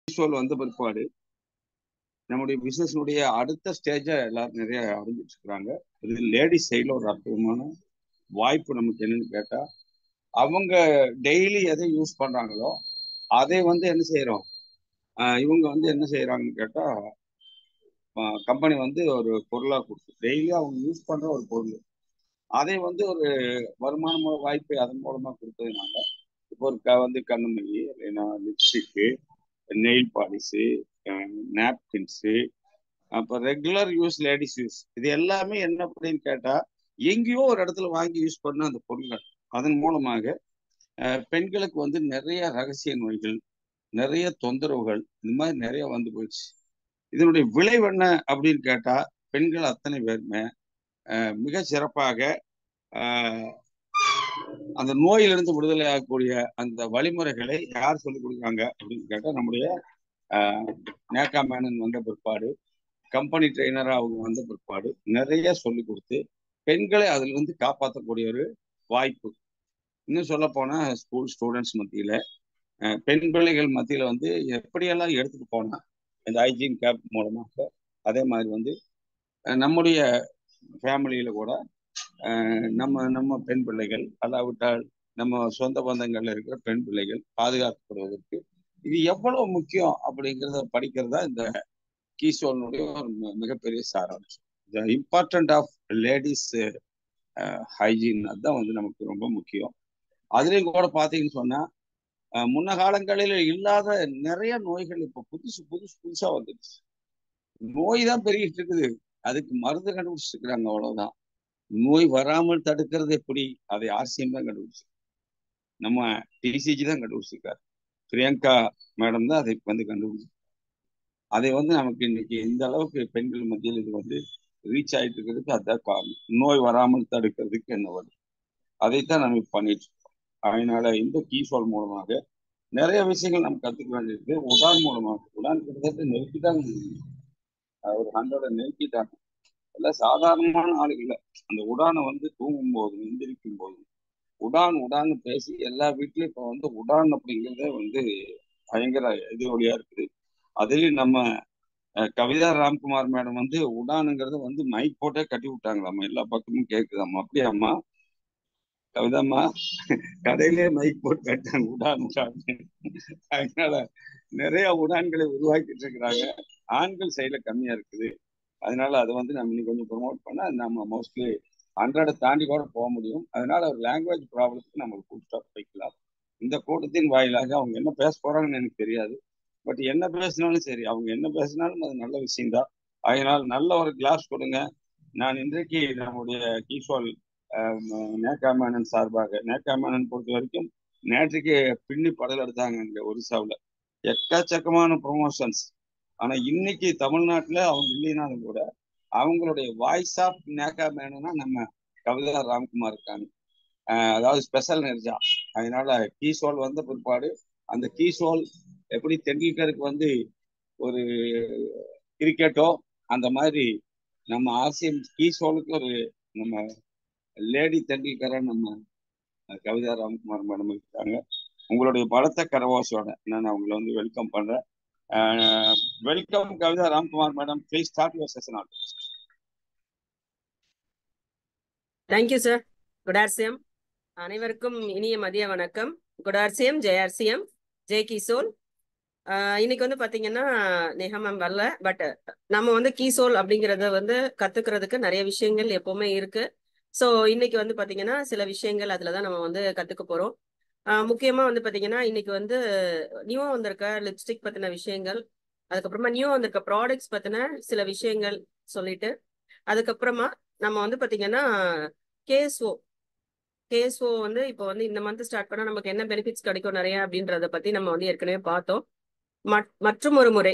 Visual வந்த பிற்பாடு நம்முடைய பிசினஸ்னுடைய அடுத்த ஸ்டேஜை எல்லாரும் நிறைய அறிஞ்சிட்டு இருக்கிறாங்க. இது லேடிஸ் சைடில் ஒரு அற்புதமான வாய்ப்பு நமக்கு என்னன்னு கேட்டா, அவங்க டெய்லி எதை யூஸ் பண்றாங்களோ அதை வந்து என்ன செய்யறோம், இவங்க வந்து என்ன செய்யறாங்கன்னு கேட்டா, கம்பெனி வந்து ஒரு பொருளா கொடுத்து டெய்லி அவங்க யூஸ் பண்ற ஒரு பொருள் அதை வந்து ஒரு வருமான வாய்ப்பை அதன் மூலமா கொடுத்ததுனால இப்போ ஒரு வந்து கண்ணுமணி, இல்லைன்னா லிப்ஸ்டிக்கு, நெயில் பாலிஷு, நாப்கின்ஸு, அப்போ ரெகுலர் யூஸ், லேடிஸ் யூஸ், இது எல்லாமே என்ன அப்படின்னு கேட்டா எங்கேயோ ஒரு இடத்துல வாங்கி யூஸ் பண்ண அந்த பொருட்கள் அதன் மூலமாக பெண்களுக்கு வந்து நிறைய ரகசிய நோய்கள், நிறைய தொந்தரவுகள், இந்த மாதிரி நிறைய வந்து போயிடுச்சு. இதனுடைய விளைவு என்ன அப்படின்னு கேட்டா, பெண்கள் அத்தனை பேருமே மிக சிறப்பாக அந்த நோயிலிருந்து விடுதலை ஆகக்கூடிய அந்த வழிமுறைகளை யார் சொல்லிக் கொடுக்குறாங்க அப்படின்னு கேட்டா, நம்முடைய நேக்கா மேனன் வந்த பிற்பாடு, கம்பெனி ட்ரெயினரா அவங்க வந்த பிற்பாடு நிறைய சொல்லி கொடுத்து பெண்களை அதுல இருந்து காப்பாற்றக்கூடிய ஒரு வாய்ப்பு. இன்னும் சொல்ல போனா ஸ்கூல் ஸ்டூடெண்ட்ஸ் மத்தியில, பெண் பிள்ளைகள் மத்தியில வந்து எப்படியெல்லாம் எடுத்துட்டு போனா இந்த ஹைஜீன் கேப் மூலமாக, அதே மாதிரி வந்து நம்முடைய ஃபேமிலியில கூட நம்ம நம்ம பெண் பிள்ளைகள், அல்லாவிட்டால் நம்ம சொந்த பந்தங்கள்ல இருக்கிற பெண் பிள்ளைகள் பாதுகாக்கப்படுவதற்கு இது எவ்வளவு முக்கியம் அப்படிங்கிறத படிக்கிறதா இந்த கீசோனுடைய ஒரு மிகப்பெரிய சாராம்சம். The important of ladies hygiene, அதுதான் வந்து நமக்கு ரொம்ப முக்கியம். அதுலயும் கூட பாத்தீங்கன்னு சொன்னா, முன்ன காலங்களில் இல்லாத நிறைய நோய்கள் இப்ப புதுசா வந்துடுச்சு. நோய் தான் பெருகிட்டு இருக்குது, அதுக்கு மருந்து கண்டுபிடிச்சிட்டு இருக்கிறாங்க, அவ்வளவுதான். நோய் வராமல் தடுக்கிறது எப்படி, அதை ஆர்சிஎம் தான் கண்டுபிடிச்சு, நம்ம டிசிஜி தான் கண்டுபிடிச்சிருக்காரு, பிரியங்கா மேடம் தான் அதை வந்து கண்டுபிடிச்சு. அதை வந்து நமக்கு இன்னைக்கு இந்த அளவுக்கு பெண்கள் மத்தியில் இது வந்து ரீச் ஆயிட்டு இருக்கிறதுக்கு அதுதான் காரணம். நோய் வராமல் தடுக்கிறதுக்கு என்ன வழி, அதைத்தான் நம்ம பண்ணிட்டு இருக்கோம். அதனால இந்த கீசோல் மூலமாக நிறைய விஷயங்கள் நம்ம கத்துக்க வேண்டியிருக்கு. உடான் மூலமாக, உடான் கிட்டத்தட்ட நெருக்கிட்டாங்க, ஒரு 100 நெருக்கிட்டாங்க. எல்லாம் சாதாரணமான ஆளுகள். அந்த உடானை வந்து தூங்கும் போது, எந்திரிக்கும் போது உடான் பேசி எல்லா வீட்லயும் இப்ப வந்து உடான் அப்படிங்கிறதே வந்து பயங்கர எதிரொலியா இருக்குது. அதுலயும் நம்ம கவிதா ராம்குமார் மேடம் வந்து உடானுங்கிறத வந்து மைக் போட்டே கட்டி விட்டாங்களாம்மா, எல்லா பக்கமும் கேட்குதாம்மா. அப்படியாம்மா கவிதாம்மா? கடையிலே மைக் போட்டு கட்டாங்க உடான் உடான். அதனால நிறைய உடான்களை உருவாக்கிட்டு இருக்கிறாங்க. ஆண்கள் சைடுல கம்மியா இருக்குது. அதனால அதை வந்து நம்ம இன்னும் கொஞ்சம் ப்ரொமோட் பண்ணா நம்ம மோஸ்ட்லி 100 தாண்டி கூட போக முடியும். அதனால ஒரு லாங்குவேஜ் ப்ராப்ளத்துக்கு நம்ம ஃபுல் ஸ்டாப் வைக்கலாம். இந்த கூட்டத்தின் வாயிலாக அவங்க என்ன பேச போறாங்கன்னு எனக்கு தெரியாது. பட் என்ன பேசினாலும் சரி, அவங்க என்ன பேசினாலும் அது நல்ல விஷயம்தான். அதனால் நல்ல ஒரு கிளாஸ் கொடுங்க. நான் இன்றைக்கு நம்முடைய கீசோல் நேக்கா மேனன் சார்பாக, நேக்கா மேனன் பொறுத்த வரைக்கும் நேற்றுக்கு பின்னி படல் எடுத்தாங்க இங்க ஒரிசாவில், எக்கச்சக்கமான ப்ரொமோஷன்ஸ். ஆனா இன்னைக்கு தமிழ்நாட்டுல அவங்க இல்லைனாலும் கூட அவங்களுடைய வாய்ஸ் ஆஃப் நேக்கா மேனனா நம்ம கவிதா ராம்குமார் இருக்காங்க, அதாவது ஸ்பெஷல் நெர்ஜா. அதனால கீசோல் வந்த பிற்பாடு அந்த கீசோல் எப்படி தெண்டுல்கருக்கு வந்து ஒரு கிரிக்கெட்டோ, அந்த மாதிரி நம்ம ஆசியன் கீசோலுக்கு ஒரு நம்ம லேடி தெண்டுல்கரை நம்ம கவிதா ராம்குமார் மேடம் இருக்காங்க. உங்களுடைய பலத்த கரவாசோட நான் அவங்களை வந்து வெல்கம் பண்றேன். Welcome Kavitha Ramkumar madam, please start your session all. Thank you sir. Good RCM. அனைவருக்கும் இனிய மதிய வணக்கம். குட் ஆர்சியம், ஜெய் ஆர்சியம், ஜெய் கீசோல். இன்னைக்கு வந்து பாத்தீங்கன்னா நேஹா மேம் வரல, பட் நம்ம வந்து கீசோல் அப்படிங்கறத வந்து கத்துக்கிறதுக்கு நிறைய விஷயங்கள் எப்பவுமே இருக்கு. ஸோ இன்னைக்கு வந்து பாத்தீங்கன்னா சில விஷயங்கள் அதுலதான் நம்ம வந்து கத்துக்க போறோம். முக்கியமா வந்து பாத்தீங்கன்னா இன்னைக்கு வந்து நியூவா வந்திருக்க லிப்ஸ்டிக் பத்தின விஷயங்கள், அதுக்கப்புறமா நியூவா வந்திருக்க ப்ராடக்ட்ஸ் பத்தின சில விஷயங்கள் சொல்லிட்டு, அதுக்கப்புறமா நம்ம வந்து பாத்தீங்கன்னா கேஎஸ்ஓ கேஎஸ்ஓ வந்து இப்போ வந்து இந்த மந்த் ஸ்டார்ட் பண்ணா நமக்கு என்ன பெனிஃபிட்ஸ் கிடைக்கும் நிறைய அப்படின்றத பத்தி நம்ம வந்து ஏற்கனவே பார்த்தோம். மற்றும் ஒரு முறை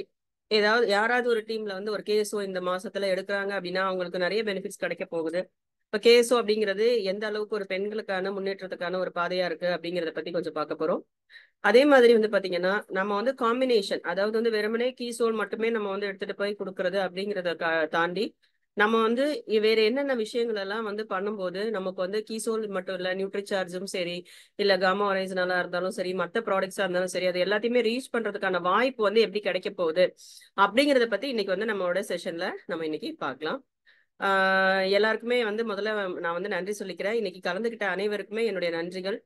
ஏதாவது யாராவது ஒரு டீம்ல வந்து ஒரு கேஎஸ்ஓ இந்த மாசத்துல எடுக்கிறாங்க அப்படின்னா அவங்களுக்கு நிறைய பெனிஃபிட்ஸ் கிடைக்க போகுது. இப்ப கேஎஸ்ஓ அப்படிங்கிறது எந்த அளவுக்கு ஒரு பெண்களுக்கான முன்னேற்றத்துக்கான ஒரு பாதையா இருக்கு அப்படிங்கறத பத்தி கொஞ்சம் பார்க்க போறோம். அதே மாதிரி வந்து பாத்தீங்கன்னா நம்ம வந்து காம்பினேஷன், அதாவது வந்து வெறுமனே கீசோல் மட்டுமே நம்ம வந்து எடுத்துட்டு போய் கொடுக்கறது அப்படிங்கறத தாண்டி நம்ம வந்து வேற என்னென்ன விஷயங்கள் எல்லாம் வந்து பண்ணும்போது நமக்கு வந்து கீசோல் மட்டும் இல்ல நியூட்ரிசார்ஜும் சரி இல்ல காமா ஒரைஸ்னாலா இருந்தாலும் சரி மற்ற ப்ராடக்ட்ஸா இருந்தாலும் சரி அது எல்லாத்தையுமே ரீச் பண்றதுக்கான வாய்ப்பு வந்து எப்படி கிடைக்க போகுது அப்படிங்கறத பத்தி இன்னைக்கு வந்து நம்மளோட செஷன்ல நம்ம இன்னைக்கு பார்க்கலாம். எல்லாருக்குமே வந்து முதல்ல நான் வந்து நன்றி சொல்லிக்கிறேன். இன்னைக்கு கலந்துகிட்ட அனைவருக்குமே என்னுடைய நன்றிகள்.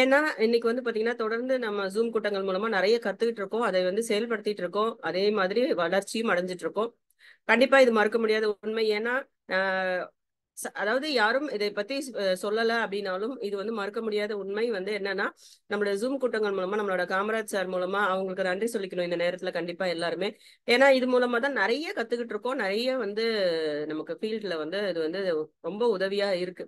ஏன்னா இன்னைக்கு வந்து பாத்தீங்கன்னா தொடர்ந்து நம்ம ஜூம் கூட்டங்கள் மூலமா நிறைய கத்துக்கிட்டு இருக்கோம், அதை வந்து செயல்படுத்திட்டு இருக்கோம், அதே மாதிரி வளர்ச்சியும் அடைஞ்சிட்டு இருக்கோம். கண்டிப்பா இது மறுக்க முடியாத உண்மை. ஏன்னா அதாவது யாரும் இதை பத்தி சொல்லல அப்படின்னாலும் இது வந்து மறுக்க முடியாத உண்மை வந்து என்னன்னா நம்மளோட ஜூம் கூட்டங்கள் மூலமா நம்மளோட காமராஜ் சார் மூலமா அவங்களுக்கு நன்றி சொல்லிக்கணும் இந்த நேரத்துல கண்டிப்பா எல்லாருமே. ஏன்னா இது மூலமா தான் நிறைய கத்துக்கிட்டு இருக்கோம், நிறைய வந்து நமக்கு ஃபீல்ட்ல வந்து இது வந்து ரொம்ப உதவியா இருக்கு.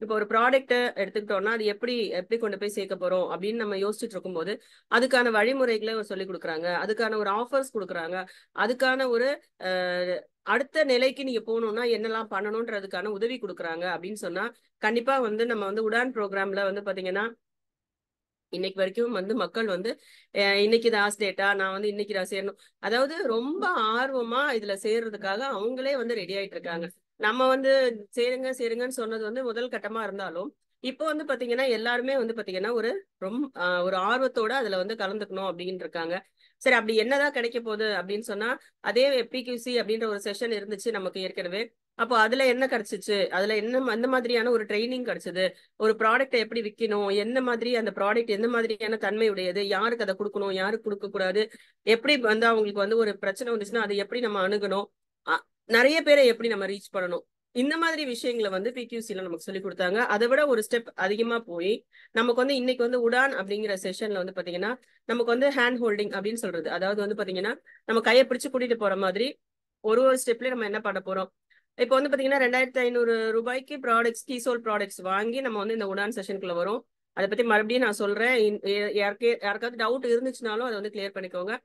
இப்போ ஒரு ப்ராடக்ட் எடுத்துக்கிட்டோம்னா அது எப்படி எப்படி கொண்டு போய் சேர்க்க போறோம் அப்படின்னு நம்ம யோசிச்சுட்டு இருக்கும்போது அதுக்கான வழிமுறைகளை சொல்லி கொடுக்குறாங்க, அதுக்கான ஒரு ஆஃபர்ஸ் கொடுக்குறாங்க, அதுக்கான ஒரு அடுத்த நிலைக்கு நீங்க போகணும்னா என்னெல்லாம் பண்ணணும்ன்றதுக்கான உதவி கொடுக்குறாங்க அப்படின்னு சொன்னா கண்டிப்பா வந்து நம்ம வந்து உடான் ப்ரோக்ராம்ல வந்து பாத்தீங்கன்னா இன்னைக்கு வரைக்கும் வந்து மக்கள் வந்து இன்னைக்கு லாஸ்ட் டேட்டா நான் வந்து இன்னைக்கு நான் சேரணும், அதாவது ரொம்ப ஆர்வமா இதுல சேர்றதுக்காக அவங்களே வந்து ரெடி ஆயிட்டு இருக்காங்க. நம்ம வந்து சேருங்க சேருங்கன்னு சொன்னது வந்து முதல் கட்டமா இருந்தாலும் இப்போ வந்து பாத்தீங்கன்னா எல்லாருமே வந்து பாத்தீங்கன்னா ஒரு ரொம்ப ஒரு ஆர்வத்தோட அதுல வந்து கலந்துக்கணும் அப்படின்னு இருக்காங்க. சரி, அப்படி என்னதான் கிடைக்க போகுது அப்படின்னு சொன்னா அதே எப்பிக்யூசி அப்படின்ற ஒரு செஷன் இருந்துச்சு நமக்கு ஏற்கனவே. அப்போ அதுல என்ன கிடைச்சிச்சு, அதுல என்ன அந்த மாதிரியான ஒரு ட்ரைனிங் கிடைச்சது, ஒரு ப்ராடக்ட் எப்படி விற்கணும், என்ன மாதிரி அந்த ப்ராடக்ட் எந்த மாதிரியான தன்மை உடையது, யாருக்கு அதை கொடுக்கணும் யாருக்கு கொடுக்க கூடாது, எப்படி வந்து அவங்களுக்கு வந்து ஒரு பிரச்சனை வந்துச்சுன்னா அதை எப்படி நம்ம அணுகணும், நிறைய பேரை எப்படி நம்ம ரீச் பண்ணணும், இந்த மாதிரி விஷயங்களை வந்து பிக்யூசில நமக்கு சொல்லி கொடுத்தாங்க. அதை விட ஒரு ஸ்டெப் அதிகமா போய் நமக்கு வந்து இன்னைக்கு வந்து உடான் அப்படிங்கிற செஷன்ல வந்து பாத்தீங்கன்னா நமக்கு வந்து ஹேண்ட் ஹோல்டிங் அப்படின்னு சொல்றது, அதாவது வந்து பாத்தீங்கன்னா நம்ம கையை பிடிச்சு கூட்டிட்டு போற மாதிரி ஒரு ஒரு ஸ்டெப்லயும் நம்ம என்ன பண்ண போறோம். இப்போ வந்து பாத்தீங்கன்னா 2500 ரூபாய்க்கு ப்ராடக்ட்ஸ் கீசோல் ப்ராடக்ட்ஸ் வாங்கி நம்ம வந்து இந்த உடான் செஷனுக்குள்ள வரும். அதை பத்தி மறுபடியும் நான் சொல்றேன், யாருக்காவது டவுட் இருந்துச்சுனாலும் அதை வந்து கிளியர் பண்ணிக்கோங்க.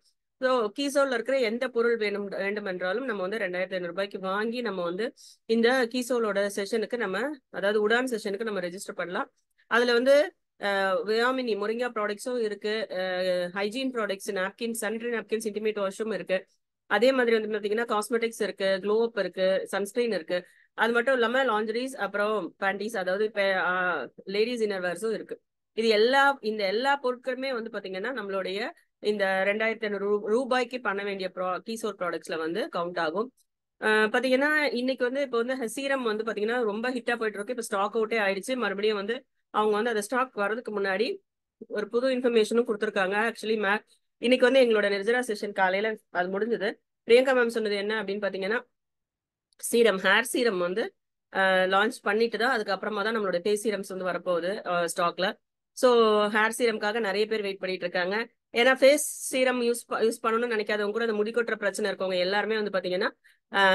ஸோ கீசோல்ல இருக்கிற எந்த பொருள் வேண்டும் என்றாலும் நம்ம வந்து 2500 ரூபாய்க்கு வாங்கி நம்ம வந்து இந்த கீசோலோட செஷனுக்கு நம்ம அதாவது உடான் செஷனுக்கு நம்ம ரெஜிஸ்டர் பண்ணலாம். அதுல வந்து வியாமினி மொரிங்கா ப்ராடக்ட்ஸும் இருக்கு, hygiene products napkins sanitary napkins intimate வாஷும் இருக்கு, அதே மாதிரி வந்து பாத்தீங்கன்னா காஸ்மெட்டிக்ஸ் இருக்கு, க்ளோ அப் இருக்கு, சன்ஸ்கிரீன் இருக்கு, அது மட்டும் இல்லாம லாண்டரிஸ் அப்புறம் பேண்டிஸ் அதாவது இப்ப லேடிஸ் இன்னர்வேர்ஸும் இருக்கு. இது இந்த எல்லா பொருட்களுமே வந்து பாத்தீங்கன்னா நம்மளுடைய இந்த 2500 ரூபாய்க்கு பண்ண வேண்டிய கீசோல் ப்ராடக்ட்ஸ்ல வந்து கவுண்ட் ஆகும். பாத்தீங்கன்னா இன்னைக்கு வந்து இப்போ வந்து சீரம் வந்து பாத்தீங்கன்னா ரொம்ப ஹிட்டா போயிட்டு இருக்கு. இப்போ ஸ்டாக் அவுட்டே ஆயிடுச்சு. மறுபடியும் வந்து அவங்க வந்து அந்த ஸ்டாக் வர்றதுக்கு முன்னாடி ஒரு புது இன்ஃபர்மேஷனும் கொடுத்துருக்காங்க. ஆக்சுவலி இன்னைக்கு வந்து எங்களோட நிர்ஜரா செஷன் காலையில அது முடிஞ்சது. பிரியங்கா மேம் சொன்னது என்ன அப்படின்னு பாத்தீங்கன்னா சீரம் ஹேர் சீரம் வந்து லான்ச் பண்ணிட்டு தான் அதுக்கப்புறமா தான் நம்மளோட ஃபேஸ் சீரம்ஸ் வந்து வரப்போகுது ஸ்டாக்ல. ஸோ ஹேர் சீரம்காக நிறைய பேர் வெயிட் பண்ணிட்டு இருக்காங்க. ஏன்னா ஃபேஸ் சீரம் யூஸ் பண்ணணும்னு நினைக்காதவங்க கூட அந்த முடி கொட்டுற பிரச்சனை இருக்கவங்க எல்லாருமே வந்து பாத்தீங்கன்னா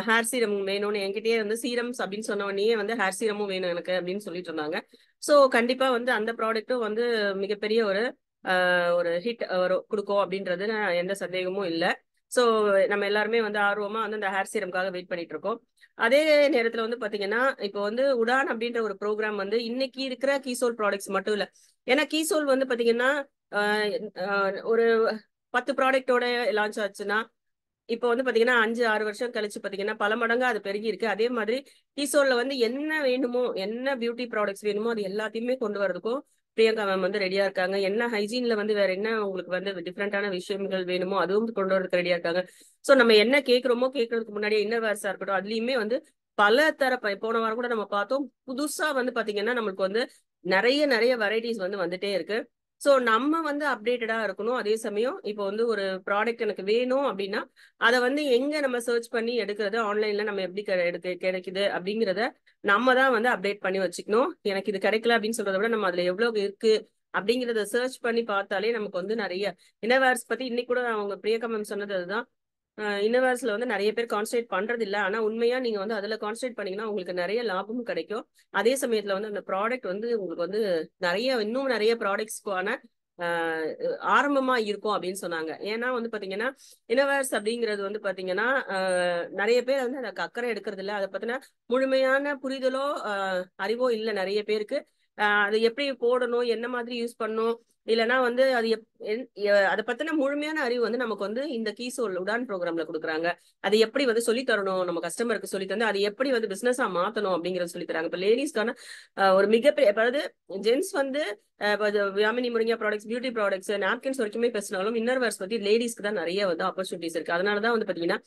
ஹேர் சீரம் வேணும்னு என்கிட்டயே வந்து சீரம்ஸ் அப்படின்னு சொன்ன உடனே வந்து ஹேர் சீரமும் வேணும் எனக்கு அப்படின்னு சொல்லிட்டு இருந்தாங்க. ஸோ கண்டிப்பா வந்து அந்த ப்ராடக்ட்டும் வந்து மிகப்பெரிய ஒரு ஹிட் கொடுக்கும் அப்படின்றது எந்த சந்தேகமும் இல்லை. ஸோ நம்ம எல்லாருமே வந்து ஆர்வமா வந்து அந்த ஹேர் சீரம்காக வெயிட் பண்ணிட்டு இருக்கோம். அதே நேரத்துல வந்து பாத்தீங்கன்னா இப்போ வந்து உடான் அப்படின்ற ஒரு ப்ரோக்ராம் வந்து இன்னைக்கு இருக்கிற கீசோல் ப்ராடக்ட்ஸ் மட்டும் இல்ல. ஏன்னா கீசோல் வந்து பாத்தீங்கன்னா ஒரு 10 ப்ராடக்டோட லான்ச் ஆச்சுன்னா இப்போ வந்து பாத்தீங்கன்னா 5-6 வருஷம் கழிச்சு பாத்தீங்கன்னா பல மடங்கா அது பெருகி இருக்கு. அதே மாதிரி கீசோல்ல வந்து என்ன வேணுமோ என்ன பியூட்டி ப்ராடக்ட்ஸ் வேணுமோ அது எல்லாத்தையுமே கொண்டு வரதுக்கும் பிரியங்கா மேம் வந்து ரெடியா இருக்காங்க. என்ன ஹைஜீன்ல வந்து வேற என்ன உங்களுக்கு வந்து டிஃப்ரெண்டான விஷயங்கள் வேணுமோ அதுவும் கொண்டு வரதுக்கு ரெடியா இருக்காங்க. ஸோ நம்ம என்ன கேட்கிறோமோ கேட்கறதுக்கு முன்னாடியே இன்னர்வேர்ஸா இருக்கட்டும் அதுலயுமே வந்து பல போன வாரம் கூட நம்ம பார்த்தோம், புதுசா வந்து பாத்தீங்கன்னா நம்மளுக்கு வந்து நிறைய நிறைய வெரைட்டிஸ் வந்து வந்துட்டே இருக்கு. ஸோ நம்ம வந்து அப்டேட்டடா இருக்கணும். அதே சமயம் இப்போ வந்து ஒரு ப்ராடக்ட் எனக்கு வேணும் அப்படின்னா அதை வந்து எங்க நம்ம சர்ச் பண்ணி எடுக்கிறது, ஆன்லைன்ல நம்ம எப்படி கிடைக்குது அப்படிங்கிறத நம்ம தான் வந்து அப்டேட் பண்ணி வச்சுக்கணும். எனக்கு இது கிடைக்கல அப்படின்னு சொல்றதை விட நம்ம அதுல எவ்வளவு இருக்கு அப்படிங்கிறத சர்ச் பண்ணி பார்த்தாலே நமக்கு வந்து நிறைய இன்னர்வேர்ஸ் பத்தி இன்னைக்கு கூட அவங்க பிரியங்கா மேம் சொன்னது அதுதான். இன்னர்வேர்ஸ்ல வந்து நிறைய பேர் கான்சன்ட்ரேட் பண்றது இல்லை. ஆனா உண்மையா நீங்க வந்து அதுல கான்சன்ட்ரேட் பண்ணீங்கன்னா உங்களுக்கு நிறைய லாபமும் கிடைக்கும். அதே சமயத்துல வந்து அந்த ப்ராடக்ட் வந்து உங்களுக்கு வந்து இன்னும் நிறைய ப்ராடக்ட்ஸ்க்கான ஆரம்பமா இருக்கும் அப்படின்னு சொன்னாங்க. ஏன்னா வந்து பாத்தீங்கன்னா இன்னர்வேர்ஸ் அப்படிங்கிறது வந்து பாத்தீங்கன்னா நிறைய பேர் வந்து அதுக்கு அக்கறை எடுக்கிறது இல்லை. அதை பத்தின முழுமையான புரிதலோ அறிவோ இல்லை நிறைய பேருக்கு. அது எப்படி போடணும், என்ன மாதிரி யூஸ் பண்ணணும், இல்லைன்னா வந்து அது அதை பத்தின முழுமையான அறிவு வந்து நமக்கு வந்து இந்த கீசோல் உடான் ப்ரோக்ராம்ல கொடுக்குறாங்க. அதை எப்படி வந்து சொல்லி தரணும், நம்ம கஸ்டமருக்கு சொல்லி தந்து அதை எப்படி வந்து பிசினஸா மாத்தணும் அப்படிங்கறத சொல்லி தராங்க. இப்ப லேடிஸ்க்கான ஒரு மிகப்பெரிய, அதாவது ஜென்ஸ் வந்து வியாமினி முருங்கா ப்ராடக்ட்ஸ், பியூட்டி ப்ராடக்ட்ஸ், நாப்கின்ஸ் வரைக்குமே பேசினாலும் இன்னர்வேர்ஸ் பத்தி லேடிஸ்க்கு தான் நிறைய வந்து ஆப்பர்ச்சுனிட்டிஸ் இருக்கு. அதனாலதான் வந்து பாத்தீங்கன்னா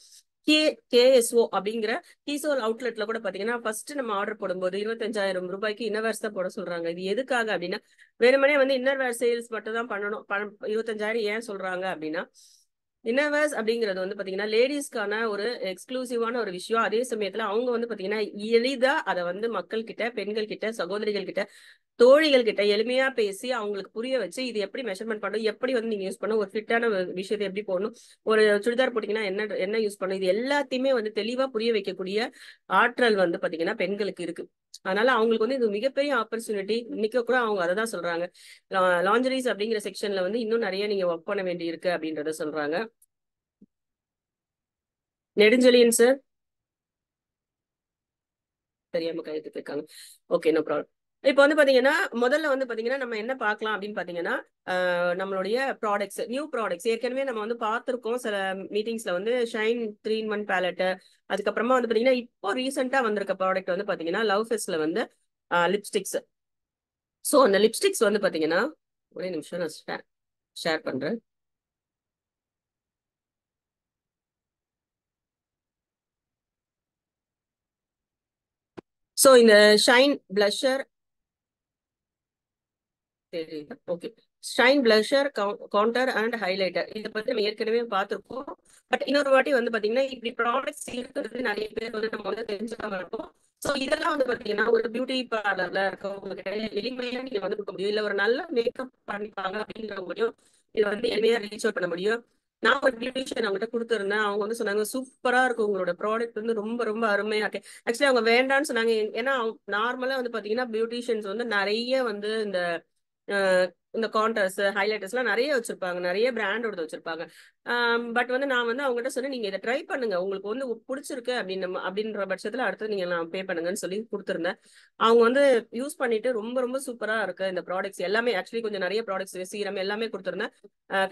KSO அப்படிங்கிற கீசோல் அவுட்லெட்ல கூட பாத்தீங்கன்னா ஃபர்ஸ்ட் நம்ம ஆர்டர் போடும்போது 25,000 ரூபாய்க்கு இன்னர்வேர்ஸ் தான் போட சொல்றாங்க. இது எதுக்காக அப்படின்னா, வெறுமனே வந்து இன்னர்வேர் சேல்ஸ் மட்டும் தான் பண்ணணும். 25,000 ஏன் சொல்றாங்க அப்படின்னா, இன்னர்வேர்ஸ் அப்படிங்கிறது வந்து பாத்தீங்கன்னா லேடிஸ்க்கான ஒரு எக்ஸ்க்ளூசிவான ஒரு விஷயம். அதே சமயத்துல அவங்க வந்து பாத்தீங்கன்னா எளிதா அதை வந்து மக்கள் கிட்ட, பெண்கள் கிட்ட, சகோதரிகள் கிட்ட, தோழிகள் கிட்ட எளிமையா பேசி அவங்களுக்கு புரிய வச்சு இது எப்படி மெஷர்மெண்ட் பண்ணணும், எப்படி வந்து நீங்க யூஸ் பண்ணணும், ஒரு ஃபிட்டான விஷயத்தை எப்படி போடணும், ஒரு சுடிதார் போட்டீங்கன்னா என்ன யூஸ் பண்ணணும், இது எல்லாத்தையுமே வந்து தெளிவா புரிய வைக்கக்கூடிய ஆற்றல் வந்து பாத்தீங்கன்னா பெண்களுக்கு இருக்கு. அதனால அவங்களுக்கு வந்து இது மிகப்பெரிய ஆப்பர்ச்சுனிட்டி. இன்னைக்கு கூட அவங்க அதை தான் சொல்றாங்க. லாஞ்சரிஸ் அப்படிங்கிற செக்ஷன்ல வந்து இன்னும் நிறைய நீங்க ஒர்க் பண்ண வேண்டி இருக்கு அப்படின்றத சொல்றாங்க. நெடுஞ்செழியன் சார் தெரியாம கையெழுத்து இருக்காங்க. Okay, no problem. இப்போ வந்து பாத்தீங்கன்னா முதல்ல வந்து பாத்தீங்கன்னா நம்ம என்ன பார்க்கலாம் அப்படின்னு பாத்தீங்கன்னா, நம்மளுடைய ப்ராடக்ட்ஸ், நியூ ப்ராடக்ட்ஸ் ஏற்கனவே நம்ம வந்து பார்த்திருக்கோம் சில மீட்டிங்ஸ்ல வந்து ஷைன் 3-in-1 பேலட். அதுக்கப்புறமா வந்து பாத்தீங்கன்னா இப்போ ரீசெண்டா வந்திருக்க ப்ராடக்ட் வந்து பாத்தீங்கன்னா லவ் ஃபெஸ்ட்ல வந்து லிப்ஸ்டிக்ஸ். ஸோ அந்த லிப்ஸ்டிக்ஸ் வந்து பாத்தீங்கன்னா ஒரே நிமிஷம் நான் ஷேர் பண்றேன். ஸோ இந்த ஷைன் பிளஷர் தெரியுது, okay. Shine blusher, counter and highlighter, இதை பத்தி நம்ம ஏற்கனவே பார்த்திருக்கோம். பட் இன்னொரு வாட்டி வந்து பாத்தீங்கன்னா இப்படி ப்ராடக்ட்ஸ் இருக்கிறது நிறைய பேர் வந்து நம்ம வந்து தெரிஞ்சுக்காம இருக்கோம். ஸோ இதெல்லாம் வந்து பாத்தீங்கன்னா ஒரு பியூட்டி பார்லர்ல இருக்கவங்க கிட்ட எளிமையா நீங்க வந்து கொடுக்க முடியும். இல்ல ஒரு நல்ல மேக்கப் பண்ணிப்பாங்க அப்படிங்கிறவங்களையும் இதை வந்து எளிமையா ரீச் அவுட் பண்ண முடியும். நான் ஒரு பியூட்டிஷியன் அவங்ககிட்ட கொடுத்துருந்தேன். அவங்க வந்து சொன்னாங்க சூப்பரா இருக்கும் உங்களோட ப்ராடக்ட் வந்து ரொம்ப ரொம்ப அருமையா இருக்கு. ஆக்சுவலி அவங்க வேண்டான்னு சொன்னாங்க. ஏன்னா நார்மலா வந்து பாத்தீங்கன்னா பியூட்டிஷியன்ஸ் வந்து நிறைய வந்து இந்த கான்ட்ராஸ்ட், ஹைலைட்டர்ஸ் எல்லாம் நிறைய வச்சிருப்பாங்க, நிறைய பிராண்டோட வச்சிருப்பாங்க. பட் வந்து நான் வந்து அவங்ககிட்ட சொன்னேன், நீங்க இதை ட்ரை பண்ணுங்க, உங்களுக்கு வந்து பிடிச்சிருக்கு அப்படின்ற பட்சத்துல அடுத்து நீங்க நான் பே பண்ணுங்கன்னு சொல்லி கொடுத்துருந்தேன். அவங்க வந்து யூஸ் பண்ணிட்டு ரொம்ப ரொம்ப சூப்பரா இருக்கு இந்த ப்ராடக்ட்ஸ் எல்லாமே. ஆக்சுவலி கொஞ்சம் நிறைய ப்ராடக்ட்ஸ், சீரம் எல்லாமே கொடுத்துருந்தேன்,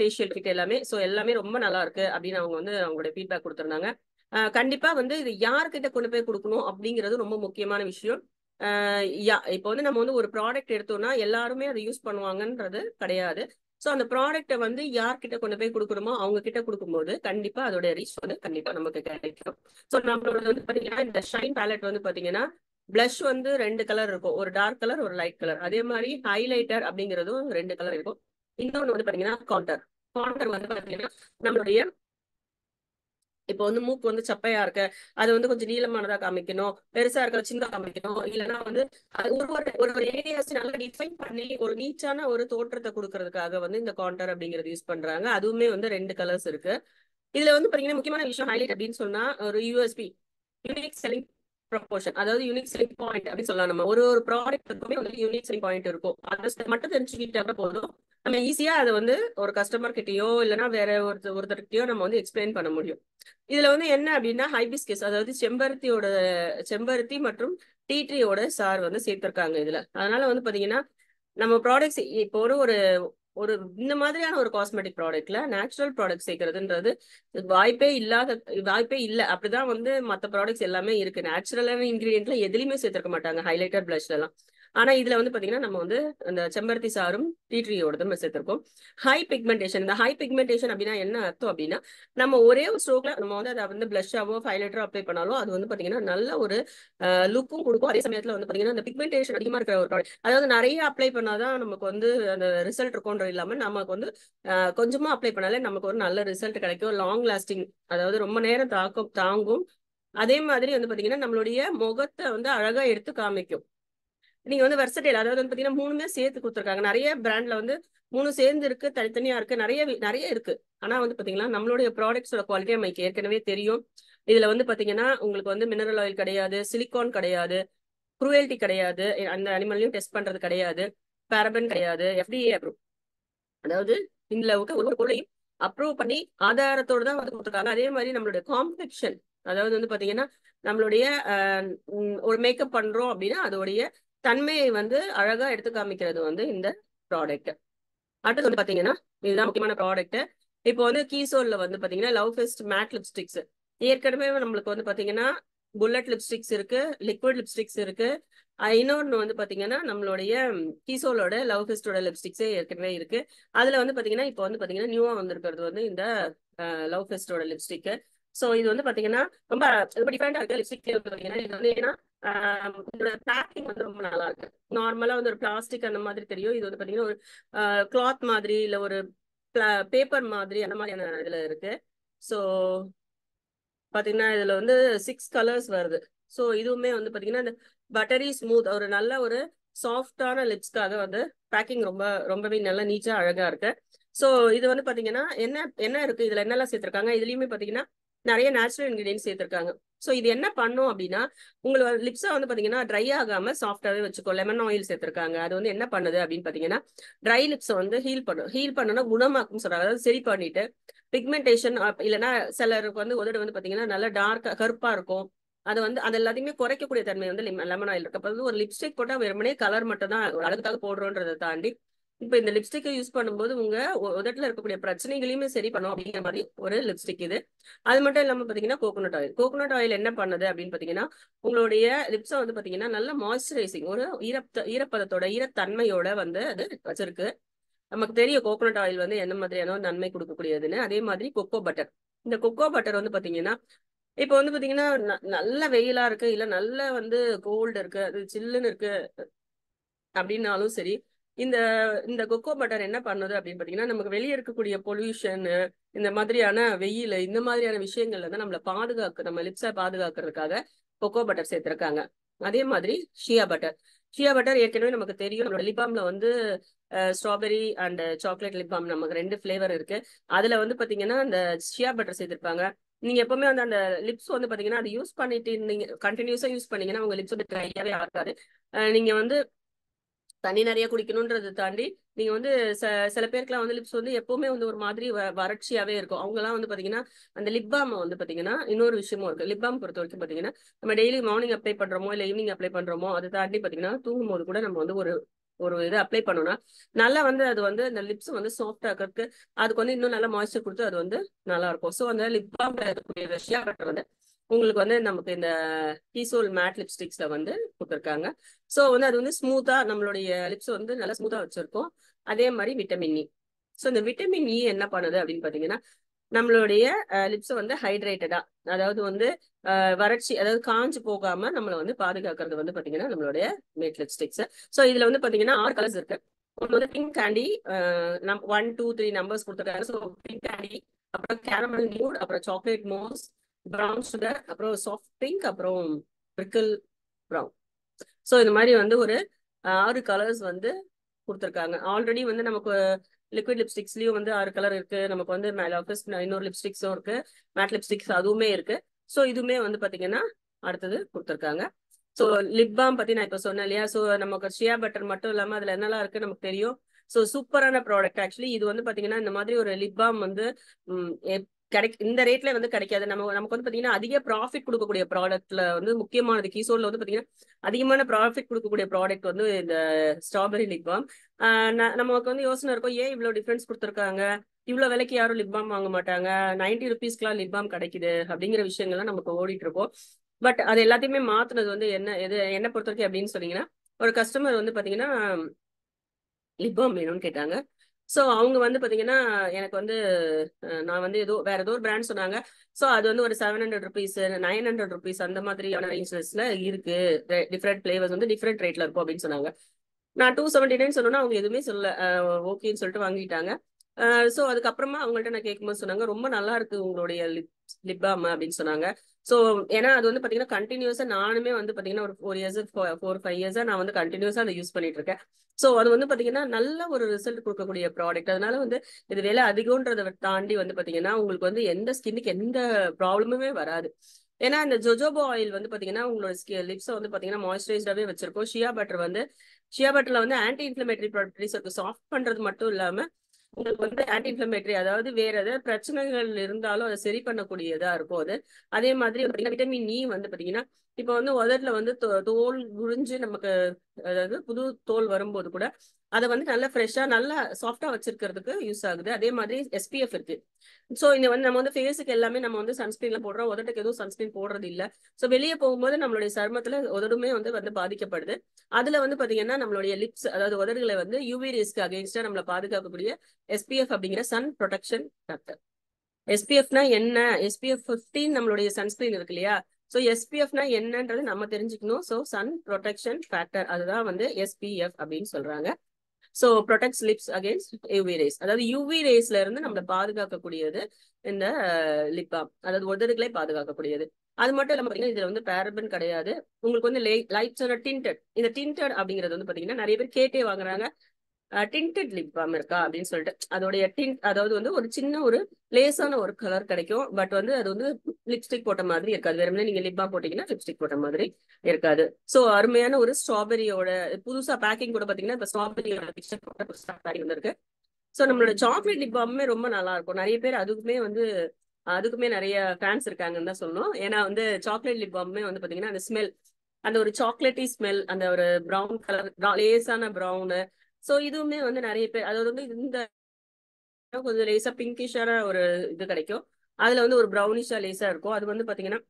ஃபேஷியல் கிட் எல்லாமே. ஸோ எல்லாமே ரொம்ப நல்லா இருக்கு அப்படின்னு அவங்க வந்து அவங்களோட ஃபீட்பேக் கொடுத்துருந்தாங்க. கண்டிப்பா வந்து இது யார்கிட்ட கொண்டு போய் கொடுக்கணும் அப்படிங்கிறது ரொம்ப முக்கியமான விஷயம். இப்போ வந்து நம்ம வந்து ஒரு ப்ராடக்ட் எடுத்தோம்னா எல்லாருமே அதை யூஸ் பண்ணுவாங்கன்றது கிடையாது. ஸோ அந்த ப்ராடக்ட்டை வந்து யார்கிட்ட கொண்டு போய் கொடுக்கணுமோ அவங்க கிட்ட கொடுக்கும்போது கண்டிப்பா அதோட ரீச் வந்து கண்டிப்பா நமக்கு கிடைக்கும். ஸோ நம்மளோட வந்து பாத்தீங்கன்னா இந்த ஷைன் பேலட் வந்து பாத்தீங்கன்னா பிளஷ் வந்து 2 கலர் இருக்கும், ஒரு டார்க் கலர், ஒரு லைட் கலர். அதே மாதிரி ஹைலைட்டர் அப்படிங்கிறதும் 2 கலர் இருக்கும். இன்னொன்று வந்து பாத்தீங்கன்னா கான்டர் வந்து பாத்தீங்கன்னா நம்மளுடைய இப்போ வந்து மூக்கு வந்து சப்பையா இருக்கு, அது வந்து கொஞ்சம் நீளமானதா காமிக்கணும், பெருசா இருக்க சின்னதா காமிக்கணும், இல்லைன்னா வந்து ஒரு ஏரியாஸ் நல்லா டிஃபைன் பண்ணி ஒரு நீச்சான ஒரு தோற்றத்தை கொடுக்கறதுக்காக வந்து இந்த கான்டர் அப்படிங்கிறது யூஸ் பண்றாங்க. அதுவுமே வந்து 2 கலர்ஸ் இருக்கு. இதுல வந்து பாத்தீங்கன்னா முக்கியமான விஷயம் ஹைலைட் அப்படின்னு சொன்னா ஒரு யூஎஸ்பி, யூனிக் செல்லிங் ப்ரொபோர்ஷன், அதாவது யூனிக் செல்லிங் பாயிண்ட் அப்படின்னு சொல்லலாம். நம்ம ஒரு ப்ராடக்ட்டுக்குமே வந்து யூனிக் செல்லிங் பாயிண்ட் இருக்கும். அதை மட்டும் தெரிஞ்சுக்கிட்டா போதும், நம்ம ஈஸியா அதை வந்து ஒரு கஸ்டமர் கிட்டயோ இல்லைன்னா வேற ஒருத்தர்கிட்டயோ நம்ம வந்து எக்ஸ்பிளைன் பண்ண முடியும். இதுல வந்து என்ன அப்படின்னா ஹைபிஸ்கஸ், அதாவது செம்பருத்தி மற்றும் டீ ட்ரீயோட சார் வந்து சேர்த்திருக்காங்க இதுல. அதனால வந்து பாத்தீங்கன்னா நம்ம ப்ராடக்ட்ஸ் இப்போ ஒரு ஒரு இந்த மாதிரியான ஒரு காஸ்மெட்டிக் ப்ராடக்ட்ல நேச்சுரல் ப்ராடக்ட் சேர்க்கறதுன்றது வாய்ப்பே இல்லை. அப்படிதான் வந்து மற்ற ப்ராடக்ட்ஸ் எல்லாமே இருக்கு. நேச்சுரலான இன்கிரீடியன்ட்ல எதுலையுமே சேர்த்திருக்க மாட்டாங்க ஹைலைட்டர், பிளஷ்ல எல்லாம். ஆனா இதுல வந்து பாத்தீங்கன்னா நம்ம வந்து அந்த செம்பருத்தி சாரும் டீ ட்ரீயோட நம்ம சேர்த்திருக்கோம். ஹை பிக்மெண்டேஷன், இந்த ஹை பிக்மெண்டேஷன் அப்படின்னா என்ன அர்த்தம் அப்படின்னா, நம்ம ஒரே ஒரு ஸ்ட்ரோக்ல நம்ம வந்து அதை வந்து பிளஷ்ஷாவோ ஹைலைட்டரோ அப்ளை பண்ணாலும் அது வந்து பாத்தீங்கன்னா நல்ல ஒரு லுக்கும் கொடுக்கும். அதே சமயத்துல வந்து பாத்தீங்கன்னா அந்த பிக்மெண்டேஷன் அதிகமா இருக்கிற ஒரு ப்ராடக்ட், அதாவது நிறைய அப்ளை பண்ணாதான் நமக்கு வந்து அந்த ரிசல்ட் இருக்கும்ன்ற இல்லாம நமக்கு வந்து கொஞ்சமா அப்ளை பண்ணாலே நமக்கு ஒரு நல்ல ரிசல்ட் கிடைக்கும். லாங் லாஸ்டிங், அதாவது ரொம்ப நேரம் தாங்கும். அதே மாதிரி வந்து பாத்தீங்கன்னா நம்மளுடைய முகத்தை வந்து அழகா எடுத்து காமிக்கும். நீங்க வந்து வெர்சடைல், அதாவது வந்து பாத்தீங்கன்னா 3மே சேர்த்து கொடுத்துருக்காங்க. நிறைய பிராண்ட்ல வந்து 3 சேர்ந்து இருக்கு, தனித்தனியா இருக்கு, நிறைய இருக்கு. ஆனா வந்து பாத்தீங்கன்னா நம்மளுடைய ப்ராடக்ட்ஸோட குவாலிட்டி நமக்கு ஏற்கனவே தெரியும். இதுல வந்து பாத்தீங்கன்னா உங்களுக்கு வந்து மினரல் ஆயில் கிடையாது, சிலிகான் கிடையாது, குரூவல்டி கிடையாது, அந்த அனிமல்லையும் டெஸ்ட் பண்றது கிடையாது, பாரபன் கிடையாது, FDA அப்ரூவ். அதாவது இந்த ஒரு பொருளையும் அப்ரூவ் பண்ணி ஆதாரத்தோடு தான் வந்து கொடுத்துருக்காங்க. அதே மாதிரி நம்மளுடைய காம்ப்ளெக்ஷன், அதாவது வந்து பாத்தீங்கன்னா நம்மளுடைய ஒரு மேக்கப் பண்றோம் அப்படின்னா அதோடைய தன்மையை வந்து அழகா எடுத்து காமிக்கிறது வந்து இந்த ப்ராடக்ட். அடுத்தது வந்து பாத்தீங்கன்னா இதுதான் முக்கியமான ப்ராடக்ட். இப்போ வந்து கீசோல்ல வந்து பாத்தீங்கன்னா லவ் ஃபெஸ்ட் மேட் லிப்ஸ்டிக்ஸ். ஏற்கனவே நம்மளுக்கு வந்து பாத்தீங்கன்னா புல்லட் லிப்ஸ்டிக்ஸ் இருக்கு, லிக்விட் லிப்ஸ்டிக்ஸ் இருக்கு. இன்னொன்னு வந்து பாத்தீங்கன்னா நம்மளுடைய கீசோலோட லவ் ஃபெஸ்டோட லிப்ஸ்டிக்ஸே ஏற்கனவே இருக்கு. அதுல வந்து பாத்தீங்கன்னா இப்போ வந்து பாத்தீங்கன்னா நியூவா வந்திருக்கிறது வந்து இந்த லவ் ஃபெஸ்டோட லிப்ஸ்டிக். ஸோ இது வந்து பாத்தீங்கன்னா ரொம்ப டிஃபரெண்டா இருக்கு. லிப்ஸ்டிக் வந்து பாத்தீங்கன்னா இது வந்து ஏன்னா இதோட பேக்கிங் வந்து ரொம்ப நல்லா இருக்கு. நார்மலா வந்து ஒரு பிளாஸ்டிக் அந்த மாதிரி தெரியும். இது வந்து பாத்தீங்கன்னா ஒரு கிளாத் மாதிரி இல்ல ஒரு பேப்பர் மாதிரி அந்த மாதிரியான இதுல இருக்கு. ஸோ பாத்தீங்கன்னா இதுல வந்து 6 கலர்ஸ் வருது. ஸோ இதுவுமே வந்து பாத்தீங்கன்னா இந்த பட்டரி ஸ்மூத் ஒரு நல்ல ஒரு சாஃப்டான லிப்ஸ்க்காக வந்து பேக்கிங் ரொம்பவே நல்லா நீட்டா அழகா இருக்கு. ஸோ இது வந்து பாத்தீங்கன்னா என்ன இருக்கு இதுல என்னெல்லாம் சேர்த்திருக்காங்க, இதுலயுமே பாத்தீங்கன்னா நிறைய நேச்சுரல் இன்கிரீடியன்ஸ் சேர்த்திருக்காங்க. ஸோ இது என்ன பண்ணும் அப்படின்னா உங்களோட லிப்ஸை வந்து பாத்தீங்கன்னா ட்ரை ஆகாம சாஃப்டாவே வச்சுக்கோ. லெமன் ஆயில் சேர்த்திருக்காங்க. அது வந்து என்ன பண்ணுது அப்படின்னு பாத்தீங்கன்னா ட்ரை லிப்ஸை வந்து ஹீல் பண்ணணும்னா குணமாக்கும் சொல்றாங்க. அதாவது சரி பண்ணிட்டு பிக்மெண்டேஷன் இல்லைன்னா சிலருக்கு வந்து உதடு வந்து பாத்தீங்கன்னா நல்லா டார்க்கா கருப்பா இருக்கும். அது வந்து அது எல்லாத்தையுமே குறைக்கக்கூடிய தன்மை வந்து லெமன் ஆயில் இருக்கு. அப்ப வந்து ஒரு லிப்ஸ்டிக் போட்டா வெறுமனே கலர் மட்டும் தான் அழகுக்காக போடுறோன்றதை தாண்டி இப்ப இந்த லிப்ஸ்டிக்கை யூஸ் பண்ணும்போது உங்க உதட்டுல இருக்கக்கூடிய பிரச்சனைகளையுமே சரி பண்ணும் அப்படிங்கிற மாதிரி ஒரு லிப்ஸ்டிக் இது. அது மட்டும் இல்லாம பாத்தீங்கன்னா கோகோனட் ஆயில் என்ன பண்ணுது அப்படின்னு பாத்தீங்கன்னா உங்களுடைய லிப்ஸை வந்து பாத்தீங்கன்னா நல்ல மாய்ஸ்சரைசிங் ஒரு ஈரப்பதத்தோட ஈரத்தன்மையோட வந்து அது வச்சிருக்கு. நமக்கு தெரியும் கோகோனட் ஆயில் வந்து என்ன மாதிரியான நன்மை கொடுக்கக்கூடியதுன்னு. அதே மாதிரி கொக்கோ பட்டர். இந்த கொக்கோ பட்டர் வந்து பாத்தீங்கன்னா இப்ப வந்து பாத்தீங்கன்னா நல்ல வெயிலா இருக்கு இல்ல நல்ல வந்து கோல்டு இருக்கு அது சில்லுன்னு இருக்கு அப்படின்னாலும் சரி இந்த இந்த கொக்கோ பட்டர் என்ன பண்ணுது அப்படின்னு பாத்தீங்கன்னா நமக்கு வெளியே இருக்கக்கூடிய பொல்யூஷன் இந்த மாதிரியான வெயில் இந்த மாதிரியான விஷயங்கள்ல தான் நம்ம லிப்ஸை பாதுகாக்கிறதுக்காக கொக்கோ பட்டர் சேர்த்திருக்காங்க. அதே மாதிரி ஷியா பட்டர் ஏற்கனவே நமக்கு தெரியும். நம்மளோட லிப்பாம்ல வந்து ஸ்ட்ராபெரி அண்ட் சாக்லேட் லிப்பாம் நமக்கு 2 ஃபிளேவர் இருக்கு. அதுல வந்து பாத்தீங்கன்னா அந்த ஷியா பட்டர் சேர்த்திருப்பாங்க. நீங்க எப்பவுமே வந்து அந்த லிப்ஸ் வந்து பாத்தீங்கன்னா அது யூஸ் பண்ணிட்டு நீங்க கண்டினியூஸா யூஸ் பண்ணீங்கன்னா உங்க லிப்ஸ் வந்து ட்ரையாவே ஆகாது. நீங்க வந்து தண்ணி நிறைய குடிக்கணும்ன்றதை தாண்டி நீங்க வந்து சில பேருக்குலாம் வந்து லிப்ஸ் வந்து எப்பவுமே வந்து ஒரு மாதிரி வறட்சியாவே இருக்கும். அவங்க எல்லாம் வந்து பாத்தீங்கன்னா அந்த லிப் பாம் வந்து பாத்தீங்கன்னா இன்னொரு விஷயமும் இருக்கு. லிப் பாம் பொறுத்த வரைக்கும் பாத்தீங்கன்னா நம்ம டெய்லி மார்னிங் அப்ளை பண்றோமோ இல்ல ஈவினிங் அப்ளை பண்றோமோ அதை தாண்டி பாத்தீங்கன்னா தூங்கும் போது கூட நம்ம வந்து ஒரு இது அப்ளை பண்ணோம்னா நல்லா வந்து அது வந்து அந்த லிப்ஸ் வந்து சாஃப்ட் ஆக்கிறதுக்கு அதுக்கு வந்து இன்னும் நல்லா மாய்ஸ்சர் கொடுத்து அது வந்து நல்லா இருக்கும். ஸோ அந்த லிப் பாம்ல இருக்கக்கூடிய ரஷ்யா பட்டர் வந்து உங்களுக்கு வந்து நமக்கு இந்த கீசோல் மேட் லிப்ஸ்டிக்ஸ்ல வந்து கொடுத்துருக்காங்க. ஸோ வந்து அது வந்து ஸ்மூத்தா நம்மளுடைய லிப்ஸ் வந்து நல்லா ஸ்மூத்தா வச்சிருக்கோம். அதே மாதிரி விட்டமின் இ. ஸோ இந்த விட்டமின் இ என்ன பண்ணுது அப்படின்னு பாத்தீங்கன்னா நம்மளுடைய லிப்ஸை வந்து ஹைட்ரேட்டடா அதாவது வந்து வறட்சி அதாவது காஞ்சு போகாம நம்மளை வந்து பாதுகாக்கிறது வந்து பாத்தீங்கன்னா நம்மளுடைய மேட் லிப்ஸ்டிக்ஸ். ஸோ இதுல வந்து பாத்தீங்கன்னா 6 கலர்ஸ் இருக்கு. ஒன்று வந்து பிங்க் கேண்டி 1 2 3 நம்பர்ஸ் கொடுத்துருக்காங்க. ஸோ பிங்க் கேண்டி, அப்புறம் கேரமல் நியூட், அப்புறம் சாக்லேட் மோஸ், ப்ரௌன் சுகர், அப்புறம் சாஃப்ட் பிங்க், அப்புறம் பிரிக்கிள் ப்ரௌன். ஸோ இந்த மாதிரி வந்து ஒரு 6 கலர்ஸ் வந்து கொடுத்துருக்காங்க. ஆல்ரெடி வந்து நமக்கு லிக்விட் லிப்ஸ்டிக்ஸ்லயும் வந்து 6 கலர் இருக்கு. நமக்கு வந்து இன்னொரு லிப்ஸ்டிக்ஸும் இருக்கு, மேட் லிப்ஸ்டிக்ஸ் அதுவுமே இருக்கு. ஸோ இதுவுமே வந்து பாத்தீங்கன்னா அடுத்தது கொடுத்துருக்காங்க. ஸோ லிப் பாம் பத்தி நான் இப்ப சொன்னேன் இல்லையா. ஸோ நமக்கு ஷியா பட்டர் மட்டும் இல்லாம அதுல என்னெல்லாம் இருக்கு நமக்கு தெரியும். ஸோ சூப்பரான ப்ராடக்ட். ஆக்சுவலி இது வந்து பாத்தீங்கன்னா இந்த மாதிரி ஒரு லிப் பாம் வந்து இந்த ரேட்ல வந்து கிடைக்காது. நமக்கு வந்து பாத்தீங்கன்னா அதிக ப்ராஃபிட் கொடுக்கக்கூடிய ப்ராடக்ட்ல வந்து முக்கியமானது கீசோல்ல வந்து பாத்தீங்கன்னா அதிகமான ப்ராஃபிட் கொடுக்கக்கூடிய ப்ராடக்ட் வந்து இந்த ஸ்ட்ராபெரி லிப் பாம். நமக்கு வந்து யோசனை இருக்கும் ஏன் இவ்வளவு டிஃபரன்ஸ் கொடுத்துருக்காங்க, இவ்வளவு விலைக்கு யாரும் லிப் பாம் வாங்க மாட்டாங்க, 90 ருபீஸ்க்குலாம் லிப் பாம் கிடைக்குது அப்படிங்கிற விஷயங்கள்லாம் நமக்கு ஓடிட்டு இருக்கோம். பட் அது எல்லாத்தையுமே மாத்துனது வந்து என்ன பொறுத்த வரைக்கும் அப்படின்னு சொன்னீங்கன்னா ஒரு கஸ்டமர் வந்து பாத்தீங்கன்னா லிப் பாம் வேணும்னு கேட்டாங்க. ஸோ அவங்க வந்து பாத்தீங்கன்னா எனக்கு வந்து நான் வந்து வேற ஏதோ ஒரு பிராண்ட் சொன்னாங்க. ஸோ அது வந்து ஒரு 700 ருபீஸ் 900 ருபீஸ் அந்த மாதிரியான ரேஞ்சஸ்ல இருக்கு. டிஃப்ரெண்ட் ஃபிளேவர்ஸ் வந்து டிஃப்ரெண்ட் ரேட்ல இருக்கும் அப்படின்னு சொன்னாங்க. நான் 279 சொன்னோன்னா அவங்க எதுவுமே சொல்ல ஓகேன்னு சொல்லிட்டு வாங்கிட்டாங்க. ஸோ அதுக்கப்புறமா அவங்கள்ட்ட நான் கேட்கும்போது சொன்னாங்க ரொம்ப நல்லா இருக்கு உங்களுடைய லிப் பாம் அப்படின்னு சொன்னாங்க. ஸோ ஏன்னா அது வந்து பாத்தீங்கன்னா கண்டினியூஸா நானுமே வந்து பாத்தீங்கன்னா ஒரு 4 5 இயர்ஸா நான் வந்து கண்டினியூஸா அதை யூஸ் பண்ணிட்டு இருக்கேன். ஸோ அது வந்து பாத்தீங்கன்னா நல்ல ஒரு ரிசல்ட் கொடுக்கக்கூடிய ப்ராடக்ட். அதனால வந்து இது விலை அதிகம்ன்றதை தாண்டி வந்து பாத்தீங்கன்னா உங்களுக்கு வந்து எந்த ஸ்கின்னுக்கு எந்த ப்ராப்ளமுமே வராது. ஏன்னா இந்த ஜொஜோபோ ஆயில் வந்து பாத்தீங்கன்னா உங்களோட லிப்ஸை வந்து பாத்தீங்கன்னா மாய்ஸ்சரைஸ்டாவே வச்சிருக்கோம். ஷியா பட்டர்ல வந்து ஆன்டி இன்ஃபிளமேட்டரி ப்ராப்பர்ட்டிஸ் இருக்கு. சாஃப்ட் பண்றது மட்டும் இல்லாம உங்களுக்கு வந்து ஆன்டி இன்ஃபிளமேட்டரி, அதாவது வேற ஏதாவது பிரச்சனைகள் இருந்தாலும் அதை சரி பண்ணக்கூடியதா இருக்கும் அது. அதே மாதிரி விட்டமின் இ வந்து பாத்தீங்கன்னா இப்ப வந்து உதட்டுல வந்து தோல் உறிஞ்சு நமக்கு, அதாவது புது தோல் வரும்போது கூட அதை வந்து நல்லா ஃப்ரெஷ்ஷா நல்லா சாஃப்டா வச்சிருக்கிறதுக்கு யூஸ் ஆகுது. அதே மாதிரி எஸ்பிஎஃப் இருக்கு. சோ இந்த வந்து நம்ம வந்து ஃபேஸுக்கு எல்லாமே நம்ம வந்து சன்ஸ்கிரீன்ல போடுறோம், உதட்டுக்கு எதுவும் சன்ஸ்கிரீன் போடுறது இல்ல. சோ வெளியே போகும்போது நம்மளுடைய சருமத்துல உதடுமே வந்து பாதிக்கப்படுது. அதுல வந்து பாத்தீங்கன்னா நம்மளுடைய லிப்ஸ், அதாவது உதடுகளை வந்து யூவி ரேஸ்க்கு அகேன்ஸ்டா நம்மளை பாதுகாக்கக்கூடிய எஸ்பிஎஃப் அப்படிங்கிற சன் ப்ரொடெக்ஷன் ஃபேக்டர். எஸ்பிஎஃப்னா என்ன? எஸ்பிஎஃப் 15 நம்மளுடைய சன்ஸ்கிரீன் இருக்கு இல்லையா? சோ எஸ்பிஎஃப்னா என்னன்றது நம்ம தெரிஞ்சுக்கணும். சோ சன் ப்ரொடெக்ஷன் ஃபேக்டர், அதுதான் வந்து எஸ்பிஎஃப் அப்படின்னு சொல்றாங்க. So protects lips against UV rays, அதாவது யூவி ரேஸ்ல இருந்து நம்மளை பாதுகாக்கக்கூடியது இந்த லிப் பாம், அதாவது உதடுகளை பாதுகாக்கக்கூடியது. அது மட்டும் இல்லாம பாத்தீங்கன்னா இதுல வந்து பேரபன் கிடையாது. உங்களுக்கு வந்து லைட்ஸ் டிண்டட், இந்த டிண்டட் அப்படிங்கிறது வந்து பாத்தீங்கன்னா நிறைய பேர் கேட்டே வாங்குறாங்க, டிண்டட் லிப் பாம் இருக்கா அப்படின்னு சொல்லிட்டு. அதோடைய டிண்ட், அதாவது வந்து ஒரு சின்ன ஒரு லேசான ஒரு கலர் கிடைக்கும். பட் வந்து அது வந்து லிப்ஸ்டிக் போட்ட மாதிரி இருக்காது. வெறுமனே நீங்க லிப் பாம் போட்டீங்கன்னா லிப்ஸ்டிக் போட்ட மாதிரி இருக்காது. சோ அருமையான ஒரு ஸ்ட்ராபெரியோட புதுசா பேக்கிங் கூட பாத்தீங்கன்னா இப்ப ஸ்ட்ராபெரியோட பிக்சர் போட்ட புதுசா பேக்கிங் வந்திருக்கு. சோ நம்மளோட சாக்லேட் லிப் பாமுமே ரொம்ப நல்லா இருக்கும். நிறைய பேர் அதுக்குமே நிறைய ஃபேன்ஸ் இருக்காங்கன்னு தான் சொல்லணும். ஏன்னா வந்து சாக்லேட் லிப் பாமுமே வந்து பாத்தீங்கன்னா அந்த ஸ்மெல், அந்த ஒரு சாக்லேட்டி ஸ்மெல், அந்த ஒரு ப்ரௌன் கலர், லேசான ப்ரௌனு. சோ இதுவுமே வந்து நிறைய பேர், அதாவது வந்து இந்த கொஞ்சம் லேசா பிங்கிஷான ஒரு இது கிடைக்கும். அதுல வந்து ஒரு ப்ரௌனிஷா லேசா இருக்கும். அது வந்து பாத்தீங்கன்னா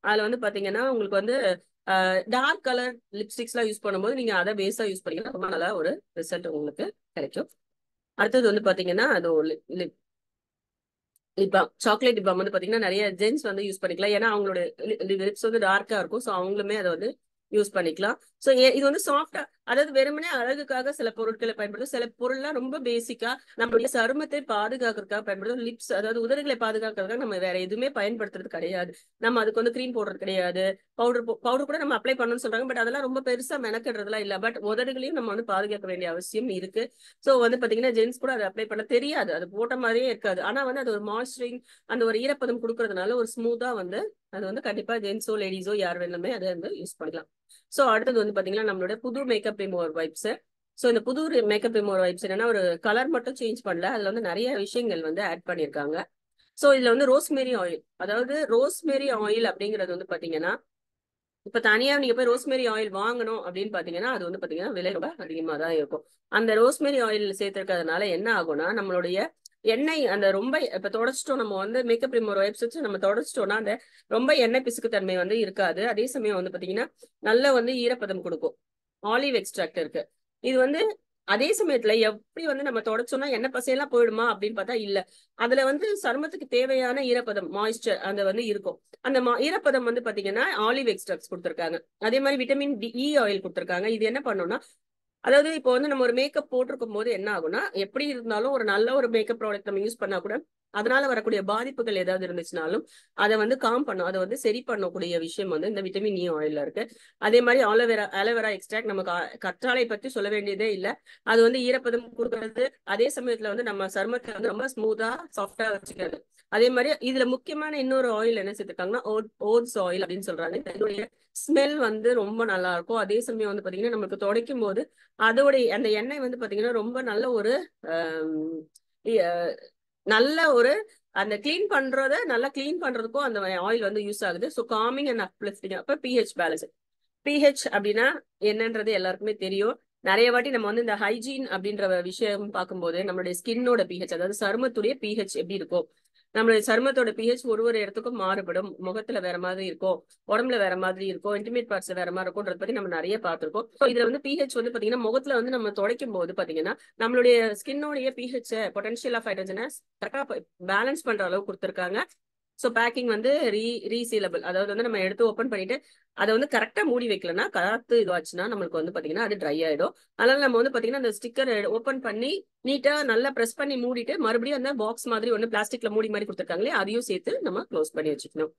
அதுல வந்து பாத்தீங்கன்னா உங்களுக்கு வந்து டார்க் கலர் லிப்ஸ்டிக்ஸ் எல்லாம் யூஸ் பண்ணும்போது நீங்க அதை பேஸா யூஸ் பண்ணீங்கன்னா ரொம்ப நல்லா ஒரு ரிசல்ட் உங்களுக்கு கிடைக்கும். அடுத்தது வந்து பாத்தீங்கன்னா அது lip balm, chocolate lip balm வந்து பாத்தீங்கன்னா நிறைய ஜென்ஸ் வந்து யூஸ் பண்ணிக்கலாம். ஏன்னா அவங்களோட லிப்ஸ் வந்து டார்க்கா இருக்கும். ஸோ அவங்களுமே அதை வந்து யூஸ் பண்ணிக்கலாம். ஸோ இது வந்து சாஃப்டா, அதாவது வெறுமனே அழகுக்காக சில பொருட்களை பயன்படுத்தும், சில பொருள்லாம் ரொம்ப பேசிக்கா நம்மளுடைய சருமத்தை பாதுகாக்கிறதுக்காக பயன்படுத்தும். லிப்ஸ், அதாவது உதடுகளை பாதுகாக்கிறதுக்காக நம்ம வேற எதுவுமே பயன்படுத்துறது கிடையாது. நம்ம அதுக்கு வந்து க்ரீம் போடுறது கிடையாது. பவுடர் கூட நம்ம அப்ளை பண்ணணும்னு சொல்றாங்க. பட் அதெல்லாம் ரொம்ப பெருசா மெனக்கிடுறதுலாம் இல்ல. பட் உதடுகளையும் நம்ம வந்து பாதுகாக்க வேண்டிய அவசியம் இருக்கு. சோ வந்து பாத்தீங்கன்னா ஜென்ஸ் கூட அதை அப்ளை பண்ண தெரியாது, அது போட்ட மாதிரியே இருக்காது. ஆனா வந்து அது ஒரு மாய்ஸ்சரிங், அந்த ஒரு ஈரப்பதம் கொடுக்கறதுனால ஒரு ஸ்மூத்தா வந்து அது வந்து கண்டிப்பா ஜென்ஸோ லேடிஸோ யார் வேணுமே அதை வந்து யூஸ் பண்ணிக்கலாம். சோ அடுத்தது வந்து பாத்தீங்கன்னா நம்மளோட புது மேக்கப் ரிமூவர் வைப்ஸ். சோ இந்த புது மேக்கப் ரிமூவர் வைப்ஸ் என்னன்னா ஒரு கலர் மட்டும் சேஞ்ச் பண்ணல, அதுல வந்து நிறைய விஷயங்கள் வந்து ஆட் பண்ணிருக்காங்க. சோ இதுல வந்து ரோஸ்மேரி ஆயில், அதாவது ரோஸ்மேரி ஆயில் அப்படிங்கிறது வந்து பாத்தீங்கன்னா இப்ப தனியா நீங்க போய் ரோஸ்மேரி ஆயில் வாங்கணும் அப்படின்னு பாத்தீங்கன்னா அது வந்து பாத்தீங்கன்னா விலை ரொம்ப அதிகமா தான் இருக்கும். அந்த ரோஸ்மேரி ஆயில் சேர்த்திருக்கிறதுனால என்ன ஆகும்னா நம்மளுடைய எண்ணெய் அந்த ரொம்ப இப்ப தொடச்சிட்டோம், நம்ம வந்து மேக்கப் ரிமூவர் வைப்ஸ் வச்சு நம்ம தொடச்சிட்டோம்னா அந்த ரொம்ப எண்ணெய் பிசுக்கு தன்மை வந்து இருக்காது. அதே சமயம் வந்து பாத்தீங்கன்னா நல்ல வந்து ஈரப்பதம் கொடுக்கும். ஆலிவ் எக்ஸ்ட்ராக்ட் இருக்கு. இது வந்து அதே சமயத்துல எப்படி வந்து நம்ம தொடச்சோம்னா எண்ணெய் பசையெல்லாம் போயிடுமா அப்படின்னு பார்த்தா இல்ல. அதுல வந்து சருமத்துக்கு தேவையான ஈரப்பதம், மாய்ஸ்சர் அந்த வந்து இருக்கும். அந்த ஈரப்பதம் வந்து பாத்தீங்கன்னா ஆலிவ் எக்ஸ்ட்ராக்ட்ஸ் கொடுத்திருக்காங்க. அதே மாதிரி விட்டமின் இ ஆயில் கொடுத்திருக்காங்க. இது என்ன பண்ணும்னா, அதாவது இப்போ வந்து நம்ம ஒரு மேக்கப் போட்டிருக்கும் போது என்ன ஆகும்னா, எப்படி இருந்தாலும் ஒரு நல்ல ஒரு மேக்கப் ப்ராடக்ட் நம்ம யூஸ் பண்ணா கூட அதனால வரக்கூடிய பாதிப்புகள் ஏதாவது இருந்துச்சுனாலும் அதை வந்து காம் பண்ணும், அதை வந்து சரி பண்ணக்கூடிய விஷயம் வந்து இந்த விட்டமின் இ ஆயில்ல இருக்கு. அதே மாதிரி ஆலோவேரா எக்ஸ்ட்ராக்ட் நம்ம கற்றாழை பத்தி சொல்ல வேண்டியதே இல்ல. அது வந்து ஈரப்பதம் கொடுக்கறது, அதே சமயத்துல வந்து நம்ம சருமத்தை வந்து ரொம்ப ஸ்மூத்தா சாஃப்டா வச்சுக்கிறது. அதே மாதிரி இதுல முக்கியமான இன்னொரு ஆயில் என்ன சேர்த்திருக்காங்கன்னா ஓட்ஸ் ஆயில் அப்படின்னு சொல்றாங்க. இதனுடைய ஸ்மெல் வந்து ரொம்ப நல்லா இருக்கும். அதே சமயம் வந்து பாத்தீங்கன்னா நமக்கு துடைக்கும் போது அதோடைய அந்த எண்ணெய் வந்து பாத்தீங்கன்னா ரொம்ப நல்ல ஒரு நல்ல ஒரு அந்த கிளீன் பண்றத நல்லா கிளீன் பண்றதுக்கும் அந்த ஆயில் வந்து யூஸ் ஆகுது. So calming and uplifting. அப்ப பிஹெச் பேலன்ஸ், பிஹெச் அப்படின்னா என்னன்றது எல்லாருக்குமே தெரியும். நிறைய வாட்டி நம்ம வந்து இந்த ஹைஜீன் அப்படின்ற விஷயம் பார்க்கும்போது நம்மளுடைய ஸ்கின்னோட பிஹெச், அதாவது சருமத்துடைய பிஹெச் எப்படி இருக்கும், நம்மளுடைய சருமத்தோட பிஹெச் ஒரு இடத்துக்கும் மாறுபடும். முகத்துல வேற மாதிரி இருக்கும், உடம்புல வேற மாதிரி இருக்கும், இன்டிமேட் பார்ட்ஸ் வேற மாதிரி இருக்கும்ன்றத பத்தி நம்ம நிறைய பார்த்திருக்கோம். ஸோ இதுல வந்து பிஹெச் வந்து பாத்தீங்கன்னா முகத்துல வந்து நம்ம துடைக்கும் போது பாத்தீங்கன்னா நம்மளுடைய ஸ்கின்னோடைய பிஹெச் பொட்டன்ஷியல் ஆஃப் ஹைட்ரஜனை கரெக்டா பேலன்ஸ் பண்ற அளவு கொடுத்திருக்காங்க. ஸோ பேக்கிங் வந்து ரீசீலபிள், அதாவது வந்து நம்ம எடுத்து ஓப்பன் பண்ணிட்டு அதை வந்து கரெக்டா மூடி வைக்கலன்னா காத்து இதுவாச்சுன்னா நம்மளுக்கு வந்து பாத்தீங்கன்னா அது ட்ரை ஆயிடும். அதனால நம்ம வந்து பாத்தீங்கன்னா அந்த ஸ்டிக்கர் ஓப்பன் பண்ணி நீட்டா நல்லா ப்ரெஸ் பண்ணி மூடிட்டு மறுபடியும் அந்த பாக்ஸ் மாதிரி ஒண்ணு பிளாஸ்டிக்ல மூடி மாதிரி கொடுத்துருக்காங்களே அதையும் சேர்த்து நம்ம க்ளோஸ் பண்ணி வச்சுக்கணும்.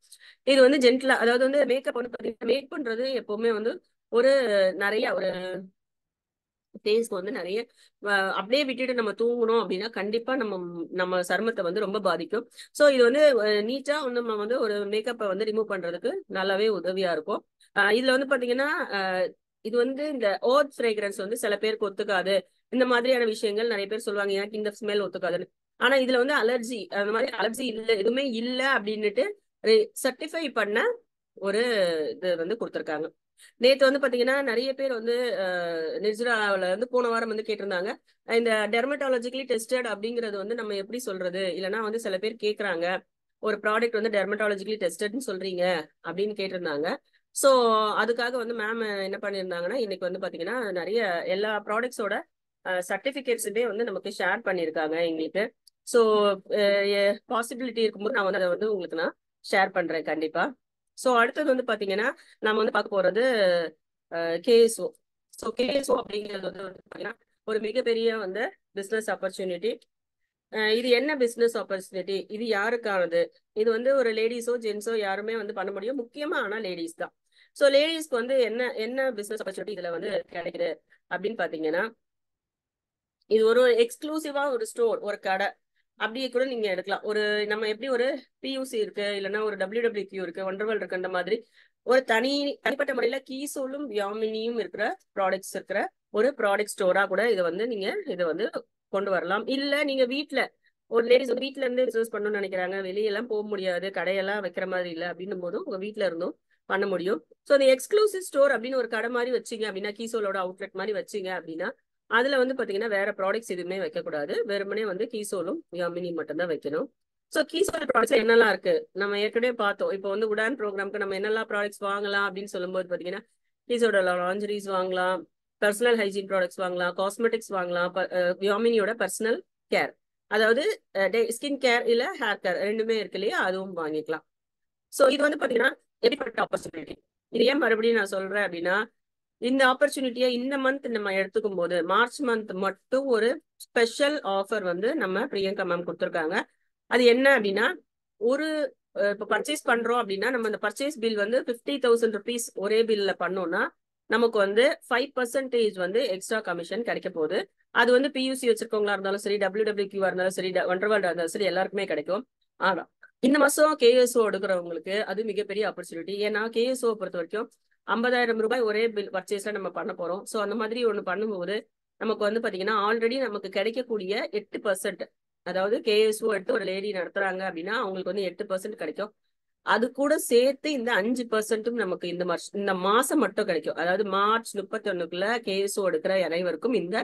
இது வந்து ஜென்டலா, அதாவது வந்து மேக்கப் வந்து பாத்தீங்கன்னா மேக் பண்றது எப்பவுமே வந்து ஒரு நிறைய ஒரு ஃபேஸ்க்கு வந்து நிறைய அப்படியே விட்டுட்டு நம்ம தூங்கணும் அப்படின்னா கண்டிப்பா நம்ம சருமத்தை வந்து ரொம்ப பாதிக்கும். ஸோ இது வந்து நீட்டா நம்ம வந்து ஒரு மேக்கப்பை வந்து ரிமூவ் பண்றதுக்கு நல்லாவே உதவியா இருக்கும். இதுல வந்து பாத்தீங்கன்னா இது வந்து இந்த ஓட் ஃப்ரேக்ரன்ஸ் வந்து சில பேருக்கு ஒத்துக்காது, இந்த மாதிரியான விஷயங்கள் நிறைய பேர் சொல்லுவாங்க எனக்கு இந்த ஸ்மெல் ஒத்துக்காதுன்னு. ஆனா இதுல வந்து அலர்ஜி அந்த மாதிரி அலர்ஜி இல்ல எதுவுமே இல்ல அப்படின்னுட்டு சர்டிஃபை பண்ண ஒரு இது வந்து கொடுத்துருக்காங்க. நேத்து வந்து பாத்தீங்கன்னா நிறைய பேர் வந்து நிர்ஜராவில் வந்து போன வாரம் வந்து கேட்டிருந்தாங்க இந்த டெர்மட்டாலஜிக்கலி டெஸ்டட் அப்படிங்கறது வந்து நம்ம எப்படி சொல்றது, இல்லைன்னா வந்து சில பேர் கேக்குறாங்க ஒரு ப்ராடக்ட் வந்து டெர்மட்டாலஜிக்கலி டெஸ்டட்னு சொல்றீங்க அப்படின்னு கேட்டிருந்தாங்க. ஸோ அதுக்காக வந்து மேம் என்ன பண்ணியிருந்தாங்கன்னா இன்னைக்கு வந்து பாத்தீங்கன்னா நிறைய எல்லா ப்ராடக்ட்ஸோட சர்டிபிகேட்ஸுமே வந்து நமக்கு ஷேர் பண்ணியிருக்காங்க எங்களுக்கு. ஸோ பாசிபிலிட்டி இருக்கும்போது நான் வந்து அதை வந்து உங்களுக்கு நான் ஷேர் பண்றேன் கண்டிப்பா. ஸோ அடுத்தது வந்து பாத்தீங்கன்னா நம்ம வந்து பார்க்க போறது கேஎஸ்ஓ. ஸோ கேஎஸ்ஓ அப்படிங்கிறது வந்து பாத்தீங்கன்னா ஒரு மிகப்பெரிய வந்து பிசினஸ் ஆப்பர்ச்சுனிட்டி. இது என்ன பிசினஸ் ஆப்பர்ச்சுனிட்டி, இது யாருக்கானது, இது வந்து ஒரு லேடிஸோ ஜென்ஸோ யாருமே வந்து பண்ண முடியும், முக்கியமா ஆனா லேடிஸ் தான். ஸோ லேடிஸ்க்கு வந்து என்ன என்ன பிசினஸ் ஆப்பர்ச்சுனிட்டி இதுல வந்து கிடைக்குது அப்படின்னு பாத்தீங்கன்னா இது ஒரு எக்ஸ்க்ளூசிவா ஒரு ஸ்டோர், ஒரு கடை அப்படியே கூட நீங்க எடுக்கலாம். ஒரு நம்ம எப்படி ஒரு பியூசி இருக்கு, இல்லைன்னா ஒரு WWQ இருக்கு, ஒண்டர்வேல் இருக்கு, அந்த மாதிரி ஒரு தனிப்பட்ட முறையில கீசோலும் யாமினியும் இருக்கிற ப்ராடக்ட்ஸ் இருக்கிற ஒரு ப்ராடக்ட் ஸ்டோரா கூட இதை வந்து நீங்க இதை வந்து கொண்டு வரலாம். இல்ல நீங்க வீட்டுல ஒரு லேடிஸ் வீட்டுல இருந்து பிசினஸ் பண்ணணும்னு நினைக்கிறாங்க, வெளியெல்லாம் போக முடியாது, கடையெல்லாம் வைக்கிற மாதிரி இல்லை அப்படின்னும் போதும் உங்க வீட்டுல இருந்தும் பண்ண முடியும். ஸோ இந்த எக்ஸ்க்ளூசிவ் ஸ்டோர் அப்படின்னு ஒரு கடை மாதிரி வச்சீங்க அப்படின்னா, கீசோலோட அவுட்லெட் மாதிரி வச்சீங்க அப்படின்னா அதுல வந்து பாத்தீங்கன்னா வேற ப்ராடக்ட்ஸ் எதுவுமே வைக்கக்கூடாது, வெறுமனே வந்து கீசோலும் யாமினி மட்டும் தான் வைக்கணும். ஸோ கீசோல் ப்ராடக்ட்ஸ் என்னெல்லாம் இருக்கு நம்ம ஏற்கனவே பார்த்தோம். இப்போ வந்து உடான் ப்ரோக்ராம்க்கு நம்ம என்னெல்லாம் ப்ராடக்ட்ஸ் வாங்கலாம் அப்படின்னு சொல்லும்போது பாத்தீங்கன்னா கீசோட லாஞ்சரிஸ் வாங்கலாம், பர்சனல் ஹைஜீன் ப்ராடக்ட்ஸ் வாங்கலாம், காஸ்மெட்டிக்ஸ் வாங்கலாம், யாமினியோட பர்சனல் கேர், அதாவது ஸ்கின் கேர் இல்ல ஹேர் கேர் ரெண்டுமே இருக்கு இல்லையா, அதுவும் வாங்கிக்கலாம். ஸோ இது வந்து பாத்தீங்கன்னா எப்படிப்பட்ட ஆப்பர்ச்சுனிட்டி, இது ஏன் மறுபடியும் நான் சொல்றேன் அப்படின்னா இந்த ஆப்பர்ச்சுனிட்டியை இந்த மந்த் நம்ம எடுத்துக்கும் போது மார்ச் மந்த் மட்டும் ஒரு ஸ்பெஷல் ஆஃபர் வந்து நம்ம பிரியங்கா மேம் கொடுத்துருக்காங்க. அது என்ன அப்படின்னா ஒரு இப்போ பர்ச்சேஸ் பண்றோம் அப்படின்னா நம்ம இந்த பர்ச்சேஸ் பில் வந்து 50,000 rupees ஒரே பில்ல பண்ணோம்னா நமக்கு வந்து 5% வந்து எக்ஸ்ட்ரா கமிஷன் கிடைக்க போகுது. அது வந்து பியூசி வச்சிருக்கவங்களா இருந்தாலும் சரி, WWQ இருந்தாலும் சரி, ஒண்டர்வேல்டா இருந்தாலும் சரி, எல்லாருக்குமே கிடைக்கும். ஆனா இந்த மாசம் கேஎஸ்ஓ எடுக்கிறவங்களுக்கு அது மிகப்பெரிய ஆப்பர்ச்சுனிட்டி. ஏன்னா கேஎஸ்ஓ பொறுத்த வரைக்கும் 50,000 ரூபாய் ஒரே பில் பர்ச்சேஸ்ல நம்ம பண்ண போறோம். ஸோ அந்த மாதிரி ஒன்று பண்ணும்போது நமக்கு வந்து பாத்தீங்கன்னா ஆல்ரெடி நமக்கு கிடைக்கக்கூடிய 8%, அதாவது கேஎஸ்ஓ எடுத்து ஒரு லேடி நடத்துறாங்க அப்படின்னா அவங்களுக்கு வந்து 8% கிடைக்கும். அது கூட சேர்த்து இந்த 5%ம் நமக்கு இந்த மாசம் மட்டும் கிடைக்கும். அதாவது மார்ச் 31க்குள்ள கேஎஸ்ஓ எடுக்கிற அனைவருக்கும் இந்த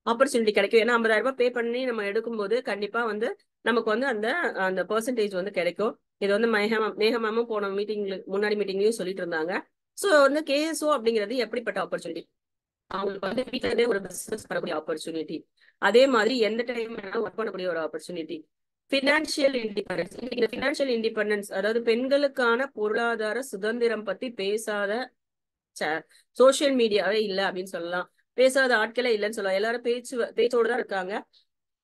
ஆப்பர்ச்சுனிட்டி கிடைக்கும். ஏன்னா 50,000 ரூபாய் பே பண்ணி நம்ம எடுக்கும்போது கண்டிப்பா வந்து நமக்கு வந்து அந்த அந்த பெர்சன்டேஜ் வந்து கிடைக்கும். இது வந்து மேகமாமும் போன முன்னாடி மீட்டிங்லயும் சொல்லிட்டு இருந்தாங்க. ஸோ வந்து கேஎஸ்ஓ அப்படிங்கிறது எப்படிப்பட்ட ஆப்பர்ச்சுனிட்டி, அவங்களுக்கு வந்து வீட்டுல இருந்தே ஒரு பிசினஸ் பண்ணக்கூடிய ஆப்பர்ச்சுனிட்டி, அதே மாதிரி எந்த டைம் வேணாலும் ஒர்க் பண்ணக்கூடிய ஒரு ஆப்பர்ச்சுனிட்டி, பினான்சியல் இண்டிபெண்டன்ஸ். இந்த பினான்சியல் இண்டிபெண்டன்ஸ் அதாவது பெண்களுக்கான பொருளாதார சுதந்திரம் பத்தி பேசாத சோசியல் மீடியாவே இல்லை அப்படின்னு சொல்லலாம், பேசாத ஆட்களே இல்லைன்னு சொல்லலாம். எல்லாரும் பேச்சோடு தான் இருக்காங்க.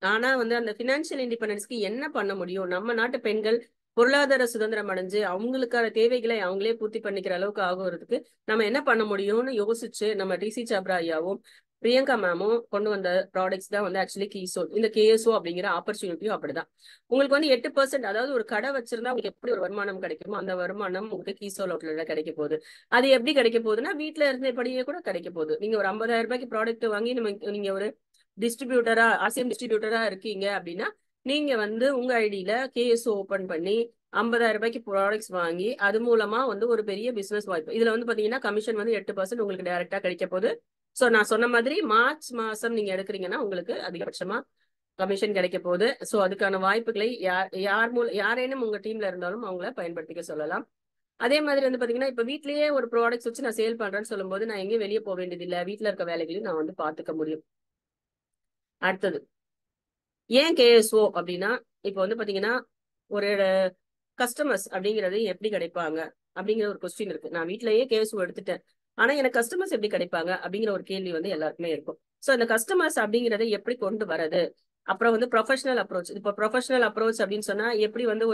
ஆனா வந்து அந்த பினான்சியல் இண்டிபெண்டன்ஸ்க்கு என்ன பண்ண முடியும், நம்ம நாட்டு பெண்கள் பொருளாதார சுதந்திரம் அடைஞ்சு அவங்களுக்கான தேவைகளை அவங்களே பூர்த்தி பண்ணிக்கிற அளவுக்கு ஆகுறதுக்கு நம்ம என்ன பண்ண முடியும்னு யோசிச்சு நம்ம டிசி சாப்ரா ஐயாவும் பிரியங்கா மேமும் கொண்டு வந்த ப்ராடக்ட்ஸ் தான் வந்து ஆக்சுவலி கீசோல். இந்த கேஎஸ்ஓ அப்படிங்கிற ஆப்பர்ச்சுனிட்டியும் அப்படிதான். உங்களுக்கு வந்து 8%, அதாவது ஒரு கடை வச்சிருந்தா உங்களுக்கு எப்படி ஒரு வருமானம் கிடைக்குமோ அந்த வருமானம் உங்களுக்கு கீசோல் அவுட்லெட்ல கிடைக்க போகுது. அது எப்படி கிடைக்க போகுதுன்னா வீட்டுல இருந்தபடியே கூட கிடைக்க போகுது. நீங்க ஒரு 50,000 ரூபாய்க்கு ப்ராடக்ட் வாங்கி நீங்க ஒரு டிஸ்ட்ரிபியூட்டரா ஆசியம் டிஸ்ட்ரிபியூட்டரா இருக்கீங்க அப்படின்னா நீங்க வந்து உங்க ஐடியில கேஎஸ்ஓ ஓபன் பண்ணி 50,000 ரூபாய்க்கு ப்ராடக்ட்ஸ் வாங்கி அது மூலமா வந்து ஒரு பெரிய பிசினஸ் வாய்ப்பு. இதுல வந்து பாத்தீங்கன்னா கமிஷன் வந்து 8% உங்களுக்கு டைரக்டா கிடைக்க போகுது. ஸோ நான் சொன்ன மாதிரி மார்ச் மாசம் நீங்க எடுக்கிறீங்கன்னா உங்களுக்கு அதிகபட்சமா கமிஷன் கிடைக்க போகுது. ஸோ அதுக்கான வாய்ப்புகளை யாரேனும் உங்க டீம்ல இருந்தாலும் அவங்கள பயன்படுத்திக்க சொல்லலாம். அதே மாதிரி வந்து பாத்தீங்கன்னா இப்ப வீட்லயே ஒரு ப்ராடக்ட்ஸ் வச்சு நான் சேல் பண்றேன்னு சொல்லும்போது நான் எங்கேயும் வெளியே போக வேண்டியது இல்லை, வீட்டுல இருக்க வேலைகளையும் நான் வந்து பாத்துக்க முடியும். அடுத்தது ஏன் கேஎஸ்ஓ அப்படின்னா இப்போ வந்து பாத்தீங்கன்னா ஒரு கஸ்டமர்ஸ் அப்படிங்கிறது எப்படி கிடைப்பாங்க அப்படிங்கிற ஒரு கொஸ்டின் இருக்கு. நான் வீட்லயே கேஎஸ்ஓ எடுத்துட்டேன், ஆனா எனக்கு கஸ்டமர்ஸ் எப்படி கிடைப்பாங்க அப்படிங்கிற ஒரு கேள்வி வந்து எல்லாருக்குமே இருக்கும். ஸோ அந்த கஸ்டமர்ஸ் அப்படிங்கறத எப்படி கொண்டு வரது, அப்புறம் வந்து ப்ரொஃபஷனல் அப்ரோச். இப்போ ப்ரொஃபஷனல் அப்ரோச் அப்படின்னு சொன்னா எப்படி வந்து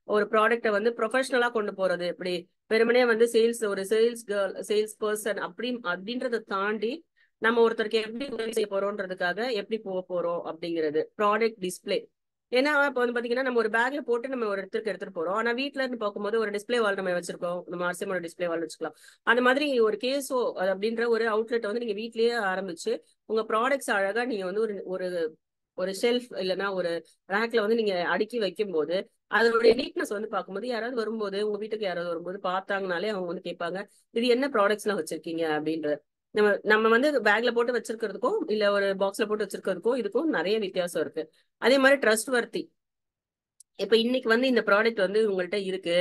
ஒரு ப்ராடக்ட்டை வந்து ப்ரொஃபஷனலா கொண்டு போறது, எப்படி வெறுமனே வந்து ஒரு சேல்ஸ் கேர்ள் சேல்ஸ் பர்சன் அப்படின்றத தாண்டி நம்ம ஒருத்தருக்கு எப்படி உதவி செய்ய போறோம்ன்றதுக்காக எப்படி போக போறோம் அப்படிங்கிறது ப்ராடக்ட் டிஸ்பிளே. ஏன்னா இப்போ வந்து பாத்தீங்கன்னா நம்ம ஒரு பேக்ல போட்டு நம்ம ஒரு இடத்துக்கு எடுத்துட்டு போறோம், ஆனா வீட்டுல இருந்து பார்க்கும்போது ஒரு டிஸ்பிளே வால் நம்ம வச்சிருக்கோம், நம்ம ஆர்சிஎமோட டிஸ்பிளே வால் வச்சுக்கலாம். அந்த மாதிரி ஒரு கேஎஸ்ஓ அப்படின்ற ஒரு அவுட்லெட் வந்து நீங்க வீட்லயே ஆரம்பிச்சு உங்க ப்ராடக்ட்ஸ் அழகா நீங்க வந்து ஒரு ஒரு ஒரு ஷெல்ஃப் இல்லைன்னா ஒரு ரேக்ல வந்து நீங்க அடுக்கி வைக்கும் போது அதோடைய நீட்னஸ் வந்து பார்க்கும்போது யாராவது வரும்போது உங்க வீட்டுக்கு யாராவது வரும்போது பார்த்தாங்கனாலே அவங்க வந்து கேட்பாங்க இது என்ன ப்ராடக்ட்ஸ் எல்லாம் வச்சிருக்கீங்க அப்படின்ற. நம்ம நம்ம வந்து பேக்ல போட்டு வச்சிருக்கிறதுக்கும் இல்ல ஒரு பாக்ஸ்ல போட்டு வச்சிருக்கிறதுக்கும் இதுக்கும் நிறைய வித்தியாசம் இருக்கு. அதே மாதிரி ட்ரஸ்ட் வர்த்தி. இப்ப இன்னைக்கு வந்து இந்த ப்ராடக்ட் வந்து உங்கள்ட்ட இருக்கு,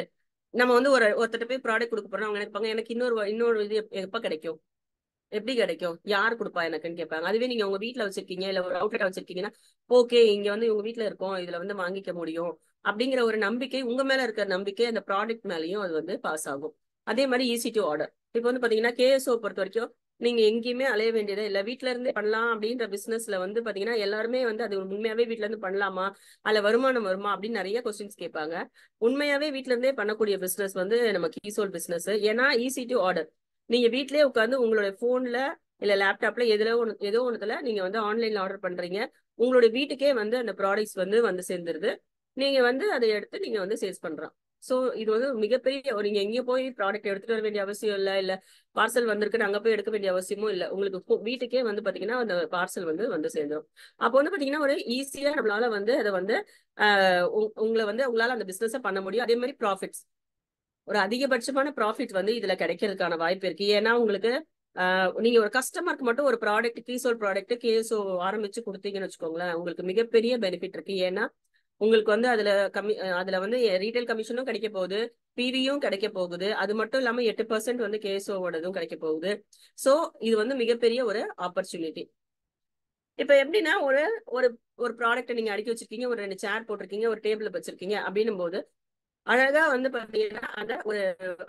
நம்ம வந்து ஒருத்தட்ட போய் ப்ராடக்ட் கொடுக்க போறோம், அவங்க நினைப்பாங்க எனக்கு இன்னொரு இது எப்ப கிடைக்கும், எப்படி கிடைக்கும், யார் கொடுப்பா எனக்குன்னு கேட்பாங்க. அதுவே நீங்க உங்க வீட்டுல வச்சிருக்கீங்க இல்ல ஒரு அவுட்லெட் வச்சிருக்கீங்கன்னா ஓகே இங்க வந்து உங்க வீட்டுல இருக்கோம், இதுல வந்து வாங்கிக்க முடியும் அப்படிங்கிற ஒரு நம்பிக்கை, உங்க மேல இருக்கிற நம்பிக்கை அந்த ப்ராடக்ட் மேலயும் அது வந்து பாஸ் ஆகும். அதே மாதிரி ஈஸி டு ஆர்டர். இப்போ வந்து பாத்தீங்கன்னா கேஎஸ்ஓ பொறுத்த வரைக்கும் நீங்க எங்கேயுமே அலைய வேண்டியதே இல்ல, வீட்டுல இருந்தே பண்ணலாம் அப்படின்ற பிசினஸ்ல வந்து பாத்தீங்கன்னா எல்லாருமே வந்து அது உண்மையாவே வீட்டுல இருந்து பண்ணலாமா, அதுல வருமானம் வருமா அப்படின்னு நிறைய கொஸ்டின்ஸ் கேட்பாங்க. உண்மையாவே வீட்டுல இருந்தே பண்ணக்கூடிய பிசினஸ் வந்து நம்ம கீசோல் பிசினஸ். ஏன்னா ஈஸி டு ஆர்டர். நீங்க வீட்லயே உட்காந்து உங்களுடைய போன்ல இல்ல லேப்டாப்ல ஏதோ ஒண்ணுத்துல நீங்க வந்து ஆன்லைன்ல ஆர்டர் பண்றீங்க, உங்களுடைய வீட்டுக்கே வந்து அந்த ப்ராடக்ட்ஸ் வந்து சேர்ந்துருது. நீங்க வந்து அதை எடுத்து நீங்க வந்து சேல்ஸ் பண்றோம். சோ இது வந்து மிகப்பெரிய நீங்க எங்கேயும் போய் ப்ராடக்ட் எடுத்துட்டு வர வேண்டிய அவசியம் இல்ல பார்சல் வந்திருக்குன்னு அங்க போய் எடுக்க வேண்டிய அவசியமும் இல்ல. உங்களுக்கு வீட்டுக்கே வந்து பாத்தீங்கன்னா அந்த பார்சல் வந்து சேர்ந்துடும். அப்போ வந்து பாத்தீங்கன்னா ஒரு ஈஸியா நம்மளால வந்து அதை வந்து உங்களை வந்து உங்களால அந்த பிசினஸ் பண்ண முடியும். அதே மாதிரி ப்ராஃபிட்ஸ், ஒரு அதிகபட்சமான ப்ராஃபிட் வந்து இதுல கிடைக்கிறதுக்கான வாய்ப்பு இருக்கு. ஏன்னா உங்களுக்கு நீங்க ஒரு கஸ்டமருக்கு மட்டும் ஒரு ப்ராடக்ட் கீசோல் ப்ராடக்ட் கேஎஸ்ஓ ஆரம்பிச்சு கொடுத்தீங்கன்னு வச்சுக்கோங்களேன், உங்களுக்கு மிகப்பெரிய பெனிஃபிட் இருக்கு. ஏன்னா உங்களுக்கு வந்து அதுல வந்து ரீட்டைல் கமிஷனும் கிடைக்க போகுது, பிவியும் கிடைக்க போகுது, அது மட்டும் இல்லாம 8% வந்து கேஎஸ்ஓவோடதும் கிடைக்க போகுது. சோ இது வந்து மிகப்பெரிய ஒரு ஆப்பர்ச்சுனிட்டி. இப்ப எப்படின்னா ஒரு ஒரு ஒரு ப்ராடக்ட் நீங்க அடுக்கி வச்சிருக்கீங்க, ஒரு 2 சேர் போட்டிருக்கீங்க, ஒரு டேபிள் வச்சிருக்கீங்க அப்படின்னும் போது அழகா வந்து பாத்தீங்கன்னா அந்த ஒரு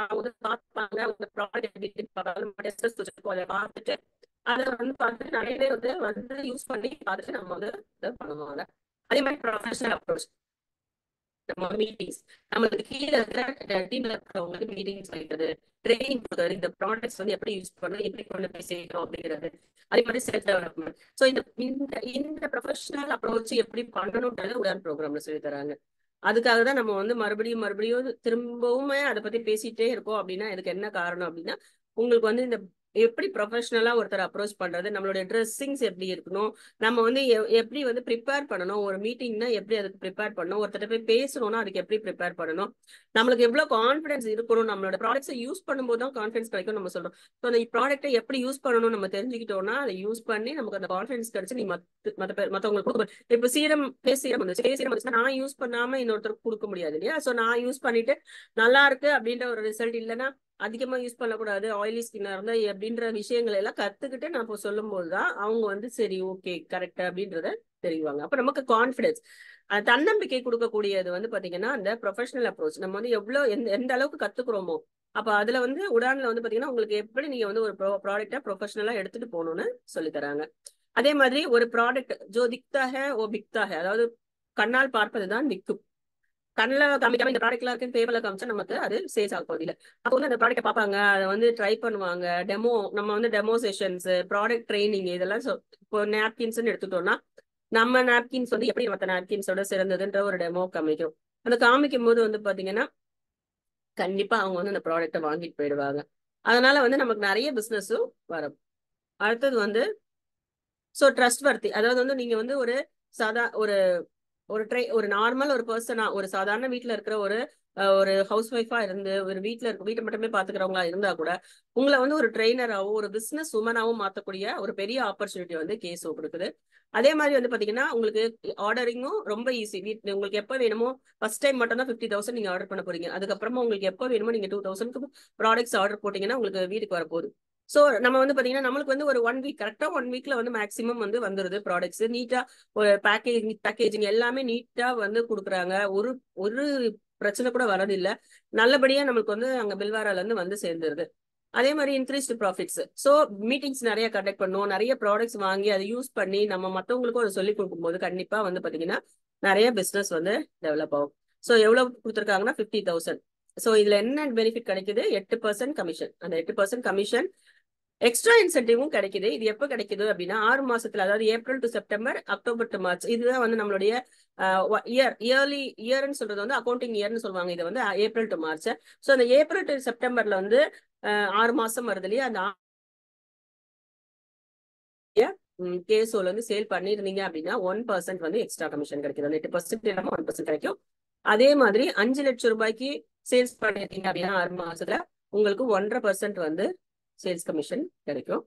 அவங்க பார்ப்பாங்க உங்க ப்ராடக்ட் பார்த்துட்டு அதை வந்து பார்த்துட்டு நிறைய பேர் வந்து யூஸ் பண்ணி பார்த்துட்டு நம்ம வந்து பண்ணுவாங்க. அதே மாதிரி ப்ரொஃபஷனல் அப்ரோச், நம்ம மீட்டிங்ஸ், நம்மளுக்கு கீழே இருக்கிற டீம்ல இருக்கிறவங்களுக்கு மீட்டிங்ஸ் வைக்கிறது, ட்ரைனிங் கொடுக்குறது, இந்த ப்ராடக்ட்ஸ் வந்து எப்படி யூஸ் பண்ணணும், எப்படி கொண்டு போய் சேர்க்கணும் அப்படிங்கிறது. அதே மாதிரி செல்ஃப் டெவலப்மெண்ட். ஸோ இந்த ப்ரொஃபஷனல் அப்ரோச் எப்படி பண்ணணும்ன்றது உடன் ப்ரோக்ராம்ல சொல்லி தராங்க. அதுக்காக தான் நம்ம வந்து மறுபடியும் திரும்பவுமே அதை பத்தி பேசிட்டே இருக்கோம். அப்படின்னா இதுக்கு என்ன காரணம் அப்படின்னா உங்களுக்கு வந்து இந்த எப்படி ப்ரொஃபஷனலா ஒருத்தர் அப்ரோச் பண்றது, நம்மளுடைய ட்ரெஸ்ஸிங்ஸ் எப்படி இருக்கணும், நம்ம வந்து எப்படி வந்து ப்ரிப்பேர் பண்ணணும், ஒரு மீட்டிங்னா எப்படி அதுக்கு ப்ரிப்பேர் பண்ணணும், ஒருத்தர் போய் பேசணும்னா அதுக்கு எப்படி ப்ரிப்பேர் பண்ணணும், நம்மளுக்கு எவ்வளவு கான்ஃபிடன்ஸ் இருக்கணும், நம்மளோட ப்ராடக்ட்ஸை யூஸ் பண்ணும்போது தான் கான்ஃபிடன்ஸ் கிடைக்கும் நம்ம சொல்றோம். ஸோ அந்த ப்ராடக்ட்டை எப்படி யூஸ் பண்ணணும் நம்ம தெரிஞ்சுக்கிட்டோம்னா அதை யூஸ் பண்ணி நமக்கு அந்த கான்ஃபிடன்ஸ் கிடைச்சு நீ மற்றவங்களுக்கு இப்ப சீரம் வந்துச்சுன்னா நான் யூஸ் பண்ணாம இன்னொருத்தருக்கு கொடுக்க முடியாது இல்லையா. சோ நான் யூஸ் பண்ணிட்டு நல்லா இருக்கு அப்படின்ற ஒரு ரிசல்ட் இல்லைன்னா அதிகமா யூஸ் பண்ணக்கூடாது, ஆயிலி ஸ்கின்னா இருந்தா அப்படின்ற விஷயங்கள் எல்லாம் கத்துக்கிட்டு நான் இப்போ சொல்லும் போதுதான் அவங்க வந்து சரி ஓகே கரெக்ட் அப்படின்றத தெரியுவாங்க. அப்ப நமக்கு கான்பிடன்ஸ் தன்னம்பிக்கை கொடுக்கக்கூடியது வந்து பாத்தீங்கன்னா அந்த ப்ரொஃபஷனல் அப்ரோச். நம்ம வந்து எந்த அளவுக்கு கத்துக்கிறோமோ அப்ப அதுல வந்து உடான்ல வந்து பாத்தீங்கன்னா உங்களுக்கு எப்படி நீங்க வந்து ஒரு ப்ராடக்டா ப்ரொஃபஷனலா எடுத்துட்டு போகணும்னு சொல்லி தராங்க. அதே மாதிரி ஒரு ப்ராடக்ட் ஜோ திக்தா ஹே ஓ பிக்தா ஹே, அதாவது கண்ணால் பார்ப்பதுதான் விக்கும், கண்ணில் காமிக்காம இந்த ப்ராடக்ட்லாம் இருக்குன்னு பேப்பர்ல காமிச்சா நமக்கு அது சேல்ஸ் ஆக போகுது இல்லை. அப்போ வந்து அந்த ப்ராடக்ட் பார்ப்பாங்க, அதை வந்து ட்ரை பண்ணுவாங்க, நம்ம வந்து டெமோ செஷன்ஸ், ப்ராடக்ட் ட்ரைனிங் இதெல்லாம் இப்போ நாப்கின்ஸ் எடுத்துட்டோம்னா நம்ம நாப்கின்ஸ் வந்து எப்படி மற்ற நாப்கின்ஸோட சிறந்ததுன்ற ஒரு டெமோ காமிக்கும். அந்த காமிக்கும் போது வந்து பாத்தீங்கன்னா கண்டிப்பா அவங்க வந்து அந்த ப்ராடக்ட்டை வாங்கிட்டு போயிடுவாங்க. அதனால வந்து நமக்கு நிறைய பிசினஸும் வரும். அடுத்தது வந்து சோ ட்ரஸ்ட் வர்த்தி, அதாவது வந்து நீங்க வந்து ஒரு சாதா ஒரு நார்மல் ஒரு பர்சனா ஒரு சாதாரண வீட்டுல இருக்கிற ஒரு ஹவுஸ் ஒய்ஃபா இருந்து ஒரு வீட்டை மட்டுமே பாத்துக்கிறவங்களா இருந்தா கூட உங்களை வந்து ஒரு ட்ரெயினராகவும் ஒரு பிசினஸ் உமனாவும் மாத்தக்கூடிய ஒரு பெரிய ஆப்பர்ச்சுனிட்டி வந்து கேஎஸ்ஓ கொடுக்குது. அதே மாதிரி வந்து பாத்தீங்கன்னா உங்களுக்கு ஆர்டரிங்கும் ரொம்ப ஈஸி. உங்களுக்கு எப்ப வேணுமோ ஃபர்ஸ்ட் டைம் மட்டும் தான் 50,000 நீங்க ஆர்டர் பண்ண போறீங்க, அதுக்கப்புறமா உங்களுக்கு எப்ப வேணுமோ நீங்க 2,000 ப்ராடக்ட்ஸ் ஆர்டர் போட்டீங்கன்னா உங்களுக்கு வீட்டுக்கு வரப்போகுது. சோ நம்ம வந்து பாத்தீங்கன்னா நம்மளுக்கு வந்து ஒரு 1 வீக் கரெக்டா 1 வீக்ல வந்து மேக்ஸிமம் வந்து வந்துருது ப்ராடக்ட்ஸ் நீட்டா, ஒரு பேக்கேஜிங் எல்லாமே நீட்டா வந்து கொடுக்குறாங்க, ஒரு ஒரு பிரச்சனை கூட வரதில்ல, நல்லபடியா நம்மளுக்கு வந்து அங்க பில்வாரால இருந்து வந்து சேர்ந்துருது. அதே மாதிரி இன்க்ரீஸ்டு ப்ராஃபிட்ஸ். ஸோ மீட்டிங்ஸ் நிறைய கண்டக்ட் பண்ணுவோம், நிறைய ப்ராடக்ட்ஸ் வாங்கி அதை யூஸ் பண்ணி நம்ம மற்றவங்களுக்கும் அதை சொல்லி கொடுக்கும்போது கண்டிப்பா வந்து பாத்தீங்கன்னா நிறைய பிசினஸ் வந்து டெவலப் ஆகும். ஸோ எவ்வளவு கொடுத்துருக்காங்கன்னா 50,000. ஸோ இதுல என்ன பெனிஃபிட் கிடைக்குது, 8% கமிஷன். அந்த 8% கமிஷன் எக்ஸ்ட்ரா இன்சென்டிவும் கிடைக்குது. இது எப்ப கிடைக்குது அப்படின்னா 6 மாசத்துல, அதாவது April to September, October to March. இதுதான் வந்து நம்மளுடைய இயர்னு சொல்றது வந்து அக்கௌண்டிங் இயர்னு சொல்லுவாங்க. இது வந்து ஏப்ரல் டு மார்ச். ஸோ அந்த ஏப்ரல் டு செப்டம்பர்ல வந்து 6 மாசம் வருது இல்லையா, அந்த கேசோல வந்து சேல் பண்ணிருந்தீங்க அப்படின்னா 1% வந்து எக்ஸ்ட்ரா கமிஷன் கிடைக்கும். 8% இல்லாம 1% கிடைக்கும். அதே மாதிரி 5 லட்சம் ரூபாய்க்கு சேல்ஸ் பண்ணிருக்கீங்க அப்படின்னா 6 மாசத்துல உங்களுக்கு 1.5% வந்து சேல்ஸ் கமிஷன் கிடைக்கும்.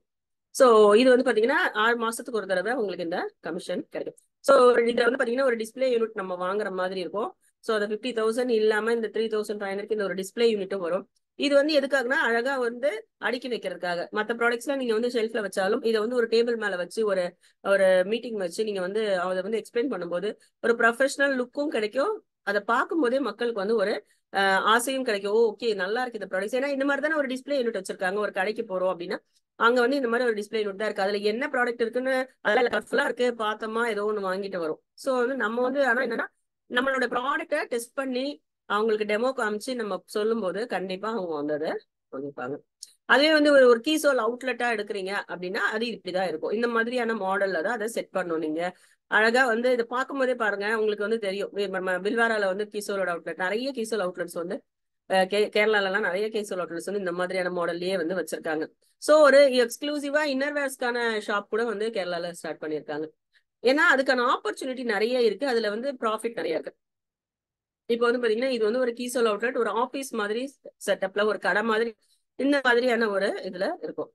சோ இது வந்து பாத்தீங்கன்னா 6 மாசத்துக்கு ஒரு தடவை உங்களுக்கு இந்த கமிஷன் கிடைக்கும். சோ இதுல வந்து பாத்தீங்கன்னா ஒரு டிஸ்பிளே யூனிட் நம்ம வாங்குற மாதிரி இருக்கும். சோ அந்த 50,000 இல்லாம இந்த 3,500 இந்த ஒரு டிஸ்பிளே யூனிட்டும் வரும். இது வந்து எதுக்காகனா அழகா வந்து அடுக்கி வைக்கிறதுக்காக. மத்த ப்ராடக்ட்ஸ்லாம் நீங்க வந்து ஷெல்ஃப்ல வச்சாலும் இதை வந்து ஒரு டேபிள் மேல வச்சு ஒரு ஒரு மீட்டிங் வச்சு நீங்க வந்து அதை வந்து எக்ஸ்பிளைன் பண்ணும்போது ஒரு ப்ரொஃபஷனல் லுக்கும் கிடைக்கும். அதை பார்க்கும் போதே மக்களுக்கு வந்து ஒரு ஆசையும் கிடைக்கும். ஓகே நல்லா இருக்கு இந்த ப்ராடக்ட்ஸ். ஏன்னா இந்த மாதிரி தானே ஒரு டிஸ்பிளே யூனிட் வச்சிருக்காங்க. ஒரு கடைக்கு போறோம் அப்படின்னா அங்க வந்து இந்த மாதிரி ஒரு டிஸ்பிளே யூனிட் தான் இருக்கு. அதுல என்ன ப்ராடக்ட் இருக்குன்னு அதெல்லாம் கலர்ஃபுல்லா இருக்கு, பார்த்தோமா ஏதோ ஒண்ணு வாங்கிட்டு வரும். சோ வந்து நம்ம வந்து ஆனா என்னன்னா நம்மளோட ப்ராடக்ட்டை டெஸ்ட் பண்ணி அவங்களுக்கு டெமோ காமிச்சு நம்ம சொல்லும் போது கண்டிப்பா அவங்க வந்து அதை வாங்கிப்பாங்க. அதுவே வந்து ஒரு கீசோல் அவுட்லெட்டா எடுக்கிறீங்க அப்படின்னா அது இப்படிதான் இருக்கும். இந்த மாதிரியான மாடல்ல தான் அதை செட் பண்ணணும். நீங்க அழகா வந்து இதை பார்க்கும் போதே பாருங்க உங்களுக்கு வந்து தெரியும். நம்ம பில்வாரால வந்து கீசோலோட அவுட்லெட் நிறைய கீசோல் அவுட்லெட்ஸ் வந்து கேரளால எல்லாம் நிறைய கீசோல் அவுட்லெட்ஸ் வந்து இந்த மாதிரியான மாடல்லயே வந்து வச்சிருக்காங்க. சோ ஒரு எக்ஸ்க்ளூசிவா இன்னர்வேர்ஸ்க்கான ஷாப் கூட வந்து கேரளால ஸ்டார்ட் பண்ணிருக்காங்க. ஏன்னா அதுக்கான ஆப்பர்ச்சுனிட்டி நிறைய இருக்கு. அதுல வந்து ப்ராஃபிட் நிறைய இருக்கு. இப்போ வந்து பாத்தீங்கன்னா இது வந்து ஒரு கீசோல் அவுட்லெட் ஒரு ஆபீஸ் மாதிரி செட்டப்ல ஒரு கடை மாதிரி இந்த மாதிரியான ஒரு இதுல இருக்கும்.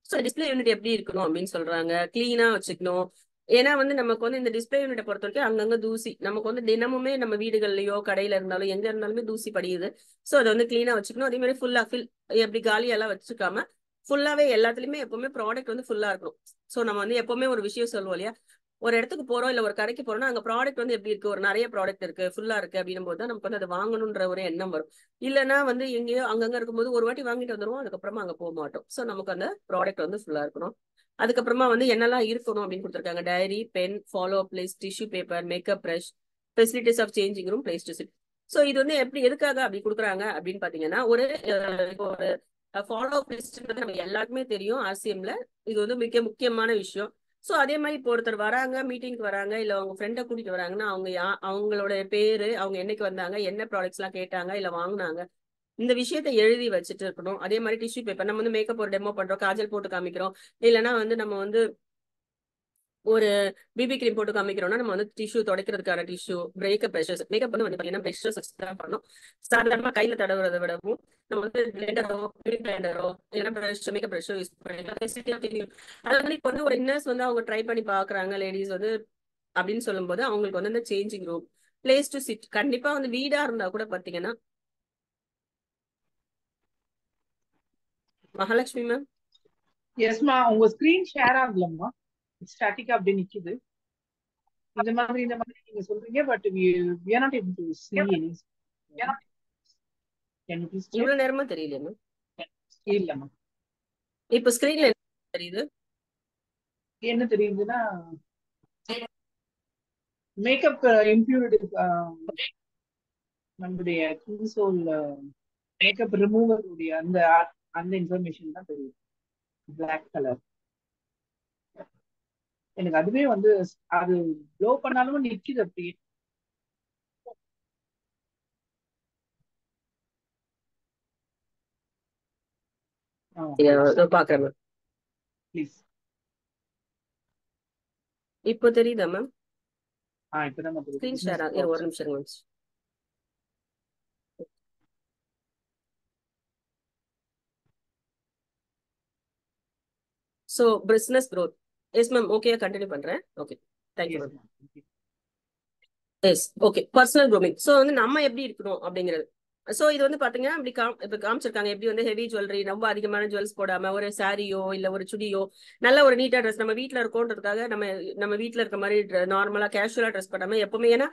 ஸோ டிஸ்பிளே யூனிட் எப்படி இருக்கணும் அப்படின்னு சொல்றாங்க. கிளீனா வச்சுக்கணும். ஏன்னா வந்து நமக்கு வந்து இந்த டிஸ்பிளே யூனிட்டை பொறுத்த வரைக்கும் அங்கங்க தூசி நமக்கு வந்து தினமுமே நம்ம வீடுகள்லயோ கடையில இருந்தாலும் எங்க இருந்தாலுமே தூசி படியுது. ஸோ அதை வந்து கிளீனா வச்சுக்கணும். அதே மாதிரி ஃபுல்லா எப்படி காலியெல்லாம் வச்சுக்காம ஃபுல்லாவே எல்லாத்துலயுமே எப்பவுமே ப்ராடக்ட் வந்து ஃபுல்லா இருக்கணும். ஸோ நம்ம வந்து எப்பவுமே ஒரு விஷயம் சொல்லுவோம் இல்லையா, ஒரு இடத்துக்கு போறோம் இல்ல ஒரு கடைக்கு போறோம்னா அங்க ப்ராடக்ட் வந்து எப்படி இருக்கு, ஒரு நிறைய ப்ராடக்ட் இருக்கு ஃபுல்லா இருக்கு அப்படின்னும் போது தான் நமக்கு வந்து அதை வாங்கணுன்ற ஒரு எண்ணம் வரும். இல்லைன்னா வந்து எங்கேயோ அங்கங்க இருக்கும்போது ஒரு வாட்டி வாங்கிட்டு வந்துருவோம், அதுக்கப்புறமா அங்க போக மாட்டோம். ஸோ நமக்கு அந்த ப்ராடக்ட் வந்து ஃபுல்லா இருக்கணும். அதுக்கப்புறமா வந்து என்னெல்லாம் இருக்கணும் அப்படின்னு கொடுத்துருக்காங்க. Diary, pen, follow up list, tissue paper, makeup brush, facilities of changing room, place to sit. So இது வந்து எப்படி எதுக்காக அப்படி கொடுக்குறாங்க அப்படின்னு பாத்தீங்கன்னா ஒரு ஃபாலோ அப் லிஸ்ட்ன்றது நம்ம எல்லாருக்குமே தெரியும். ஆர்சிஎம்ல இது வந்து மிக முக்கியமான விஷயம். சோ அதே மாதிரி இப்போ ஒருத்தர் வராங்க, மீட்டிங்க்கு வராங்க, இல்ல அவங்க ஃப்ரெண்டை கூட்டிட்டு வராங்கன்னா அவங்க அவங்களோட பேரு, அவங்க என்னைக்கு வந்தாங்க, என்ன ப்ராடக்ட்ஸ் எல்லாம் கேட்டாங்க இல்ல வாங்கினாங்க, இந்த விஷயத்த எழுதி வச்சுட்டு இருக்கணும். அதே மாதிரி டிஷ்யூ பேப்பர் நம்ம வந்து மேக்கப் ஒரு டெமோ பண்றோம், காஜல் போட்டு காமிக்கிறோம், இல்லைன்னா வந்து நம்ம வந்து ஒரு பிபி கிரீம் போட்டு காமிக்கிறோம்னா நம்ம வந்து டிஷ்யூ துடைக்கிறதுக்கான டிஷ்யூ, மேக்கப் ப்ரஷஸ். மேக்கப் வந்து பாத்தீங்கன்னா ப்ரஷஸ் வச்சு தான் பண்ணணும். சாதாரணமா கையில தடவுறதை விடவும் நம்ம வந்து பிளெண்டரோ பிளெண்டரோ இல்லைன்னா ப்ரஷ் மேக்கப் ப்ரஷோ யூஸ் பண்ணிக்கலாம். அது வந்து இப்போ வந்து ஒரு இன்னர்ஸ் வந்து அவங்க ட்ரை பண்ணி பாக்குறாங்க லேடிஸ் வந்து அப்படின்னு சொல்லும் போது அவங்களுக்கு வந்து இந்த changing room, place to chit. கண்டிப்பா வந்து வீடா இருந்தா கூட பாத்தீங்கன்னா மகாலட்சுமி மேம். எஸ்மா, உங்க ஸ்கிரீன் ஷேர் ஆகலம்மா, ஸ்டாட்டிக்கா அப்படியே நிக்குது. இந்த மாதிரி நீங்க சொல்றீங்க, but we are not able to see any. Can you please check? இவ்வளவு நேரமா தெரியலையா மேம்? இல்லம்மா, இப்ப ஸ்கிரீன்ல தெரியுது. என்ன தெரியுதுன்னா மேக்கப் இம்ப்யூரிட்டி, நம்முடைய கீசோல் மேக்கப் ரிமூவர் உடைய அந்த அந்த இன்ஃபர்மேஷன் தான் தெரியுது. பிளாக் கலர் எனக்கு அதுவே வந்து அது ப்ளோ பண்ணாலும் நிக்குது அப்படியே. பாக்குறேன் மேம். ப்ளீஸ். இப்போ தெரியுதா மேம்? இப்பதான் ஸ்கிரீன் ஷேர் ஒரு நிமிஷம் ma'am. So business growth. Yes ma'am, okay continue பண்றேன். Okay, thank you ma'am. Yes, okay. Personal grooming. So வந்து நம்ம எப்படி இருக்கணும் அப்படிங்கிறது. ஸோ இது வந்து பாத்தீங்கன்னா இப்ப காமிச்சிருக்காங்க எப்படி வந்து ஹெவி ஜுவல்லரி, ரொம்ப அதிகமான ஜுவல்ஸ் போடாம ஒரு சாரியோ இல்ல ஒரு சுடியோ நல்ல ஒரு நீட்டா ட்ரெஸ், நம்ம வீட்டுல இருக்கோன்றதுக்காக நம்ம வீட்டுல இருக்க மாதிரி நார்மலா கேஷுவலா ட்ரெஸ் பண்ணாம எப்பவுமே, ஏன்னா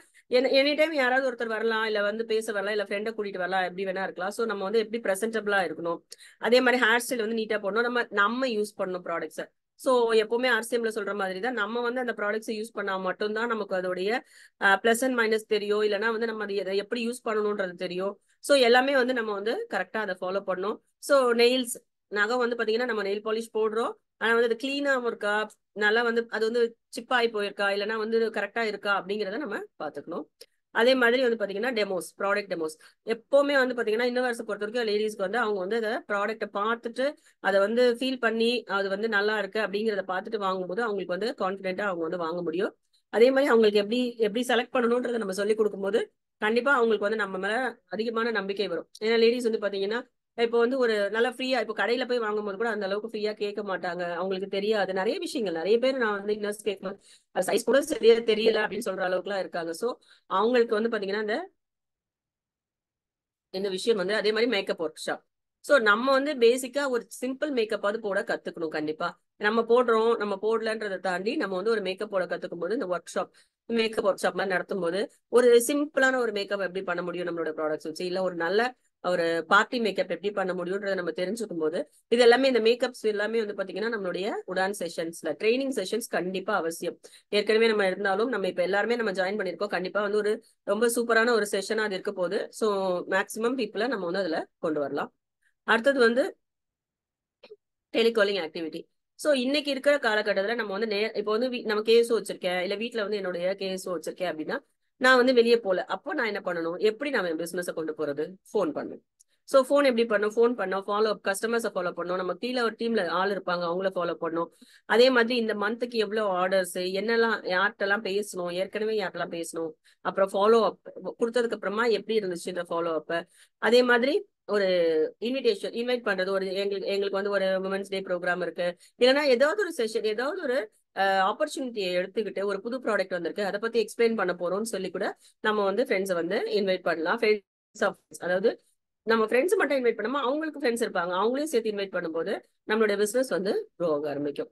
எனி டைம் யாராவது ஒருத்தர் வரலாம், இல்ல வந்து பேச வரலாம், இல்ல ஃப்ரெண்டை கூட்டிட்டு வரலாம், எப்படி வேணா இருக்கலாம். ஸோ நம்ம வந்து எப்படி பிரசன்டபிளா இருக்கணும். அதே மாதிரி ஹேர் ஸ்டைல் வந்து நீட்டா போடணும். நம்ம யூஸ் பண்ணணும் ப்ராடக்ட்ஸை. ஸோ எப்பவுமே ஆர்சிஎம்ல சொல்ற மாதிரி தான் நம்ம வந்து அந்த ப்ராடக்ட்ஸை யூஸ் பண்ணா மட்டும்தான் நமக்கு அதோடைய பிளஸ் அண்ட் மைனஸ் தெரியும். இல்லைன்னா வந்து நம்ம அதை எப்படி யூஸ் பண்ணணும்ன்றது தெரியும். ஸோ எல்லாமே வந்து நம்ம வந்து கரெக்டா அதை ஃபாலோ பண்ணணும். ஸோ நெயில்ஸ், நகம் வந்து பாத்தீங்கன்னா நம்ம நெயில் பாலிஷ் போடுறோம், ஆனா வந்து அது கிளீனாவும் இருக்கா, நல்லா வந்து அது வந்து சிப் ஆகி போயிருக்கா, இல்லைன்னா வந்து கரெக்டா இருக்கா அப்படிங்கிறத நம்ம பாத்துக்கணும். அதே மாதிரி வந்து பாத்தீங்கன்னா டெமோஸ், ப்ராடக்ட் டெமோஸ். எப்பவுமே வந்து பாத்தீங்கன்னா இன்னவர்ஸ் பொறுத்த வரைக்கும் லேடிஸ்க்கு வந்து அவங்க வந்து அதை ப்ராடக்ட்டை பார்த்துட்டு அதை வந்து ஃபீல் பண்ணி அது வந்து நல்லா இருக்கு அப்படிங்கிறத பார்த்துட்டு வாங்கும்போது அவங்களுக்கு வந்து கான்ஃபிடென்ட்டா அவங்க வந்து வாங்க முடியும். அதே மாதிரி அவங்களுக்கு எப்படி எப்படி செலக்ட் பண்ணணும்ன்றதை நம்ம சொல்லி கொடுக்கும்போது கண்டிப்பா அவங்களுக்கு வந்து நம்ம மேல அதிகமான நம்பிக்கை வரும். ஏன்னா லேடிஸ் வந்து பாத்தீங்கன்னா இப்போ வந்து ஒரு நல்லா ஃப்ரீயா இப்போ கடையில போய் வாங்கும்போது கூட அந்த அளவுக்கு ஃப்ரீயா கேட்க மாட்டாங்க. அவங்களுக்கு தெரியாது நிறைய விஷயங்கள். நிறைய பேர் நான் வந்து இன்னர்ஸ் கேட்கும்போது சைஸ் கூட சரியா தெரியல அப்படின்னு சொல்ற அளவுக்கு எல்லாம் இருக்காங்க. சோ அவங்களுக்கு வந்து பாத்தீங்கன்னா இந்த விஷயம் வந்து அதே மாதிரி மேக்கப் ஒர்க் ஷாப். ஸோ நம்ம வந்து பேசிக்கா ஒரு சிம்பிள் மேக்கப்பாவது போட கத்துக்கணும் கண்டிப்பா. நம்ம போடுறோம் நம்ம போடலன்றதை தாண்டி நம்ம வந்து ஒரு மேக்கப் போட கத்துக்கும் போது இந்த work shop makeup work shop மாதிரி நடத்தும் போது ஒரு சிம்பிளான ஒரு மேக்கப் எப்படி பண்ண முடியும் நம்மளோட ப்ராடக்ட்ஸ் வச்சு, இல்ல ஒரு நல்ல ஒரு பார்ட்டி மேக்கப் எப்படி பண்ண முடியும்ன்றதை நம்ம தெரிஞ்சுக்கும் போது இது எல்லாமே இந்த மேக்கப்ஸ் எல்லாமே வந்து பாத்தீங்கன்னா நம்மளுடைய உடான் செஷன்ஸ்ல ட்ரைனிங் செஷன்ஸ் கண்டிப்பா அவசியம். ஏற்கனவே நம்ம இருந்தாலும் நம்ம இப்ப எல்லாருமே நம்ம ஜாயின் பண்ணிருக்கோம். கண்டிப்பா வந்து ஒரு ரொம்ப சூப்பரான ஒரு செஷனா அது இருக்க போகுது. ஸோ மேக்சிமம் பீப்புளை நம்ம வந்து அதுல கொண்டு வரலாம். அடுத்தது வந்து டெலிகாலிங் ஆக்டிவிட்டி. ஸோ இன்னைக்கு இருக்கிற காலகட்டத்தில் நம்ம வந்து இப்போ வந்து நம்ம கேஎஸ்ஓ வச்சிருக்கேன், இல்ல வீட்டுல வந்து என்னுடைய கேஎஸ்ஓ வச்சிருக்கேன் அப்படின்னா நான் வந்து வெளியே போல அப்போ நான் என்ன பண்ணணும், எப்படி நான் என் பிசினஸை கொண்டு போறது, ஃபோன் பண்ணணும். ஸோ ஃபோன் எப்படி பண்ணணும், ஃபோன் பண்ணோம், ஃபாலோ அப் கஸ்டமர்ஸை ஃபாலோ பண்ணணும், நம்ம கீழே ஒரு டீம்ல ஆள் இருப்பாங்க அவங்கள ஃபாலோ பண்ணணும். அதே மாதிரி இந்த மந்த்துக்கு எவ்வளவு ஆர்டர்ஸ், என்னெல்லாம் யார்கிட்டலாம் பேசணும், ஏற்கனவே யார்கிட்டலாம் பேசணும், அப்புறம் ஃபாலோ அப் கொடுத்ததுக்கு அப்புறமா எப்படி இருந்துச்சு இந்த ஃபாலோ அப். அதே மாதிரி ஒரு இன்வைட் பண்றது, ஒரு எங்களுக்கு வந்து ஒரு உமன்ஸ் டே ப்ரோக்ராம் இருக்கு, இல்லைன்னா ஏதாவது ஒரு செஷன் ஏதாவது ஒரு ஆப்பர்ச்சுனிட்டியை எடுத்துக்கிட்டு ஒரு புது ப்ராடக்ட் வந்திருக்கு அதை பத்தி எக்ஸ்பிளைன் பண்ண போறோம்னு சொல்லி கூட நம்ம வந்து ஃப்ரெண்ட்ஸை வந்து இன்வைட் பண்ணலாம். அதாவது நம்ம ஃப்ரெண்ட்ஸ் மட்டும் இன்வைட் பண்ணாம அவங்களுக்கு ஃப்ரெண்ட்ஸ் இருப்பாங்க அவங்களையும் சேர்த்து இன்வைட் பண்ணும்போது நம்மளோட பிசினஸ் வந்து க்ரோ ஆக ஆரம்பிக்கும்.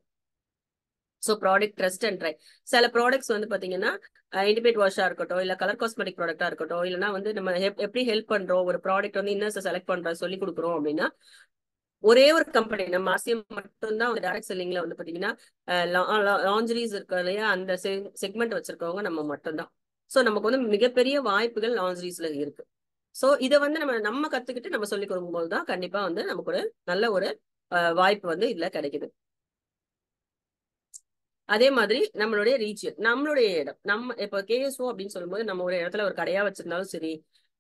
So product trust and try. சில ப்ராடக்ட்ஸ் வந்து பாத்தீங்கன்னா இண்டிபேட் வாஷா இருக்கட்டும், இல்ல கலர் காஸ்மெட்டிக் ப்ராடக்டா இருக்கட்டும், இல்லைன்னா வந்து நம்ம எப்படி ஹெல்ப் பண்றோம் ஒரு ப்ராடக்ட் வந்து இன்னர்ஸ் செலக்ட் பண்றோம் சொல்லி கொடுக்குறோம் அப்படின்னா ஒரே ஒரு கம்பெனி நம்ம ஆசியம் மட்டும்தான் வந்து டைரக்ட் செல்லிங்ல வந்து பாத்தீங்கன்னா லாஞ்சரிஸ் இருக்கு இல்லையா, அந்த செக்மெண்ட் வச்சிருக்கவங்க நம்ம மட்டும்தான். ஸோ நமக்கு வந்து மிகப்பெரிய வாய்ப்புகள் லாஞ்சரிஸ்ல இருக்கு. ஸோ இதை வந்து நம்ம கத்துக்கிட்டு நம்ம சொல்லி கொடுக்கும்போது தான் கண்டிப்பா வந்து நமக்கு ஒரு நல்ல ஒரு வாய்ப்பு வந்து இதுல கிடைக்குது. அதே மாதிரி நம்மளுடைய ரீஜியன், நம்மளுடைய இடம், நம்ம இப்ப கேஎஸ்ஓ அப்படின்னு சொல்லும்போது நம்ம ஒரு இடத்துல ஒரு கடையா வச்சிருந்தாலும் சரி,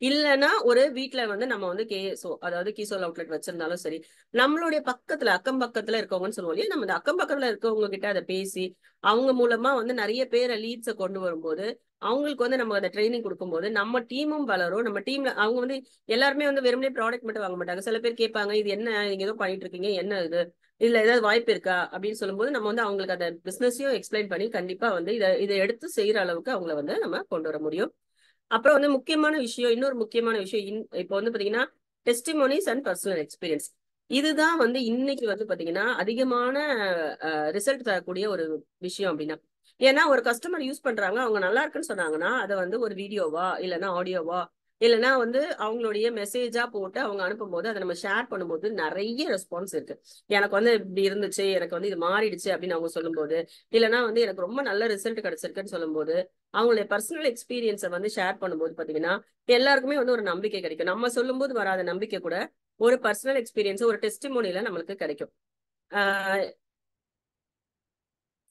இல்லைன்னா ஒரு வீட்டுல வந்து நம்ம வந்து கேஎஸ்ஓ அதாவது கீசோல் அவுட்லெட் வச்சிருந்தாலும் சரி, நம்மளுடைய பக்கத்துல அக்கம் பக்கத்துல இருக்கவங்கன்னு சொல்லுவோம் இல்லையா, நம்ம இந்த அக்கம் பக்கத்துல இருக்கவங்க கிட்ட அதை பேசி அவங்க மூலமா வந்து நிறைய பேரை லீட்ஸை கொண்டு வரும்போது அவங்களுக்கு வந்து நம்ம அந்த ட்ரைனிங் கொடுக்கும்போது நம்ம டீமும் வளரும். நம்ம டீம்ல அவங்க வந்து எல்லாருமே வந்து வெறுமனே ப்ராடக்ட் மட்டும் வாங்க மாட்டாங்க. சில பேர் கேட்பாங்க இது என்ன, நீங்க ஏதோ பண்ணிட்டு இருக்கீங்க, என்ன இது, இதுல ஏதாவது வாய்ப்பு இருக்கா அப்படின்னு சொல்லும்போது நம்ம வந்து அவங்களுக்கு அந்த பிசினஸையும் எக்ஸ்பிளைன் பண்ணி கண்டிப்பா வந்து இதை எடுத்து செய்யற அளவுக்கு அவங்கள வந்து நம்ம கொண்டு வர முடியும். அப்புறம் வந்து முக்கியமான விஷயம், இன்னொரு முக்கியமான விஷயம் இப்போ வந்து பாத்தீங்கன்னா டெஸ்டிமோனிஸ் அண்ட் பர்சனல் எக்ஸ்பீரியன்ஸ். இதுதான் வந்து இன்னைக்கு வந்து பாத்தீங்கன்னா அதிகமான ரிசல்ட் தரக்கூடிய ஒரு விஷயம் அப்படின்னா. ஏன்னா ஒரு கஸ்டமர் யூஸ் பண்றாங்க, அவங்க நல்லா இருக்குன்னு சொன்னாங்கன்னா அதை வந்து ஒரு வீடியோவா இல்லைன்னா ஆடியோவா இல்லைன்னா வந்து அவங்களுடைய மெசேஜா போட்டு அவங்க அனுப்பும் போது அதை நம்ம ஷேர் பண்ணும்போது நிறைய ரெஸ்பான்ஸ் இருக்கு. எனக்கு வந்து இப்படி இருந்துச்சு, எனக்கு வந்து இது மாறிடுச்சு அப்படின்னு அவங்க சொல்லும்போது, இல்லைன்னா வந்து எனக்கு ரொம்ப நல்ல ரிசல்ட் கிடைச்சிருக்குன்னு சொல்லும்போது அவங்களுடைய பர்சனல் எக்ஸ்பீரியன்ஸை வந்து ஷேர் பண்ணும்போது பாத்தீங்கன்னா எல்லாருக்குமே வந்து ஒரு நம்பிக்கை கிடைக்கும். நம்ம சொல்லும்போது வராத நம்பிக்கை கூட ஒரு பர்சனல் எக்ஸ்பீரியன்ஸ் ஒரு டெஸ்டிமோனியில நம்மளுக்கு கிடைக்கும்.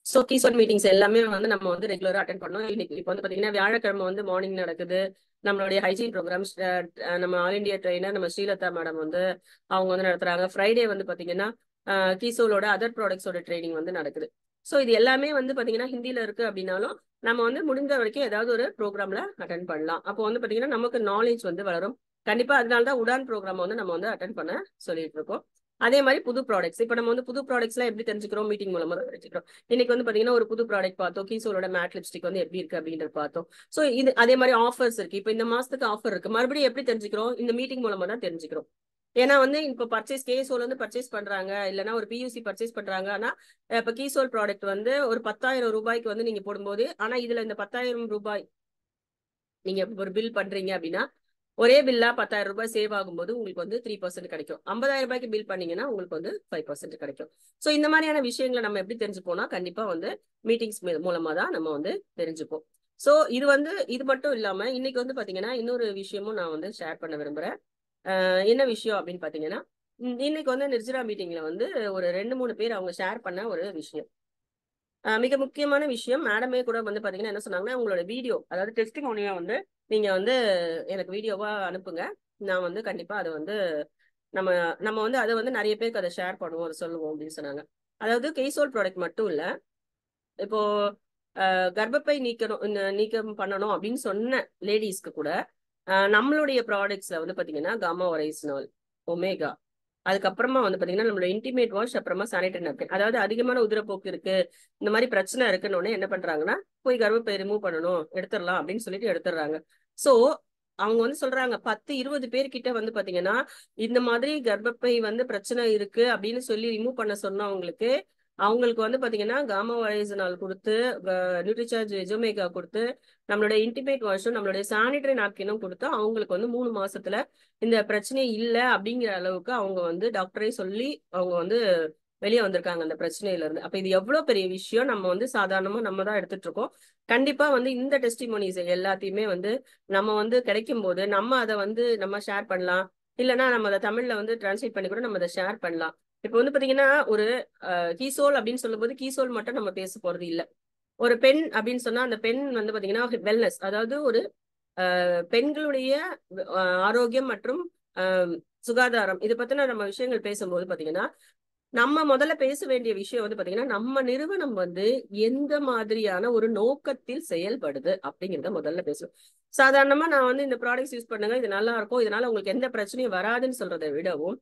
ஸோ கீசோல் மீட்டிங்ஸ் எல்லாமே வந்து நம்ம வந்து ரெகுலரா அட்டென்ட் பண்ணோம். இன்னைக்கு இப்போ வந்து பாத்தீங்கன்னா வியாழக்கிழமை வந்து மார்னிங் நடக்குது நம்மளுடைய ஹைஜீன் ப்ரோக்ராம்ஸ். நம்ம ஆல் இண்டியா ட்ரெயினர் நம்ம ஸ்ரீலதா மேடம் வந்து அவங்க வந்து நடத்துறாங்க. ஃப்ரைடே வந்து பாத்தீங்கன்னா கீசோலோட அதர் ப்ராடக்ட்ஸோட ட்ரைனிங் வந்து நடக்குது. ஸோ இது எல்லாமே வந்து பாத்தீங்கன்னா ஹிந்தியில இருக்கு அப்படின்னாலும் நம்ம வந்து முடிஞ்ச வரைக்கும் ஏதாவது ஒரு ப்ரோக்ராம்ல அட்டென்ட் பண்ணலாம். அப்போ வந்து பாத்தீங்கன்னா நமக்கு நாலேஜ் வந்து வளரும். கண்டிப்பா அதனாலதான் உடான் ப்ரோக்ராம் வந்து நம்ம வந்து அட்டென்ட் பண்ண சொல்லிட்டு இருக்கோம். அதே மாதிரி புது ப்ராடக்ட்ஸ், இப்போ நம்ம வந்து புது ப்ராடக்ட்ஸ் எல்லாம் எப்படி தெரிஞ்சுக்கிறோம், மீட்டிங் மூலமா தான் தெரிஞ்சுக்கிறோம். இன்னைக்கு வந்து பாத்தீங்கன்னா ஒரு புது ப்ராடக்ட் பார்த்தோம், கீசோலோட மேட் லிப்ஸ்டிக் வந்து எப்படி இருக்கு அப்படின்றது பார்த்தோம். ஸோ இது அதே மாதிரி ஆஃபர்ஸ் இருக்கு, இப்போ இந்த மாசத்துக்கு ஆஃபர் இருக்கு, மறுபடியும் எப்படி தெரிஞ்சுக்கிறோம், இந்த மீட்டிங் மூலமா தான் தெரிஞ்சுக்கிறோம். ஏன்னா வந்து இப்போ பர்ச்சேஸ் கேசோல் வந்து பர்ச்சேஸ் பண்றாங்க, இல்லைன்னா ஒரு பியூசி பர்ச்சேஸ் பண்றாங்க. ஆனா இப்போ கீசோல் ப்ராடக்ட் வந்து ஒரு 10,000 ரூபாய்க்கு வந்து நீங்க போடும்போது, ஆனா இதுல இந்த 10,000 ரூபாய் நீங்க ஒரு பில் பண்றீங்க அப்படின்னா ஒரே பில்லா 10,000 ரூபாய் சேவ் ஆகும்போது உங்களுக்கு வந்து 3% கிடைக்கும். 50,000 ரூபாய்க்கு பில் பண்ணீங்கன்னா உங்களுக்கு வந்து 5% கிடைக்கும். ஸோ இந்த மாதிரியான விஷயங்களை நம்ம எப்படி தெரிஞ்சுப்போம்னா கண்டிப்பா வந்து மீட்டிங்ஸ் மூலமா தான் நம்ம வந்து தெரிஞ்சுப்போம். ஸோ இது மட்டும் இல்லாம இன்னைக்கு வந்து பாத்தீங்கன்னா இன்னொரு விஷயமும் நான் வந்து ஷேர் பண்ண விரும்புறேன். என்ன விஷயம் அப்படின்னு பாத்தீங்கன்னா இன்னைக்கு வந்து நிர்ஜரா மீட்டிங்ல வந்து ஒரு 2-3 பேர் அவங்க ஷேர் பண்ண ஒரு விஷயம், மிக முக்கியமான விஷயம். மேடமே கூட வந்து பாத்தீங்கன்னா என்ன சொன்னாங்கன்னா உங்களோட வீடியோ அதாவது டெஸ்டிமோனியா வந்து நீங்க வந்து எனக்கு வீடியோவா அனுப்புங்க. நான் வந்து கண்டிப்பா அதை வந்து நம்ம நம்ம வந்து அதை வந்து நிறைய பேருக்கு அதை ஷேர் பண்ணுவோம், சொல்லுவோம் அப்படின்னு சொன்னாங்க. அதாவது கெய்சோல் ப்ராடக்ட் மட்டும் இல்ல, இப்போ கர்ப்பப்பை நீக்கம் பண்ணணும் அப்படின்னு சொன்ன லேடிஸ்க்கு கூட நம்மளுடைய ப்ராடக்ட்ஸ்ல வந்து பாத்தீங்கன்னா காமா ஒரைசினால், ஒமேகா, அதுக்கப்புறமா வந்து பாத்தீங்கன்னா நம்மளோட இன்டிமேட் வாஷ், அப்புறமா சானிடரி நாப்கின். அதாவது அதிகமான உதிரப்போக்கு இருக்கு, இந்த மாதிரி பிரச்சனை இருக்குன்னு உடனே என்ன பண்றாங்கன்னா போய் கர்ப்பப்பை ரிமூவ் பண்ணணும், எடுத்துடலாம் அப்படின்னு சொல்லிட்டு எடுத்துடுறாங்க. சோ அவங்க வந்து சொல்றாங்க 10-20 பேர்கிட்ட வந்து பாத்தீங்கன்னா இந்த மாதிரி கர்ப்பப்பை வந்து பிரச்சனை இருக்கு அப்படின்னு சொல்லி ரிமூவ் பண்ண சொன்னவங்களுக்கு அவங்களுக்கு வந்து பாத்தீங்கன்னா காமா ஒரைசினால் கொடுத்து, நியூட்ரிசார்ஜ் வெஜோமேகா கொடுத்து, நம்மளோட இன்டிமேட் வாஷும் நம்மளுடைய சானிடரி நாப்கினும் கொடுத்து அவங்களுக்கு வந்து 3 மாசத்துல இந்த பிரச்சனை இல்லை அப்படிங்கிற அளவுக்கு அவங்க வந்து டாக்டரே சொல்லி அவங்க வந்து வெளியே வந்திருக்காங்க அந்த பிரச்சனையில இருந்து. அப்ப இது எவ்வளவு பெரிய விஷயம், நம்ம வந்து சாதாரணமா நம்ம தான் எடுத்துட்டு இருக்கோம். கண்டிப்பா வந்து இந்த டெஸ்டிமோனிஸ் எல்லாத்தையுமே வந்து நம்ம வந்து கிடைக்கும் போது நம்ம அதை வந்து நம்ம ஷேர் பண்ணலாம். இல்லைன்னா நம்ம அதை தமிழ்ல வந்து டிரான்ஸ்லேட் பண்ணி கூட நம்ம அதை ஷேர் பண்ணலாம். இப்ப வந்து பாத்தீங்கன்னா ஒரு கீசோல் அப்படின்னு சொல்லும் போது கீசோல் மட்டும் நம்ம பேச போறது இல்ல. ஒரு பெண் அப்படின்னு சொன்னா அந்த பெண் வந்து பாத்தீங்கன்னா வெல்னஸ், அதாவது ஒரு பெண்களுடைய ஆரோக்கியம் மற்றும் சுகாதாரம், இது பத்தின நம்ம விஷயங்கள் பேசும்போது பாத்தீங்கன்னா நம்ம முதல்ல பேச வேண்டிய விஷயம் வந்து பாத்தீங்கன்னா நம்ம நிறுவனம் வந்து எந்த மாதிரியான ஒரு நோக்கத்தில் செயல்படுது அப்படிங்கிறத முதல்ல பேசணும். சாதாரணமா நான் வந்து இந்த ப்ராடக்ட்ஸ் யூஸ் பண்ணுங்க, இது நல்லா இருக்கும், இதனால உங்களுக்கு எந்த பிரச்சனையும் வராதுன்னு சொல்றதை விடவும்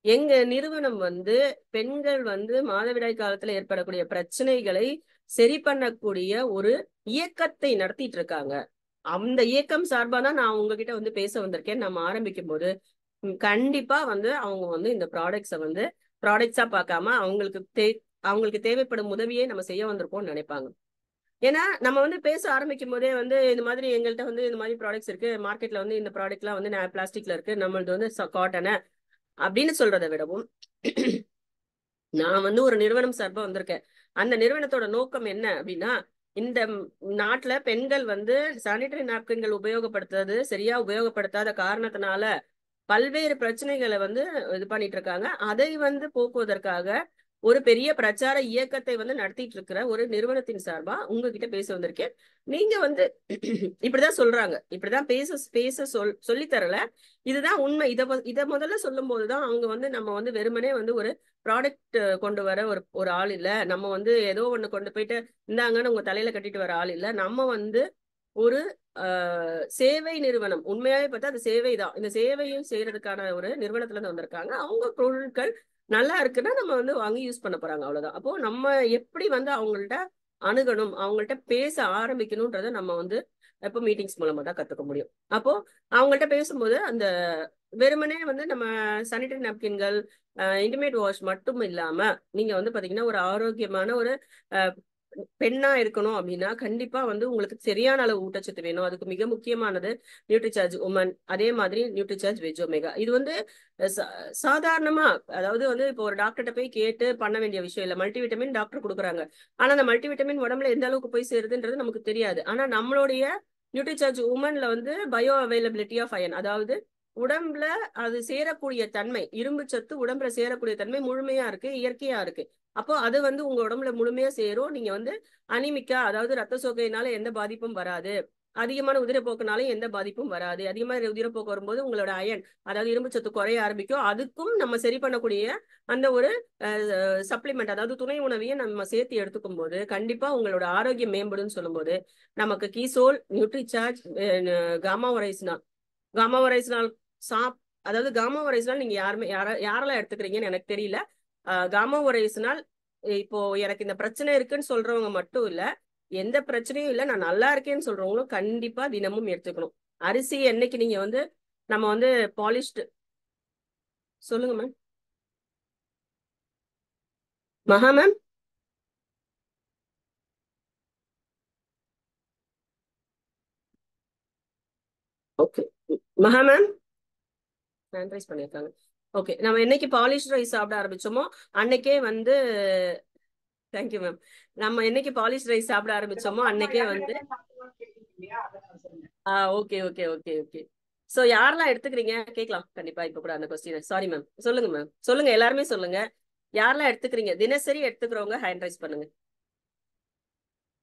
எங்க நிறுவனம் வந்து பெண்கள் வந்து மாதவிடாய் காலத்துல ஏற்படக்கூடிய பிரச்சனைகளை சரி பண்ணக்கூடிய ஒரு இயக்கத்தை நடத்திட்டு இருக்காங்க. அந்த இயக்கம் சார்பா தான் நான் உங்ககிட்ட வந்து பேச வந்திருக்கேன். நம்ம ஆரம்பிக்கும் போது கண்டிப்பா வந்து அவங்க வந்து இந்த ப்ராடக்ட்ஸை வந்து ப்ராடக்ட்ஸா பார்க்காம அவங்களுக்கு தேவைப்படும் உதவியே நம்ம செய்ய வந்திருக்கோம்னு நினைப்பாங்க. ஏன்னா நம்ம வந்து பேச ஆரம்பிக்கும் போதே வந்து இந்த மாதிரி எங்கள்கிட்ட வந்து இந்த மாதிரி ப்ராடக்ட்ஸ் இருக்கு, மார்க்கெட்ல வந்து இந்த ப்ராடக்ட்லாம் வந்து பிளாஸ்டிக்ல இருக்கு, நம்மளது வந்து காட்டனை அப்படின்னு சொல்றதை விடவும் நான் வந்து ஒரு நிறுவனம் சார்பா வந்திருக்கேன். அந்த நிறுவனத்தோட நோக்கம் என்ன அப்படின்னா, இந்த நாட்டுல பெண்கள் வந்து சானிடரி நாப்கின்கள் உபயோகப்படுத்துறது சரியா உபயோகப்படுத்தாத காரணத்தினால பல்வேறு பிரச்சனைகளை வந்து இது பண்ணிட்டு இருக்காங்க. அதை வந்து போக்குவதற்காக ஒரு பெரிய பிரச்சார இயக்கத்தை வந்து நடத்திட்டு இருக்கிற ஒரு நிறுவனத்தின் சார்பா உங்ககிட்ட பேச வந்திருக்கேன். நீங்க வந்து இப்படிதான் சொல்றாங்க, இப்படிதான் பேச சொல்லி தரல, இதுதான் உண்மை. இத முதல்ல சொல்லும் போதுதான் அவங்க வந்து நம்ம வந்து வெறுமனே வந்து ஒரு ப்ராடக்ட் கொண்டு வர ஒரு ஆள் இல்ல, நம்ம வந்து ஏதோ ஒண்ணு கொண்டு போயிட்டு இந்தாங்கன்னு உங்க தலையில கட்டிட்டு வர ஆள் இல்ல, நம்ம வந்து ஒரு சேவை நிறுவனம். உண்மையாவே பார்த்தா அது சேவை தான். இந்த சேவையும் செய்யறதுக்கான ஒரு நிறுவனத்துல இருந்து வந்திருக்காங்க. அவங்க பொருட்கள் நல்லா இருக்குன்னா நம்ம வந்து வாங்கி யூஸ் பண்ண போறாங்க, அவ்வளவுதான். அப்போ நம்ம எப்படி வந்து அவங்கள்ட்ட அணுகணும், அவங்கள்ட்ட பேச ஆரம்பிக்கணும்ன்றத நம்ம வந்து எப்போ மீட்டிங்ஸ் மூலமா தான் கத்துக்க முடியும். அப்போ அவங்கள்ட்ட பேசும்போது அந்த வெறுமனே வந்து நம்ம சானிடரி நாப்கின்கள், இன்டிமேட் வாஷ் மட்டும் இல்லாம நீங்க வந்து பாத்தீங்கன்னா ஒரு ஆரோக்கியமான ஒரு பெண்ணா இருக்கணும் அப்படின்னா கண்டிப்பா வந்து உங்களுக்கு சரியான அளவு ஊட்டச்சத்து வேணும். அதுக்கு மிக முக்கியமானது நியூட்ரிசார்ஜ் உமன், அதே மாதிரி நியூட்ரிசார்ஜ் வெஜோமேகா. இது வந்து சாதாரணமா, அதாவது வந்து இப்போ ஒரு டாக்டர்கிட்ட போய் கேட்டு பண்ண வேண்டிய விஷயம் இல்ல. மல்டிவிட்டமின் டாக்டர் கொடுக்குறாங்க, ஆனா அந்த மல்டிவிட்டமின் உடம்புல எந்த அளவுக்கு போய் சேருதுன்றது நமக்கு தெரியாது. ஆனா நம்மளுடைய நியூட்ரிசார்ஜ் உமன்ல வந்து பயோ அவைலபிலிட்டி ஆஃப் அயன், அதாவது உடம்புல அது சேரக்கூடிய தன்மை, இரும்பு சத்து உடம்புல சேரக்கூடிய தன்மை முழுமையா இருக்கு, இயற்கையா இருக்கு. அப்போ அது வந்து உங்க உடம்புல முழுமையா சேரும். நீங்க வந்து அனிமிக்கா, அதாவது ரத்த சோகையினால எந்த பாதிப்பும் வராது, அதிகமான உதிரப்போக்குனாலும் எந்த பாதிப்பும் வராது. அதிகமான உதிரப்போக்கு வரும்போது உங்களோட அயன், அதாவது இரும்பு சத்து குறைய ஆரம்பிக்கும். அதுக்கும் நம்ம சரி பண்ணக்கூடிய அந்த ஒரு சப்ளிமெண்ட், அதாவது துணை உணவையும் நம்ம சேர்த்து எடுத்துக்கும் போது கண்டிப்பா உங்களோட ஆரோக்கியம் மேம்படும் சொல்லும்போது நமக்கு கீசோல், நியூட்ரிசார்ஜ், காமா ஒரைசினால் அதாவது காமா ஒரைசினால் நீங்க யாரெல்லாம் எடுத்துக்கிறீங்கன்னு எனக்கு தெரியல. காமா ஒரைசினால் இப்போ எனக்கு இந்த பிரச்சனை இருக்குன்னு சொல்றவங்க மட்டும் இல்ல, எந்த பிரச்சனையும் இல்ல நான் நல்லா இருக்கேன்னு சொல்றவங்களும் கண்டிப்பா தினமும் எடுத்துக்கணும். அரிசி என்னைக்கு நீங்க வந்து நம்ம வந்து பாலிஷ்டு, சொல்லுங்க மேம். மகா மேம், ஓகே. மகா மேம் சானிடைஸ் பண்ணிருக்காங்க. ஓகே, நம்ம என்னைக்கு பாலிஷ் ரைஸ் சாப்பிட ஆரம்பிச்சோமோ அன்னைக்கே வந்து, தேங்க்யூ மேம், நம்ம என்னைக்கு பாலிஷ் ரைஸ் சாப்பிட ஆரம்பிச்சோமோ அன்னைக்கே வந்து okay okay okay okay. So யாரெல்லாம் எடுத்துக்கிறீங்க கேட்கலாம் கண்டிப்பா இப்ப கூட அந்த கொஸ்டின். சாரி மேம், சொல்லுங்க மேம், சொல்லுங்க, எல்லாருமே சொல்லுங்க. யாரெல்லாம் எடுத்துக்கிறீங்க, தினசரி எடுத்துக்கிறவங்க ஹேண்ட் ரைஸ் பண்ணுங்க,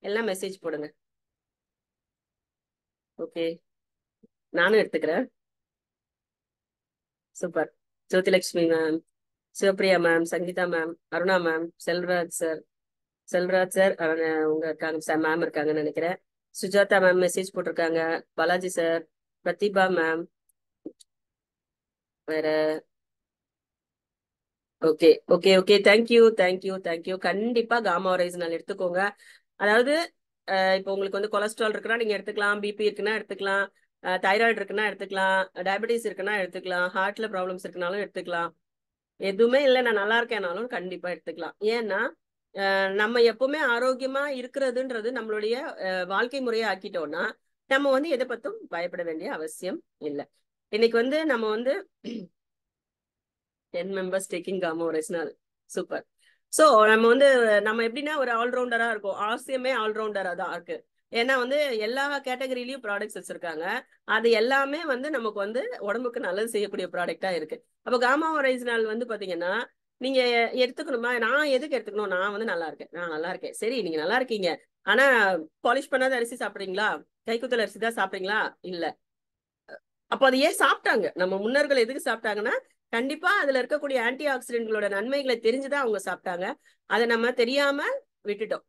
எல்லாம் மெசேஜ் போடுங்க. ஓகே, நானும் எடுத்துக்கிறேன். Super. Jyothilakshmi ma'am, Sivapriya ma'am, Sangeetha ma'am, Aruna ma'am, Selvaraj sir, உங்க இருக்காங்க சார், மேம் இருக்காங்கன்னு நினைக்கிறேன். சுஜாதா மேம் மெசேஜ் போட்டிருக்காங்க. பாலாஜி சார், பிரதிபா மேம், வேற. Okay okay okay, thank you. கண்டிப்பா காமா ஒரைசினால் எடுத்துக்கோங்க. அதாவது இப்போ உங்களுக்கு வந்து கொலஸ்ட்ரால் இருக்குன்னா நீங்க எடுத்துக்கலாம், பிபி இருக்குன்னா எடுத்துக்கலாம், தைராய்டு இருக்குன்னா எடுத்துக்கலாம், டயபெட்டிஸ் இருக்குன்னா எடுத்துக்கலாம், ஹார்ட்ல ப்ராப்ளம்ஸ் இருக்குனாலும் எடுத்துக்கலாம், எதுவுமே இல்லை நான் நல்லா இருக்கேனாலும் கண்டிப்பா எடுத்துக்கலாம். ஏன்னா நம்ம எப்பவுமே ஆரோக்கியமா இருக்கிறதுன்றது நம்மளுடைய வாழ்க்கை முறையை ஆக்கிட்டோம்னா நம்ம வந்து எதை பத்தும் பயப்பட வேண்டிய அவசியம் இல்லை. இன்னைக்கு வந்து நம்ம வந்து 10 members taking gamma original. Super. So நம்ம எப்படின்னா ஒரு ஆல்ரவுண்டரா இருக்கும். ஆர்சிஎம்ஏ ஆல்ரவுண்டரா தான் இருக்கு. ஏன்னா வந்து எல்லா கேட்டகரியிலயும் ப்ராடக்ட்ஸ் வச்சிருக்காங்க. அது எல்லாமே வந்து நமக்கு வந்து உடம்புக்கு நல்லது செய்யக்கூடிய ப்ராடக்டா இருக்கு. அப்போ காமா ஒரிஜினல் வந்து பாத்தீங்கன்னா நீங்க எடுத்துக்கணுமா? நான் எதுக்கு எடுத்துக்கணும்? நான் வந்து நல்லா இருக்கேன், நான் நல்லா இருக்கேன். சரி, நீங்க நல்லா இருக்கீங்க, ஆனா பாலிஷ் பண்ணாத அரிசி சாப்பிடுறீங்களா? கைக்குத்தல் அரிசி தான் சாப்பிடுறீங்களா? இல்ல. அப்போ அது ஏன் சாப்பிட்டாங்க? நம்ம முன்னோர்கள் எதுக்கு சாப்பிட்டாங்கன்னா கண்டிப்பா அதுல இருக்கக்கூடிய ஆன்டி ஆக்சிடென்ட்களோட நன்மைகளை தெரிஞ்சுதான் அவங்க சாப்பிட்டாங்க. அதை நம்ம தெரியாம விட்டுட்டோம்.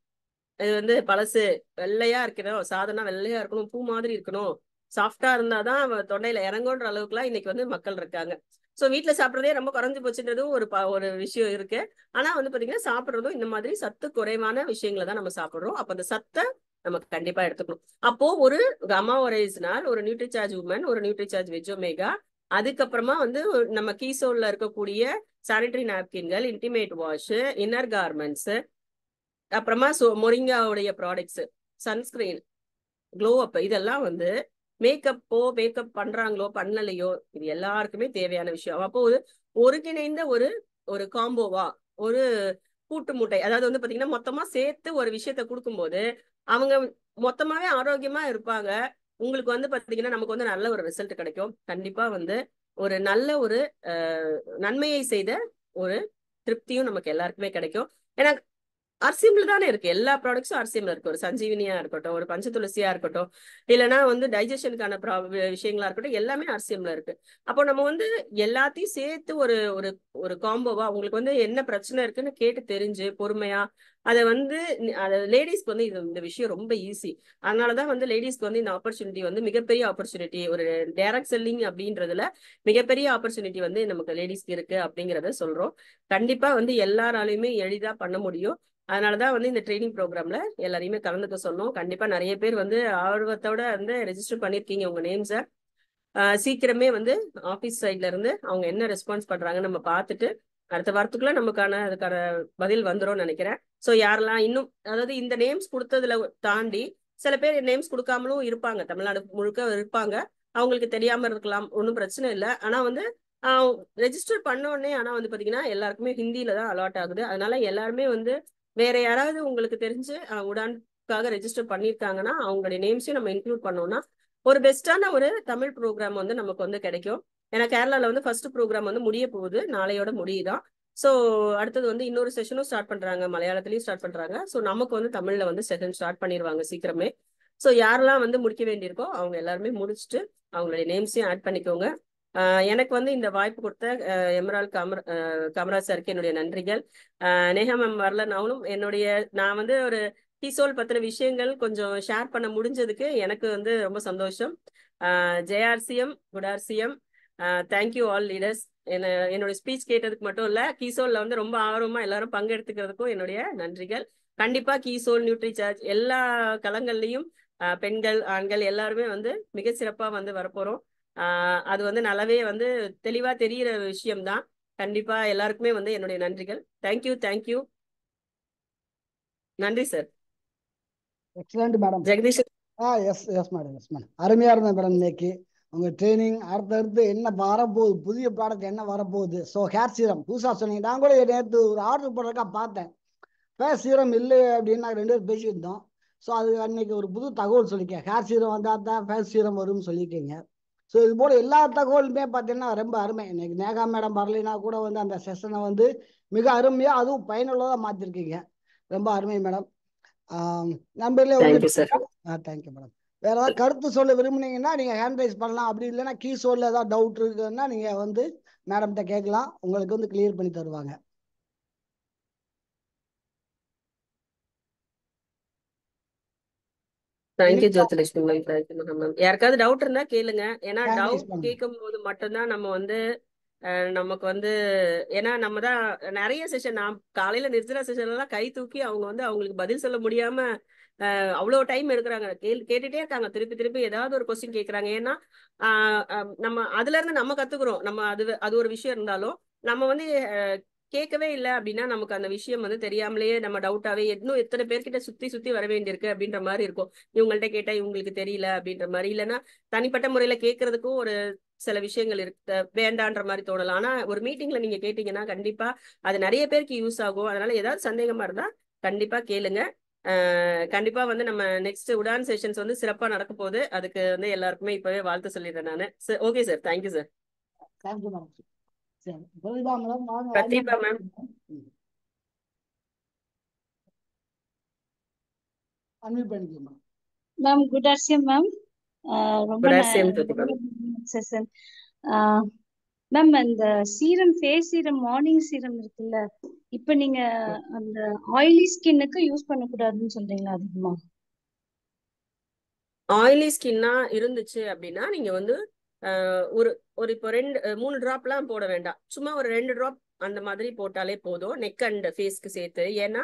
இது வந்து பழசு, வெள்ளையா இருக்கணும், சாதனம் வெள்ளையா இருக்கணும், பூ மாதிரி இருக்கணும், சாஃப்டா இருந்தாதான் தொண்டையில இறங்குன்ற அளவுக்கு எல்லாம் இன்னைக்கு வந்து மக்கள் இருக்காங்க. சோ வீட்டுல சாப்பிட்றதே ரொம்ப குறைஞ்சு போச்சுன்றதும் ஒரு விஷயம் இருக்கு. ஆனா வந்து பாத்தீங்கன்னா சாப்பிடுறதும் இந்த மாதிரி சத்து குறைவான விஷயங்களை தான் நம்ம சாப்பிடுறோம். அப்ப அந்த சத்தை நமக்கு கண்டிப்பா எடுத்துக்கணும். அப்போ ஒரு கமா ஒரைஸ்னால், ஒரு நியூட்ரிசார்ஜ் உமன், ஒரு நியூட்ரிசார்ஜ் வெஜ் ஒமேகா, அதுக்கப்புறமா வந்து நம்ம கீசோல்ல இருக்கக்கூடிய சானிட்டரி நாப்கின்கள், இன்டிமேட் வாஷ், இன்னர் கார்மெண்ட்ஸ், அப்புறமா மொரிங்காவுடைய ப்ராடக்ட்ஸ், சன்ஸ்கிரீன், க்ளோ அப், இதெல்லாம் வந்து மேக்கப் பண்றாங்களோ பண்ணலையோ இது எல்லாருக்குமே தேவையான விஷயம். அப்போ ஒருங்கிணைந்த ஒரு காம்போவா, ஒரு கூட்டு மூட்டை, அதாவது வந்து பாத்தீங்கன்னா மொத்தமா சேர்த்து ஒரு விஷயத்த கொடுக்கும்போது அவங்க மொத்தமாவே ஆரோக்கியமா இருப்பாங்க. உங்களுக்கு வந்து பாத்தீங்கன்னா நமக்கு வந்து நல்ல ஒரு ரிசல்ட் கிடைக்கும். கண்டிப்பா வந்து ஒரு நல்ல ஒரு நன்மையை செய்த ஒரு திருப்தியும் நமக்கு எல்லாருக்குமே கிடைக்கும். ஏன்னா ஆர்சிஎம்ல தானே இருக்கு, எல்லா ப்ராடக்ட்ஸும் ஆர்சிஎம்ல இருக்கு. ஒரு சஞ்சீவினியா இருக்கட்டும், ஒரு பஞ்சதுளசியா இருக்கட்டும், இல்லைன்னா வந்து டைஜஷனுக்கான விஷயங்களா இருக்கட்டும், எல்லாமே ஆர்சிஎம்ல இருக்கு. அப்போ நம்ம வந்து எல்லாத்தையும் சேர்த்து ஒரு ஒரு ஒரு காம்போவா உங்களுக்கு வந்து என்ன பிரச்சனை இருக்குன்னு கேட்டு தெரிஞ்சு பொறுமையா அதை வந்து லேடிஸ்க்கு வந்து இந்த விஷயம் ரொம்ப ஈஸி. அதனாலதான் வந்து லேடிஸ்க்கு வந்து இந்த ஆப்பர்ச்சுனிட்டி வந்து மிகப்பெரிய ஆப்பர்ச்சுனிட்டி. ஒரு டைரக்ட் செல்லிங் அப்படின்றதுல மிகப்பெரிய ஆப்பர்ச்சுனிட்டி வந்து நமக்கு லேடிஸ்க்கு இருக்கு அப்படிங்கிறத சொல்றோம். கண்டிப்பா வந்து எல்லாராலையுமே எளிதா பண்ண முடியும். அதனாலதான் வந்து இந்த ட்ரைனிங் ப்ரோக்ராம்ல எல்லாரையுமே கலந்துக்க சொன்னோம். கண்டிப்பா நிறைய பேர் வந்து ஆர்வத்தோட வந்து ரெஜிஸ்டர் பண்ணிருக்கீங்க உங்க நேம்ஸை. சீக்கிரமே வந்து ஆபீஸ் சைட்ல இருந்து அவங்க என்ன ரெஸ்பான்ஸ் பண்றாங்கன்னு நம்ம பார்த்துட்டு அடுத்த வாரத்துக்குள்ள அதுக்கான பதில் வந்துரும் நினைக்கிறேன். ஸோ யாரெல்லாம் இன்னும், அதாவது இந்த நேம்ஸ் கொடுத்ததுல தாண்டி சில பேர் நேம்ஸ் கொடுக்காமலும் இருப்பாங்க, தமிழ்நாடு முழுக்க இருப்பாங்க. அவங்களுக்கு தெரியாம இருக்கலாம், ஒன்றும் பிரச்சனை இல்லை. ஆனா வந்து ரெஜிஸ்டர் பண்ணோடனே ஆனா வந்து பாத்தீங்கன்னா எல்லாருக்குமே ஹிந்தியில தான் அலாட் ஆகுது. அதனால எல்லாருமே வந்து வேற யாராவது உங்களுக்கு தெரிஞ்சு உடான்காக ரெஜிஸ்டர் பண்ணியிருக்காங்கன்னா அவங்களுடைய நேம்ஸையும் நம்ம இன்க்ளூட் பண்ணோம்னா ஒரு பெஸ்டான ஒரு தமிழ் ப்ரோக்ராம் வந்து நமக்கு வந்து கிடைக்கும். ஏன்னா கேரளால வந்து ஃபர்ஸ்ட் ப்ரோக்ராம் வந்து முடிய போகுது, நாளையோட முடியுதான். ஸோ அடுத்தது வந்து இன்னொரு செஷனும் ஸ்டார்ட் பண்றாங்க, மலையாளத்திலயும் ஸ்டார்ட் பண்றாங்க. ஸோ நமக்கு வந்து தமிழ்ல வந்து செஷன் ஸ்டார்ட் பண்ணிடுவாங்க சீக்கிரமே. ஸோ யாரெல்லாம் வந்து முடிக்க வேண்டியிருக்கோ அவங்க எல்லாருமே முடிச்சுட்டு அவங்களுடைய நேம்ஸையும் ஆட் பண்ணிக்கோங்க. எனக்கு வந்து இந்த வாய்ப்பு கொடுத்த எமரால் காமராஜ் சாருக்கு என்னுடைய நன்றிகள். நேஹா மேம் வரலனாலும் நான் வந்து ஒரு கீசோல் பத்தின விஷயங்கள் கொஞ்சம் ஷேர் பண்ண முடிஞ்சதுக்கு எனக்கு வந்து ரொம்ப சந்தோஷம். ஜேஆர்சிஎம், குடார்சிஎம், தேங்க்யூ ஆல் லீடர்ஸ். என்னுடைய ஸ்பீச் கேட்டதுக்கு மட்டும் இல்ல, கீசோல்ல வந்து ரொம்ப ஆர்வமா எல்லாரும் பங்கெடுத்துக்கிறதுக்கும் என்னுடைய நன்றிகள். கண்டிப்பா கீசோல், நியூட்ரிசார்ஜ் எல்லா களங்கள்லயும் பெண்கள் ஆண்கள் எல்லாருமே வந்து மிக சிறப்பா வந்து வரப்போறோம். அது வந்து நல்லாவே வந்து தெளிவா தெரிகிற விஷயம்தான். கண்டிப்பா எல்லாருக்குமே வந்து என்னுடைய நன்றிகள். தேங்க்யூ. நன்றி sir. Excellent madam. Jagadish. Yes madam. அருமையா இருந்தது மேடம் இன்னைக்கு உங்க ட்ரைனிங். அடுத்தடுத்து என்ன வரப்போகுது, புதிய ப்ராடக்ட் என்ன வரப்போகுது. ஸோ ஹேர் சீரம் புதுசா சொன்னீங்க. நான் கூட நேற்று ஒரு ஆர்டர் போடுறதுக்கா பார்த்தேன், ஃபேஸ் சீரம் இல்லை அப்படின்னு நாங்கள் 2 பேரும் பேசியிருந்தோம். ஸோ அது அன்னைக்கு ஒரு புது தகவல் சொல்லிக்கேன், ஹேர் சீரம் வந்தால் தான் ஃபேஸ் சீரம் வரும்னு சொல்லியிருக்கீங்க. ஸோ இது போல எல்லா தகவலுமே பார்த்தீங்கன்னா ரொம்ப அருமை. இன்னைக்கு நேகா மேடம் வரலைன்னா கூட வந்து அந்த செஷனை வந்து மிக அருமையாக அதுவும் பயனுள்ளதாக மாற்றிருக்கீங்க. ரொம்ப அருமை மேடம். நண்பர்களே தேங்க்யூ சார். Thank you madam. வேற ஏதாவது கருத்து சொல்ல விரும்புனீங்கன்னா நீங்க ஹேண்ட் ரைஸ் பண்ணலாம். அப்படி இல்லைன்னா கீ சோல்ல ஏதாவது டவுட் இருக்குன்னா நீங்க வந்து மேடம்கிட்ட கேட்கலாம், உங்களுக்கு வந்து கிளியர் பண்ணி தருவாங்க. Thank you Jyothilakshmi ma'am, thank you ma'am. யாருக்காவது டவுட் இருந்தா கேளுங்க. ஏன்னா ஹேண்ட் ரைஸ் டவுட் பண்ணுங்க. கேட்கும் போது மட்டும்தான் நம்ம வந்து நமக்கு வந்து, ஏன்னா நம்ம தான் நிறைய செஷன், நான் காலையில நிறுத்துற செஷன் எல்லாம் கை தூக்கி அவங்க வந்து அவங்களுக்கு பதில் சொல்ல முடியாம அவ்வளோ டைம் எடுக்கிறாங்க. கேட்டுட்டே இருக்காங்க, திருப்பி திருப்பி ஏதாவது ஒரு கொஸ்டின் கேட்கறாங்க. ஏன்னா நம்ம அதுல இருந்து நம்ம கத்துக்கிறோம். நம்ம அது ஒரு விஷயம் இருந்தாலும் நம்ம வந்து கேட்கவே இல்லை அப்படின்னா நமக்கு அந்த விஷயம் வந்து தெரியாமலேயே நம்ம டவுட்டாவே இன்னும் எத்தனை பேர்கிட்ட சுத்தி சுத்தி வர வேண்டியிருக்கு அப்படின்ற மாதிரி இருக்கும். இவங்கள்ட்ட கேட்டா இவங்களுக்கு தெரியல அப்படின்ற மாதிரி, இல்லைன்னா தனிப்பட்ட முறையில கேட்கறதுக்கும் ஒரு சில விஷயங்கள் இருக்கு, வேண்டான்ற மாதிரி தோணலாம். ஆனா ஒரு மீட்டிங்ல நீங்க கேட்டீங்கன்னா கண்டிப்பா அது நிறைய பேருக்கு யூஸ் ஆகும். அதனால ஏதாவது சந்தேகமா இருந்தா கண்டிப்பா கேளுங்க. கண்டிப்பா வந்து நம்ம நெக்ஸ்ட் உடான் செஷன்ஸ் வந்து சிறப்பா நடக்க போகுது. அதுக்கு வந்து எல்லாருக்குமே இப்பவே வாழ்த்து சொல்லிடுறேன் நானு. Okay sir, thank you sir. Thank you ma'am. சரி, பிரதிபா மேடம் வாங்க. பிரதீபா மேம். அன்மியூட் பண்ணிக்கலாம் மேம். Good afternoon ma'am. ரொம்ப good afternoon Pratibha. Session ma'am. அந்த serum, face serum, morning serum இருக்குல்ல, இப்ப நீங்க அந்த ஆயிலி ஸ்கின்னுக்கு யூஸ் பண்ணக்கூடாதுன்னு சொல்றீங்களா அதிகமா? ஆயிலி ஸ்கின்னா இருந்துச்சு அப்படின்னா நீங்க வந்து ஒரு ஒரு இப்போ 3 டிராப்லாம் போட வேண்டாம். சும்மா ஒரு 2 டிராப் அந்த மாதிரி போட்டாலே போதும், நெக் அண்ட் ஃபேஸ்க்கு சேர்த்து. ஏன்னா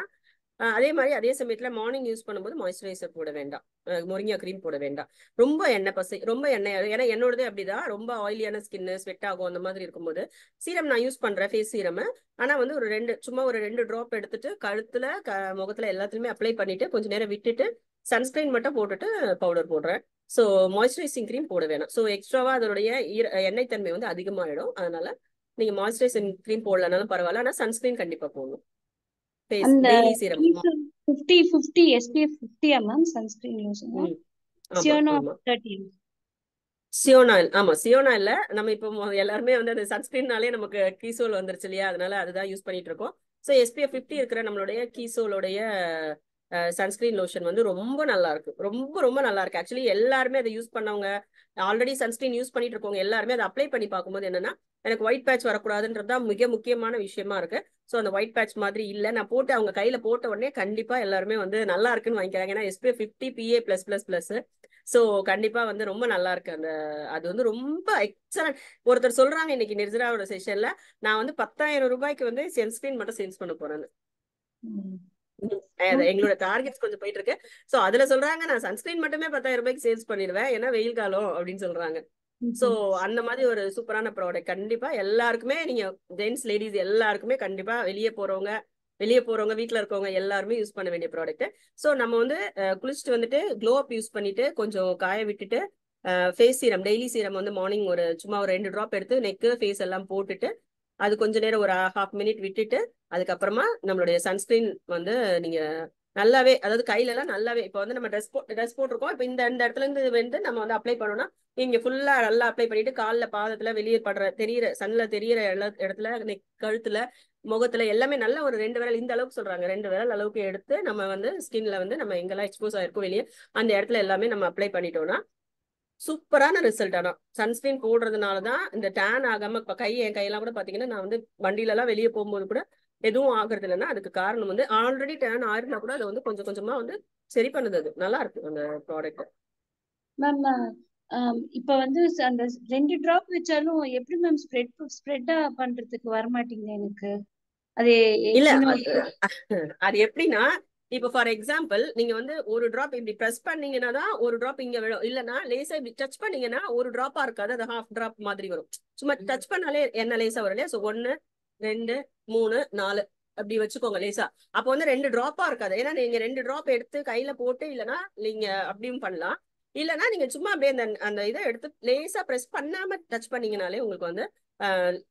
அதே மாதிரி அதே சமயத்துல மார்னிங் யூஸ் பண்ணும்போது மாய்ஸ்சரைசர் போட வேண்டாம், மொரிங்கா கிரீம் போட வேண்டாம். ரொம்ப எண்ணெய் ரொம்ப எண்ணெய், ஏன்னா என்னோடது அப்படிதான், ரொம்ப ஆயிலியான ஸ்கின், ஸ்வெட் ஆகும் அந்த மாதிரி இருக்கும்போது சீரம் நான் யூஸ் பண்றேன், ஃபேஸ் சீரம். ஆனா வந்து சும்மா ஒரு 2 டிராப் எடுத்துட்டு கழுத்துல முகத்துல எல்லாத்துலயுமே அப்ளை பண்ணிட்டு கொஞ்ச நேரம் விட்டுட்டு சன்ஸ்கிரீன் மட்டும் போட்டுட்டு பவுடர் போடுறேன். ஸோ மாய்ஸ்சரைசிங் கிரீம் போட வேணாம். ஸோ எக்ஸ்ட்ராவா அதோடைய எண்ணெய் தன்மை வந்து அதிகமாயிடும். அதனால நீங்க மாய்ஸ்சரைசிங் கிரீம் போடலனாலும் பரவாயில்ல, ஆனா சன்ஸ்கிரீன் கண்டிப்பா போடணும். அந்த daily serum 50 SPF 50 ma'am sunscreen lotion. சியோனா 30. சியோனாயில், ஆமா சியோனாயில்ல நம்ம இப்போ எல்லாருமே வந்து அந்த சன்ஸ்கிரீன்னாலே நமக்கு கீசோல் வந்துருச்சு இல்லையா, அதனால அதுதான் யூஸ் பண்ணிட்டு இருக்கோம். ஸோ SPF 50 இருக்கிற நம்மளுடைய கீசோலோடைய சன்ஸ்கிரீன் லோஷன் வந்து ரொம்ப நல்லா இருக்கு, ரொம்ப ரொம்ப நல்லா இருக்கு. ஆக்சுவலி எல்லாருமே அதை யூஸ் பண்ணவங்க, ஆல்ரெடி சன்ஸ்கிரீன் யூஸ் பண்ணிட்டு இருக்கவங்க எல்லாருமே அதை அப்ளை பண்ணி பார்க்கும்போது என்னன்னா, எனக்கு ஒயிட் பேட்ச் வரக்கூடாதுன்றதுதான் மிக முக்கியமான விஷயமா இருக்கு. ஸோ அந்த ஒயிட் பேட்ச் மாதிரி இல்லை, நான் போட்டு அவங்க கையில போட்ட உடனே கண்டிப்பா எல்லாருமே வந்து நல்லா இருக்குன்னு வாங்கிக்கிறாங்க. ஏன்னா SPF 50 PA+++. ஸோ கண்டிப்பா வந்து ரொம்ப நல்லா இருக்கு. அது வந்து ரொம்ப எக்ஸலன்ட். ஒருத்தர் சொல்றாங்க இன்னைக்கு நிர்ஜராவோட செஷன்ல, நான் வந்து 10,000 ரூபாய்க்கு வந்து சன்ஸ்கிரீன் மட்டும் சேல்ஸ் பண்ண போறேன்னு. எங்களோட டார்கெட்ஸ் கொஞ்சம் போயிட்டு இருக்கு. சோ அதுல சொல்றாங்க நான் சன்ஸ்கிரீன் மட்டுமே 10,000 ரூபாய்க்கு சேல்ஸ் பண்ணிடுவேன், ஏன்னா வெயில் காலம் அப்படின்னு சொல்றாங்க. சோ அந்த மாதிரி ஒரு சூப்பரான ப்ராடக்ட் கண்டிப்பா எல்லாருக்குமே, நீங்க ஜென்ட்ஸ் லேடிஸ் எல்லாருக்குமே கண்டிப்பா வெளியே போறவங்க வீட்டுல இருக்கவங்க எல்லாருமே யூஸ் பண்ண வேண்டிய ப்ராடக்ட். சோ நம்ம வந்து குளிச்சுட்டு வந்துட்டு க்ளோ அப் யூஸ் பண்ணிட்டு கொஞ்சம் காய விட்டுட்டு ஃபேஸ் சீரம், டெய்லி சீரம் வந்து மார்னிங் சும்மா ஒரு 2 டிராப் எடுத்து நெக்கு ஃபேஸ் எல்லாம் போட்டுட்டு அது கொஞ்ச நேரம் ஒரு ½ மினிட் விட்டுட்டு அதுக்கப்புறமா நம்மளுடைய சன்ஸ்கிரீன் வந்து நீங்க நல்லாவே, அதாவது கையில எல்லாம் நல்லாவே, இப்போ வந்து நம்ம ட்ரெஸ் போட்டிருக்கோம், இப்போ இந்த இடத்துல இருந்து வந்து நம்ம வந்து அப்ளை பண்ணோம்னா நீங்க ஃபுல்லா நல்லா அப்ளை பண்ணிட்டு கால்ல பாதத்துல வெளியே சன்ல தெரியற இடத்துல கழுத்துல முகத்துல எல்லாமே நல்லா ஒரு 2 விரல், இந்த அளவுக்கு சொல்றாங்க, 2 விரல் அளவுக்கு எடுத்து நம்ம வந்து ஸ்கின்ல வந்து நம்ம எங்கெல்லாம் எக்ஸ்போஸ் ஆயிருக்கும் வெளியே அந்த இடத்துல எல்லாமே நம்ம அப்ளை பண்ணிட்டோம்னா சூப்பரான ரிசல்ட். ஆனா சன்ஸ்கிரீன் போடுறதுனாலதான் இந்த டேன் ஆகாம, இப்ப என் கையெல்லாம் கூட பாத்தீங்கன்னா நான் வந்து வண்டியில எல்லாம் வெளியே போகும்போது கூட எதுவும் ஆகுறது இல்லைன்னா அதுக்கு காரணம் வந்து ஆல்ரெடி டேன் ஆயிருந்தா கூட அதை வந்து கொஞ்சம் கொஞ்சமா வந்து சரி பண்ணுது. அது நல்லா இருக்கு அந்த ப்ராடக்ட். மேம் இப்ப வந்து அந்த 2 டிராப் வச்சாலும் எப்படி மேம் ஸ்ப்ரெட் பண்றதுக்கு வரமாட்டீங்க எனக்கு அது. இல்ல அது எப்படின்னா, இப்ப ஃபார் எக்ஸாம்பிள் நீங்க வந்து ஒரு டிராப் இப்படி பிரஸ் பண்ணீங்கன்னா தான் ஒரு டிராப் இங்க விழும், இல்லன்னா லேசா இப்படி டச் பண்ணீங்கன்னா ஒரு டிராப்பா இருக்காது, அது ½ டிராப் மாதிரி வரும். சும்மா டச் பண்ணாலே என்ன லேசா வரும் இல்லையா. ஸோ 1 2 3 4 அப்படி வச்சுக்கோங்க லேசா. அப்போ வந்து 2 டிராப்பா இருக்காது, ஏன்னா நீங்க 2 டிராப் எடுத்து கையில போட்டு இல்லைன்னா நீங்க அப்படியும் பண்ணலாம், இல்லைன்னா நீங்க சும்மா அப்படியே அந்த இதை எடுத்து லேசா பிரஸ் பண்ணாம டச் பண்ணீங்கனாலே உங்களுக்கு வந்து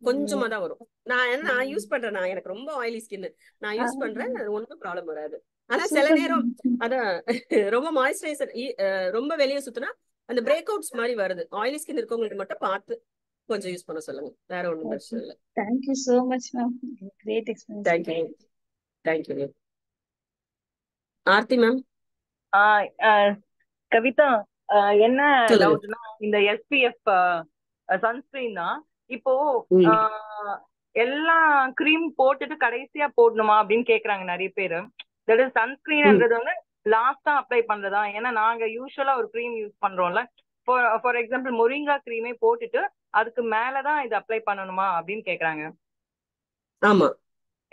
கொஞ்சமா தான் வரும். நான் யூஸ் பண்றேன், எனக்கு ரொம்ப ஆயிலி ஸ்கின், நான் யூஸ் பண்றேன், அது ஒன்றும் ப்ராப்ளம் வராது. ஆனா சில நேரம் அதான் ரொம்ப மாய்ஸ்சரைசர் ரொம்ப வெளியே சுத்தினா அந்த பிரேக் அவுட்ஸ் மாதிரி வருது. ஆயிலி ஸ்கின் இருக்கவங்களுக்கு மட்டும் பார்த்து கொஞ்சம் யூஸ் பண்ண சொல்லுங்க, வேற ஒன்றும் பிரச்சனை இல்லை. Thank you so much ma'am, great experience. Thank you. Aarti ma'am. Kavitha, என்ன சொல்லுங்க. டவுட்னா இந்த எஸ்பிஎஃப் சன்ஸ்கிரீன் தான். இப்போ எல்லா கிரீம் போட்டுட்டு கடைசியா போடணுமா அப்படின்னு கேக்குறாங்க நிறைய பேரு. தட் இஸ் சன்ஸ்கிரீன்ன்றது வந்து லாஸ்டா அப்ளை பண்றதா? ஏன்னா நாங்க யூஸ்வலா ஒரு கிரீம் யூஸ் பண்றோம்ல, ஃபார் எக்ஸாம்பிள் மொரிங்கா கிரீமே போட்டுட்டு அதுக்கு மேலதான் இது அப்ளை பண்ணணுமா அப்படின்னு கேக்குறாங்க. ஆமா,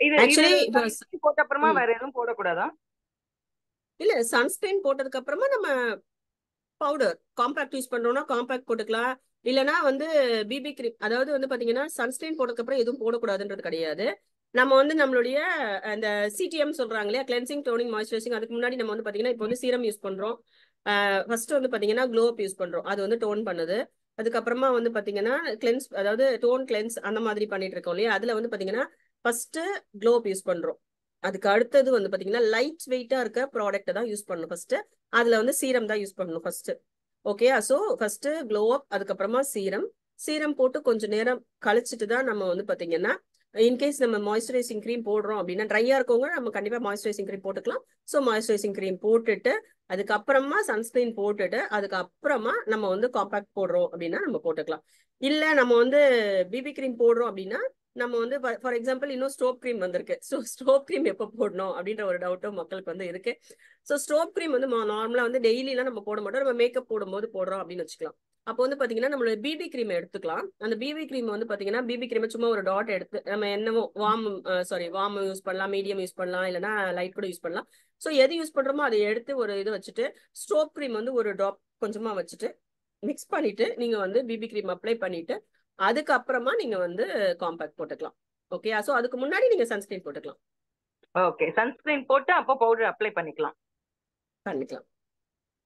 இது ஆக்சுவலி போட்ட அப்புறமா வேற எதுவும் போடக்கூடாதா? இல்ல, சன்ஸ்கிரீன் போட்டதுக்கு அப்புறமா நம்ம பவுடர் காம்பாக்ட் யூஸ் பண்றோம்னா காம்பாக்ட் போட்டுக்கலாம். இல்லைன்னா வந்து பிபி கிரீம், அதாவது வந்து பாத்தீங்கன்னா சன்ஸ்கிரீன் போட்டதுக்கு அப்புறம் எதுவும் போடக்கூடாதுன்றது கிடையாது. நம்ம வந்து நம்மளுடைய அந்த சிடிஎம் சொல்றாங்க இல்லையா, கிளென்சிங் டோனிங் மாய்ஸ்சரைசிங், அதுக்கு முன்னாடி நம்ம வந்து பாத்தீங்கன்னா இப்போ வந்து சீரம் யூஸ் பண்றோம். ஃபர்ஸ்ட் வந்து பாத்தீங்கன்னா க்ளோப் யூஸ் பண்றோம், அது வந்து டோன் பண்ணுது. அதுக்கப்புறமா வந்து பாத்தீங்கன்னா கிளென்ஸ், அதாவது டோன் கிளென்ஸ் அந்த மாதிரி பண்ணிட்டு இருக்கோம் இல்லையா, அதுல வந்து பாத்தீங்கன்னா ஃபர்ஸ்ட் க்ளோப் யூஸ் பண்றோம். அதுக்கு அடுத்தது வந்து பாத்தீங்கன்னா லைட் வெயிட்டா இருக்க ப்ராடக்ட் தான் யூஸ் பண்ணணும் ஃபர்ஸ்ட். அதுல வந்து சீரம் தான் யூஸ் பண்ணணும் first. Okay, so first glow up, அதுக்கப்புறமா சீரம் போட்டு கொஞ்சம் நேரம் கழிச்சிட்டு தான் நம்ம வந்து பாத்தீங்கன்னா, இன்கேஸ் நம்ம மாய்ஸ்சரைசிங் க்ரீம் போடுறோம் அப்படின்னா, ட்ரையா இருக்கவங்க நம்ம கண்டிப்பா மாய்ஸ்சரைசிங் க்ரீம் போட்டுக்கலாம். ஸோ மாய்ஸ்சரைசிங் க்ரீம் போட்டுட்டு அதுக்கப்புறமா சன்ஸ்கிரீன் போட்டுட்டு அதுக்கப்புறமா நம்ம வந்து காம்பாக்ட் போடுறோம் அப்படின்னா நம்ம போட்டுக்கலாம். இல்ல நம்ம வந்து பிபி கிரீம் போடுறோம் அப்படின்னா நம்ம வந்து ஃபார் எக்ஸாம்பிள் இன்னும் ஸ்டோப் கிரீம் வந்திருக்கு. ஸோ ஸ்டோப் கிரீம் எப்போ போடணும் அப்படின்ற ஒரு டவுட்டும் மக்களுக்கு வந்து இருக்கு. ஸோ ஸ்டோப் கிரீம் வந்து நார்மலா வந்து டெய்லிலாம் நம்ம போட மாட்டோம், நம்ம மேக்கப் போடும்போது போடுறோம் அப்படின்னு வச்சுக்கலாம். அப்போ வந்து பாத்தீங்கன்னா நம்மளோட பிபி கிரீம் எடுத்துக்கலாம். அந்த பிபி கிரீம் வந்து பாத்தீங்கன்னா பிபி கிரீம் சும்மா ஒரு டாட் எடுத்து நம்ம என்னவோ வார்ம் யூஸ் பண்ணலாம், மீடியம் யூஸ் பண்ணலாம், இல்லைன்னா லைட் கூட யூஸ் பண்ணலாம். ஸோ எது யூஸ் பண்றோமோ அதை எடுத்து ஒரு இது வச்சுட்டு ஸ்டோப் கிரீம் வந்து ஒரு ட்ராப் கொஞ்சமா வச்சுட்டு மிக்ஸ் பண்ணிட்டு நீங்க வந்து பிபி கிரீம் அப்ளை பண்ணிட்டு அதுக்கப்புறமா நீங்க வந்து காம்பாக்ட் போட்டுக்கலாம். ஓகே, ஸோ அதுக்கு முன்னாடி நீங்க சன்ஸ்கிரீன் போட்டுக்கலாம். ஓகே, சன்ஸ்கிரீன் போட்டு அப்போ பவுடர் அப்ளை பண்ணிக்கலாம்.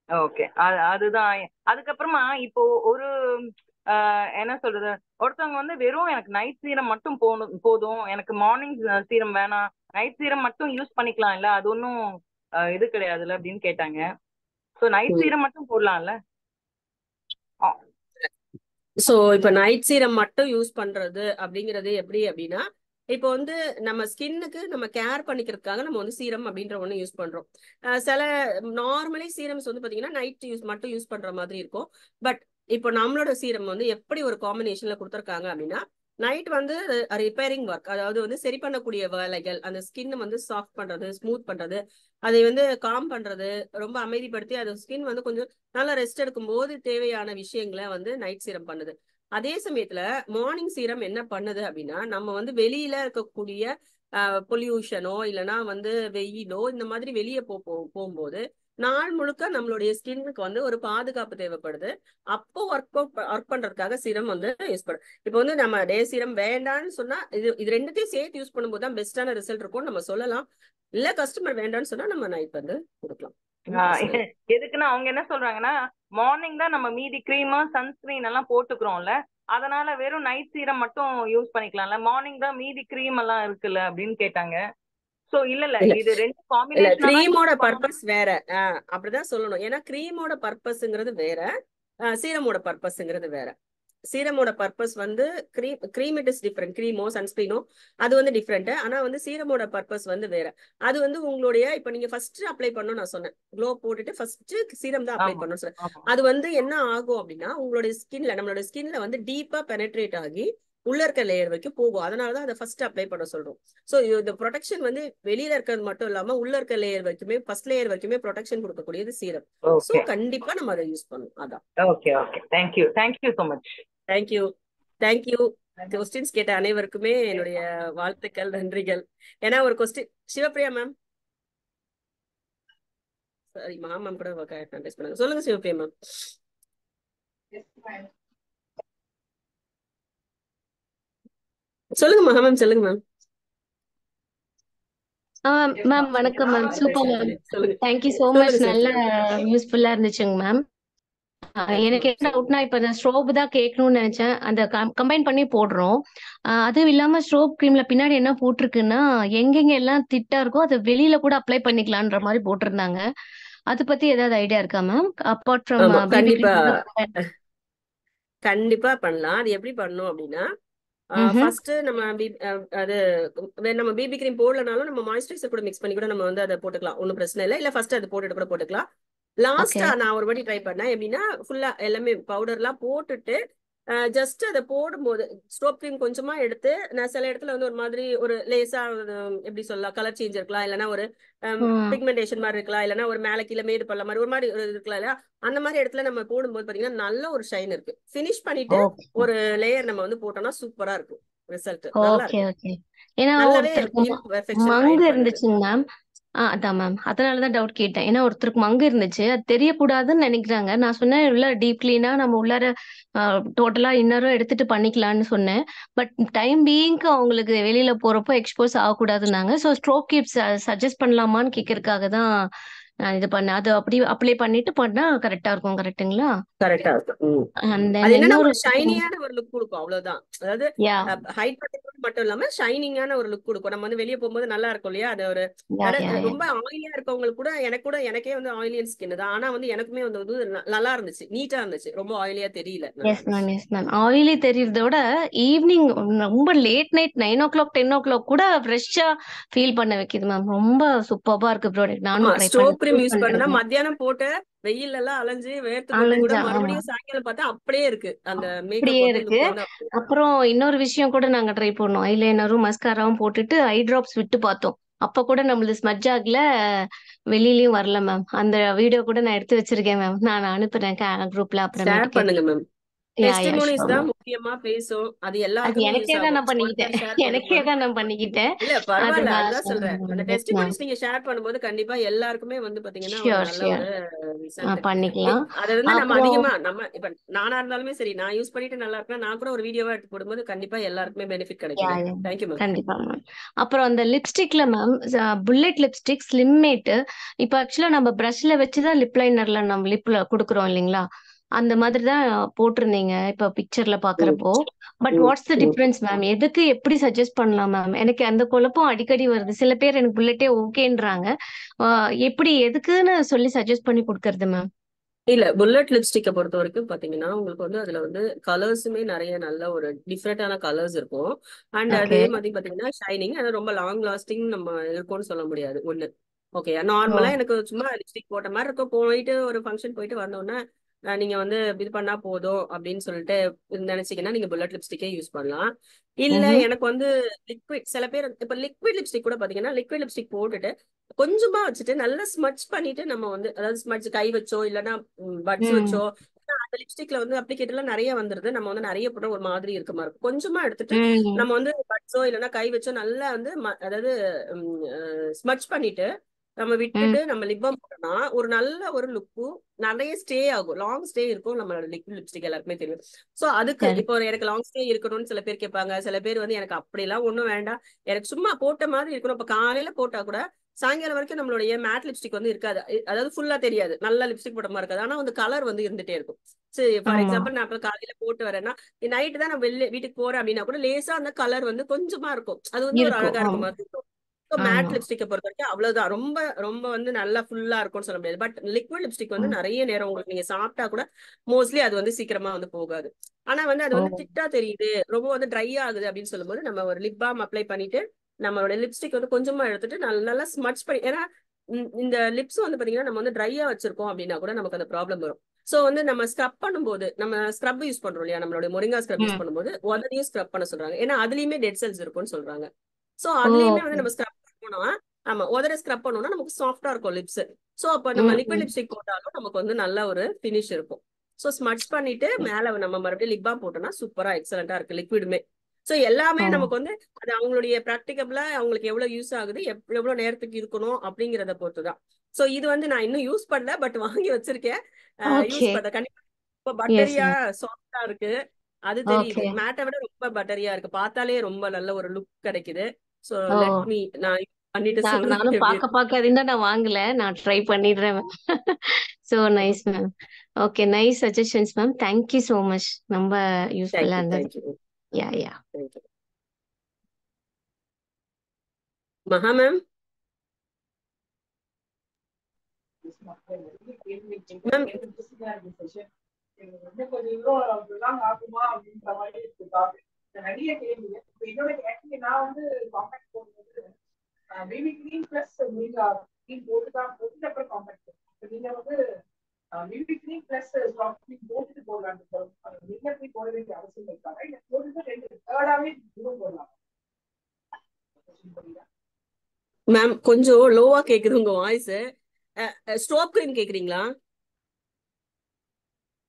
ஓகே, அதுதான். அதுக்கப்புறமா இப்போ ஒரு என்ன சொல்றது, ஒருத்தவங்க வந்து வெறும் எனக்கு நைட் சீரம் மட்டும் போதும், எனக்கு மார்னிங் சீரம் வேணாம், நைட் சீரம் மட்டும் யூஸ் பண்ணிக்கலாம் இல்ல, அது ஒன்றும் இது கிடையாதுல்ல அப்படின்னு கேட்டாங்க. ஸோ நைட் சீரம் மட்டும் போடலாம்ல? ஸோ இப்போ நைட் சீரம் மட்டும் யூஸ் பண்றது அப்படிங்கிறது எப்படி அப்படின்னா, இப்போ வந்து நம்ம ஸ்கின்னுக்கு நம்ம கேர் பண்ணிக்கிறதுக்காக நம்ம வந்து சீரம் அப்படின்ற ஒன்று யூஸ் பண்றோம். சில நார்மலி சீரம்ஸ் வந்து பாத்தீங்கன்னா நைட் மட்டும் யூஸ் பண்ற மாதிரி இருக்கும். பட் இப்போ நம்மளோட சீரம் வந்து எப்படி ஒரு காம்பினேஷன்ல கொடுத்துருக்காங்க அப்படின்னா, நைட் வந்து ரிப்பேரிங் ஒர்க், அதாவது வந்து சரி பண்ணக்கூடிய வேலைகள், அந்த ஸ்கின் வந்து சாஃப்ட் பண்றது, ஸ்மூத் பண்றது, அதை வந்து காம் பண்றது, ரொம்ப அமைதிப்படுத்தி அது ஸ்கின் வந்து கொஞ்சம் நல்லா ரெஸ்ட் எடுக்கும் போது தேவையான விஷயங்களை வந்து நைட் சீரம் பண்ணுது. அதே சமயத்துல மார்னிங் சீரம் என்ன பண்ணுது அப்படின்னா, நம்ம வந்து வெளியில இருக்கக்கூடிய பொல்யூஷனோ இல்லைன்னா வந்து வெயிலோ இந்த மாதிரி வெளியே போகும்போது நாள் முழுக்க நம்மளுடைய ஸ்கின்னுக்கு வந்து ஒரு பாதுகாப்பு தேவைப்படுது. அப்போ ஒர்க் பண்றதுக்காக சீரம் வந்து யூஸ் பண்ணும். இப்போ வந்து நம்ம டே சீரம் வேண்டான்னு சொன்னா இது ரெண்டுத்தையும் சேர்த்து யூஸ் பண்ணும்போது தான் பெஸ்டான ரிசல்ட் இருக்கும் நம்ம சொல்லலாம். இல்ல கஸ்டமர் வேண்டான்னு சொன்னா நம்ம நைட் வந்து கொடுக்கலாம். எதுக்குன்னா அவங்க என்ன சொல்றாங்கன்னா, மார்னிங் தான் நம்ம மீதி கிரீம் சன்ஸ்கிரீன் எல்லாம் போட்டுக்கிறோம்ல, அதனால வெறும் நைட் சீரம் மட்டும் யூஸ் பண்ணிக்கலாம்ல, மார்னிங் தான் மீதி கிரீம் எல்லாம் இருக்குல்ல அப்படின்னு கேட்டாங்க. சோ இல்ல இது ரெண்டு காம்பினேஷன், கிரீமோட பர்பஸ் வேற, அப்படிதான் சொல்லணும். ஏன்னா கிரீமோட பர்பஸ்ங்கிறது வேற, சீரமோட பர்பஸ்ங்கிறது வேற. சீரமோட பர்பஸ் வந்து கிரீம் இட் இஸ் டிஃப்ரெண்ட், கிரீமோ சன்ஸ்கிரீனோ அது வந்து டிஃப்ரெண்ட். ஆனா வந்து சீரமோட பர்பஸ் வந்து வேற. அது வந்து உங்களுடைய இப்ப நீங்க ஃபர்ஸ்ட் அப்ளை பண்ணணும் நான் சொன்னேன், க்ளோ போட்டுட்டு ஃபர்ஸ்ட் சீரம் தான் அப்ளை பண்ணணும் சொன்னேன். அது வந்து என்ன ஆகும் அப்படின்னா உங்களுடைய ஸ்கின்ல, நம்மளோட ஸ்கின்ல வந்து டீப்பா பெனட்ரேட் ஆகி உள்ள இருக்க லேயர் வரைக்கும் போகும். அதனாலதான் அதை ஃபர்ஸ்ட் அப்ளை பண்ண சொல்றோம். சோ இந்த ப்ரொடெக்ஷன் வந்து வெளியில இருக்கிறது மட்டும் இல்லாம உள்ள இருக்க லேயர் வரைக்குமே, ஃபர்ஸ்ட் லேயர் வரைக்குமே ப்ரொடெக்ஷன் கொடுக்கக்கூடியது சீரம். சோ கண்டிப்பா நம்ம அதை யூஸ் பண்ணணும். அதான். Okay okay, thank you so much. Thank you. Questions கேட்ட அனைவருக்குமே என்னுடைய வாழ்த்துக்கள், நன்றிகள். ஏன்னா ஒரு question Sivapriya ma'am, sorry ma'am கூட பண்ணாங்க. சொல்லுங்க சிவப்பிரியா மேம். சொல்லுங்க மேம், சொல்லுங்க மேம். மேம் வணக்கம் ma'am, super ma'am, thank you so much, நல்ல யூஸ்ஃபுல்லா இருந்துச்சுங்க மேம். எனக்கு என்ன டவுட்னா, இப்ப இந்த ஸ்ட்ரோப் தான் கேட்கணும்னு நினைச்சேன். அந்த கம்பைன் பண்ணி போடுறோம். அதுவும் இல்லாம ஸ்ட்ரோப் கிரீம்ல பின்னாடி என்ன போட்டிருக்குன்னா, எங்கெங்க எல்லாம் திட்டா இருக்கோ அதை வெளியில கூட அப்ளை பண்ணிக்கலாம்ன்ற மாதிரி போட்டிருந்தாங்க. அதை பத்தி ஏதாவது ஐடியா இருக்கா மேம்? அப்பார்ட் ஃப்ரம் கண்டிப்பா பண்ணலாம். அது எப்படி பண்ணணும் அப்படின்னா, ஃபர்ஸ்ட் நம்ம பிபி கிரீம் போடலனாலும் நம்ம மாய்ஸ்சரைசர் கூட மிக்ஸ் பண்ணி கூட நம்ம வந்து அதை போட்டுக்கலாம், ஒன்றும் பிரச்சனை இல்லை. இல்ல ஃபர்ஸ்ட் அது போட்டுட்டு கூட போட்டுக்கலாம். லாஸ்டா நான் ஒரு வாட்டி ட்ரை பண்ணேன். எப்படின்னா ஃபுல்லா எல்லாமே பவுடர்லாம் போட்டுட்டு ஜஸ்ட் அதை போடும்போது ஸ்ட்ரோப் கிரீம் கொஞ்சமா எடுத்து நான் சில இடத்துல வந்து ஒரு மாதிரி ஒரு லேசா எப்படி சொல்லலாம் கலர் சேஞ்ச் இருக்கலாம், இல்லைன்னா ஒரு பிக்மெண்டேஷன் மாதிரி இருக்கலாம், இல்லைன்னா ஒரு மேல கீழே மேடு பள்ள மாதிரி ஒரு மாதிரி இருக்கலாம் இல்லையா, அந்த மாதிரி இடத்துல நம்ம போடும்போது பாத்தீங்கன்னா நல்ல ஒரு ஷைன் இருக்கு. ஃபினிஷ் பண்ணிட்டு ஒரு லேயர் நம்ம வந்து போட்டோம்னா சூப்பரா இருக்கும் ரிசல்ட். நல்லா ஓகே இருக்கு. ஓகே. ஏன்னா நல்லாவே ஒருத்தருக்கு இம்பர்ஃபெக்ஷன் மங்கு ஹைட் பண்ணுது. இருந்துச்சுங்க மேம். அதான் மேம், அதனாலதான் டவுட் கேட்டேன். ஏன்னா ஒருத்தருக்கு மங்கு இருந்துச்சு, அது தெரியக்கூடாதுன்னு நினைக்கிறாங்க. நான் சொன்னேன் உள்ள டீப் கிளீனா நம்ம உள்ளார டோட்டலா இன்னரும் எடுத்துட்டு பண்ணிக்கலாம்னு சொன்னேன். பட் டைம் பீயிங்க்கு அவங்களுக்கு வெளியில போறப்போ எக்ஸ்போஸ் ஆகக்கூடாதுன்னாங்க. ஸோ ஸ்ட்ரோக் கிப்ஸ் சஜஸ்ட் பண்ணலாமான்னு கேட்கறதுக்காக தான் நான் இது பண்ணேன். அது அப்படி அப்ளை பண்ணிட்டு பண்ணா கரெக்டா இருக்கும். கரெக்ட்டுங்களா? கரெக்டா இருக்கும். அண்ட் அது தென் என்னன்னா இன்னொரு ஒரு ஷைனியான ஒரு லுக் கொடுக்கும், அவ்வளவுதான். அதாவது யா ஹைட் பண்றது மட்டும் இல்லாம ஷைனிங்கான ஒரு லுக் கொடுக்கும். நம்ம வந்து வெளியே போகும்போது நல்லா இருக்கும் இல்லையா, அது ஒரு யா யா யா ரொம்ப ஆயிலியா இருக்கவங்களுக்கு கூட எனக்கே வந்து ஆயிலியன் ஸ்கின் தான். ஆனா வந்து எனக்குமே வந்து நல்லா இருந்துச்சு, நீட்டா இருந்துச்சு, ரொம்ப ஆயிலியா தெரியல. Yes ma'am yes ma'am. Oily தெரியறத விட ஈவினிங் ரொம்ப லேட் நைட் 9 o'clock 10 o'clock கூட ஃப்ரெஷ்ஷா ஃபீல் பண்ண வைக்குது மேம். ரொம்ப சூப்பர்பா இருக்கு ப்ராடக்ட். ஆமா, நானும் try stove cream use use பண்ணிட்டு பண்ணா இருக்கேன். மத்தியானம் போட்டு வெயில் எல்லாம் அலைஞ்சு வேர்த்து கொண்டு கூட அலைஞ்சா ஆமா மறுபடியும் சாயங்காலம் பார்த்தா அப்படியே இருக்கு, அந்த அப்படியே மேக்கப் வந்து இருக்கு. லுக் வந்து அப்படியே. அப்புறம் இன்னொரு விஷயம் கூட நாங்க ட்ரை பண்ணோம். ஐலைனரும் மஸ்காராவும் போட்டுட்டு ஐ டிராப்ஸ் விட்டு பார்த்தோம். அப்ப கூட நம்மளுது ஸ்மட்ஜ் ஆகல, வெளியிலயும் வரல மேம். அந்த வீடியோ கூட நான் எடுத்து வச்சிருக்கேன் மேம். நான் அனுப்புறேன் குரூப்ல ஷேர் அப்புறமேட்டுக்கு. பண்ணுங்க மேம். யா யா டெஸ்டிமோனிஸ் ஷோர் தான் மேம். முக்கியமா பேசும், அது அது எல்லாருக்குமே எனக்கே யூஸ் தான் ஆகும். நான் பண்ணிக்கிட்டேன். ஒருத்தர் ஷேர் எனக்கே பண்ணும்போது தான் நான் பண்ணிக்கிட்டேன். இல்ல அது பரவாயில்ல, நான் அதுதான் சொல்றேன். அந்த எஸ் மேம். டெஸ்டிமோனிஸ் நீங்க ஷேர் பண்ணும்போது கண்டிப்பா எல்லாருக்குமே வந்து பாத்தீங்கன்னா ஒரு ஷியோர் நல்ல ஷியோர் ஒரு ரிசல்ட். பண்ணிக்கலாம். அதை வந்து நம்ம அப்புறம் அதிகமா நம்ம இப்ப நானா இருந்தாலுமே சரி, நான் யூஸ் பண்ணிட்டு நல்லா இருக்கேன், நான் கூட ஒரு வீடியோவா எடுத்து போடும்போது கண்டிப்பா எல்லாருக்குமே பெனிஃபிட் யா கிடைக்குங்க. Yeah thank you ma'am. கண்டிப்பா மேம். அப்புறம் அந்த லிப்ஸ்டிக்ல ma'am bullet lipstick slim matte. இப்போ ஆக்சுவலா நம்ம பிரஷ்ல வச்சுதான் லிப் லைனர்ல நம்ம லிப்ல கொடுக்குறோம் இல்லைங்களா? அந்த மாதிரி தான் போட்டிருந்தீங்க இப்ப பிக்சர்ல பாக்குறப்போ. But what's the difference ma'am? எதுக்கு எப்படி சஜஸ்ட் பண்ணலாம் மேம்? எனக்கு அந்த குழப்பம் அடிக்கடி வருது. சில பேர் எனக்கு புல்லட்டே ஓகேன்றாங்க. எப்படி எதுக்குன்னு சொல்லி சஜஸ்ட் பண்ணி கொடுக்கறது மேம்? இல்ல, புல்லட் லிப்ஸ்டிக்கை பொறுத்த வரைக்கும் பாத்தீங்கன்னா உங்களுக்கு வந்து அதுல வந்து கலர்ஸுமே நிறைய நல்ல ஒரு டிஃப்ரெண்டான கலர்ஸ் இருக்கும். And okay. அதே மாதிரி பாத்தீங்கன்னா ஷைனிங், அது ரொம்ப லாங் லாஸ்டிங் நம்ம இருக்கும்னு சொல்ல முடியாது ஒண்ணு. ஓகே, ஓ நார்மலா எனக்கு சும்மா லிப்ஸ்டிக் போட்ட மாதிரி இருக்கும், போயிட்டு ஒரு ஃபங்க்ஷன் போயிட்டு வந்தோடனே நீங்க வந்து இது பண்ணா போதும் அப்படின்னு சொல்லிட்டு நினைச்சீங்கன்னா நீங்க புல்லட் லிப்ஸ்டிக்கே யூஸ் பண்ணலாம். இல்ல ம்ஹும். எனக்கு வந்து லிக்விட், சில பேர் இப்ப லிக்விட் லிப்ஸ்டிக் கூட பாத்தீங்கன்னா லிக்விட் லிப்ஸ்டிக் போட்டுட்டு கொஞ்சமா வச்சுட்டு நல்லா ஸ்மட்ச் பண்ணிட்டு நம்ம வந்து அதாவது ஸ்மட்ச் கை வச்சோ இல்லைன்னா பட்ஸ் ம் வச்சோ, அந்த லிப்ஸ்டிக்ல வந்து அப்ளிகேட் எல்லாம் நிறைய வந்துருது, நம்ம வந்து நிறைய போட ஒரு மாதிரி இருக்க மாதிரி இருக்கும். கொஞ்சமா எடுத்துட்டு ம் நம்ம வந்து பட்ஸோ இல்லைன்னா கை வச்சோ நல்லா வந்து அதாவது ஸ்மட்ச் பண்ணிட்டு நம்ம ம் விட்டுட்டு நம்ம லிப்பம் போட்டோம்னா ஒரு நல்ல ஒரு லுக்கும் நிறைய ஸ்டே ஆகும், லாங் ஸ்டே இருக்கும் நம்மளோட லிக்விட் லிப்ஸ்டிக், எல்லாருக்குமே தெரியும். சோ அதுக்கு சரி. இப்போ எனக்கு லாங் ஸ்டே இருக்கணும்னு சில பேர் கேட்பாங்க, சில பேர் வந்து எனக்கு அப்படிலாம் ஒண்ணும் வேண்டாம், எனக்கு சும்மா போட்ட மாதிரி இருக்கணும். இப்ப காலையில போட்டா கூட சாயங்காலம் வரைக்கும் நம்மளுடைய மேட் லிப்ஸ்டிக் வந்து இருக்காது, அதாவது ஃபுல்லா தெரியாது, நல்ல லிப்ஸ்டிக் போட்ட மாதிரி இருக்காது, ஆனா வந்து கலர் வந்து இருந்துட்டே இருக்கும். சரி, ஃபார் ஆமா. எக்ஸாம்பிள் நான் இப்ப காலையில போட்டு வரேன்னா நைட்டு தான் நான் வெளில வீட்டுக்கு போறேன் அப்படின்னா கூட லேசா அந்த கலர் வந்து கொஞ்சமா இருக்கும், அது வந்து ஒரு இருக்கும். அழகா இருக்கும் ஆமா மாதிரி இருக்கும். மேட் ஆமா. லிப்ஸ்டிக்கை பொறுத்த வரைக்கும் அவ்வளவுதான், ரொம்ப ரொம்ப வந்து நல்லா ஃபுல்லா இருக்கும்னு சொல்ல முடியாது. பட் லிக்விட் லிப்ஸ்டிக் வந்து ம். நிறைய நேரம் உங்களுக்கு நீங்க சாப்பிட்டா கூட மோஸ்ட்லி அது வந்து சீக்கிரமா வந்து போகாது. ஆனா வந்து அது ஓ வந்து திட்டா தெரியுது, ரொம்ப வந்து ட்ரை ஆகுது அப்படின்னு சொல்லும்போது நம்ம ஒரு லிப் பாம் அப்ளை பண்ணிட்டு நம்மளோட லிப்ஸ்டிக் வந்து கொஞ்சமா எடுத்துட்டு நல்லா ஸ்மட்ச் பண்ணி, ஏன்னா இந்த லிப்ஸ் வந்து பாத்தீங்கன்னா நம்ம வந்து ட்ரையா வச்சிருக்கோம் அப்படின்னா கூட நமக்கு அந்த ப்ராப்ளம் வரும். சோ வந்து நம்ம ஸ்க்ரப் பண்ணும்போது நம்ம ஸ்க்ரப் யூஸ் பண்றோம் இல்லையா, நம்மளோட மொரிங்கா ஸ்க்ரப் யூஸ் ம். பண்ணும்போது உடனே ஸ்க்ரப் பண்ண சொல்றாங்க, ஏன்னா அதுலயுமே டெட் செல்ஸ் இருக்கும்னு சொல்றாங்க. சோ ஓ அதுலயுமே வந்து ஓகே. நம்ம ஸ்க்ரப் பண்ணோம்னா, ஆமா உதர ஸ்க்ரப் பண்ணோம்னா நமக்கு சாஃப்டா இருக்கும் லிப்ஸ். சோ அப்ப நம்ம ம் லிக்விட் ம் லிப்ஸ்டிக் போட்டாலும் நமக்கு வந்து நல்ல ஒரு ஃபினிஷ் இருக்கும். சோ ஸ்மட்ச் பண்ணிட்டு மேல நம்ம மறுபடியும் லிப் பாம் போட்டோம்னா சூப்பரா எக்ஸலண்டா இருக்கு லிக்விடுமே. சோ எல்லாமே ஓ நமக்கு வந்து அது அவங்களுடைய ப்ராக்டிகபிளா அவங்களுக்கு எவ்வளவு யூஸ் ஆகுது, எவ்வளவு நேரத்துக்கு இருக்கணும் அப்படிங்கறத பொறுத்துதான். சோ இது வந்து நான் இன்னும் யூஸ் பண்ணல, பட் வாங்கி வச்சிருக்கேன், ஓகே. யூஸ் பண்றேன் கண்டிப்பா. ரொம்ப எஸ் பட்டரியா மேம். சாஃப்டா இருக்கு, அது தெரியுது. ஓகே. மேட்டை விட ரொம்ப பட்டரியா இருக்கு, பார்த்தாலே ரொம்ப நல்ல ஒரு லுக் கிடைக்குது. சோ ஓ லெட் மீ நான் பண்ணிட்டு சொல்றேன் நானும் எப்படி இருக்கு. பார்க்க இருந்தா நான் வாங்கல. நான் ட்ரை பண்ணிடுறேன் ma'am. So nice ma'am. Okay nice suggestions ma'am. Thank you so much. ரொம்ப யூஸ்ஃபுல்லா தேங்க்யூ இருந்தது. தேங்க்யூ யா யா. தேங்க்யூ. மகா மேம். மேம் இன்னும் கொஞ்சம் இதெல்லாம் ஆகுமா அப்படின்ற மாதிரி இருக்கு. நிறைய கேள்வி என்னோட ஆக்சுவலி நான் வந்து காம்பேக்ட் போடும்போது பேபி கிரீம் பிளஸ் நீங்க கிரீம் போட்டுதான் போட்டு அப்புறம் காம்பேக்ட். நீங்க வந்து பிளஸ் ஸ்டாப் கிரீம் போட்டுட்டு போடலான்னு வின்னர் கிரீம் போட வேண்டிய அவசியம் இருக்காங்க. இல்ல போட்டுட்டு ரெண்டு தேர்டாவே இதுவும் போடலாம். மேம் கொஞ்சம் லோவா கேக்குது உங்க வாய்ஸ். ஸ்டோப் கிரீம் கேக்குறீங்களா?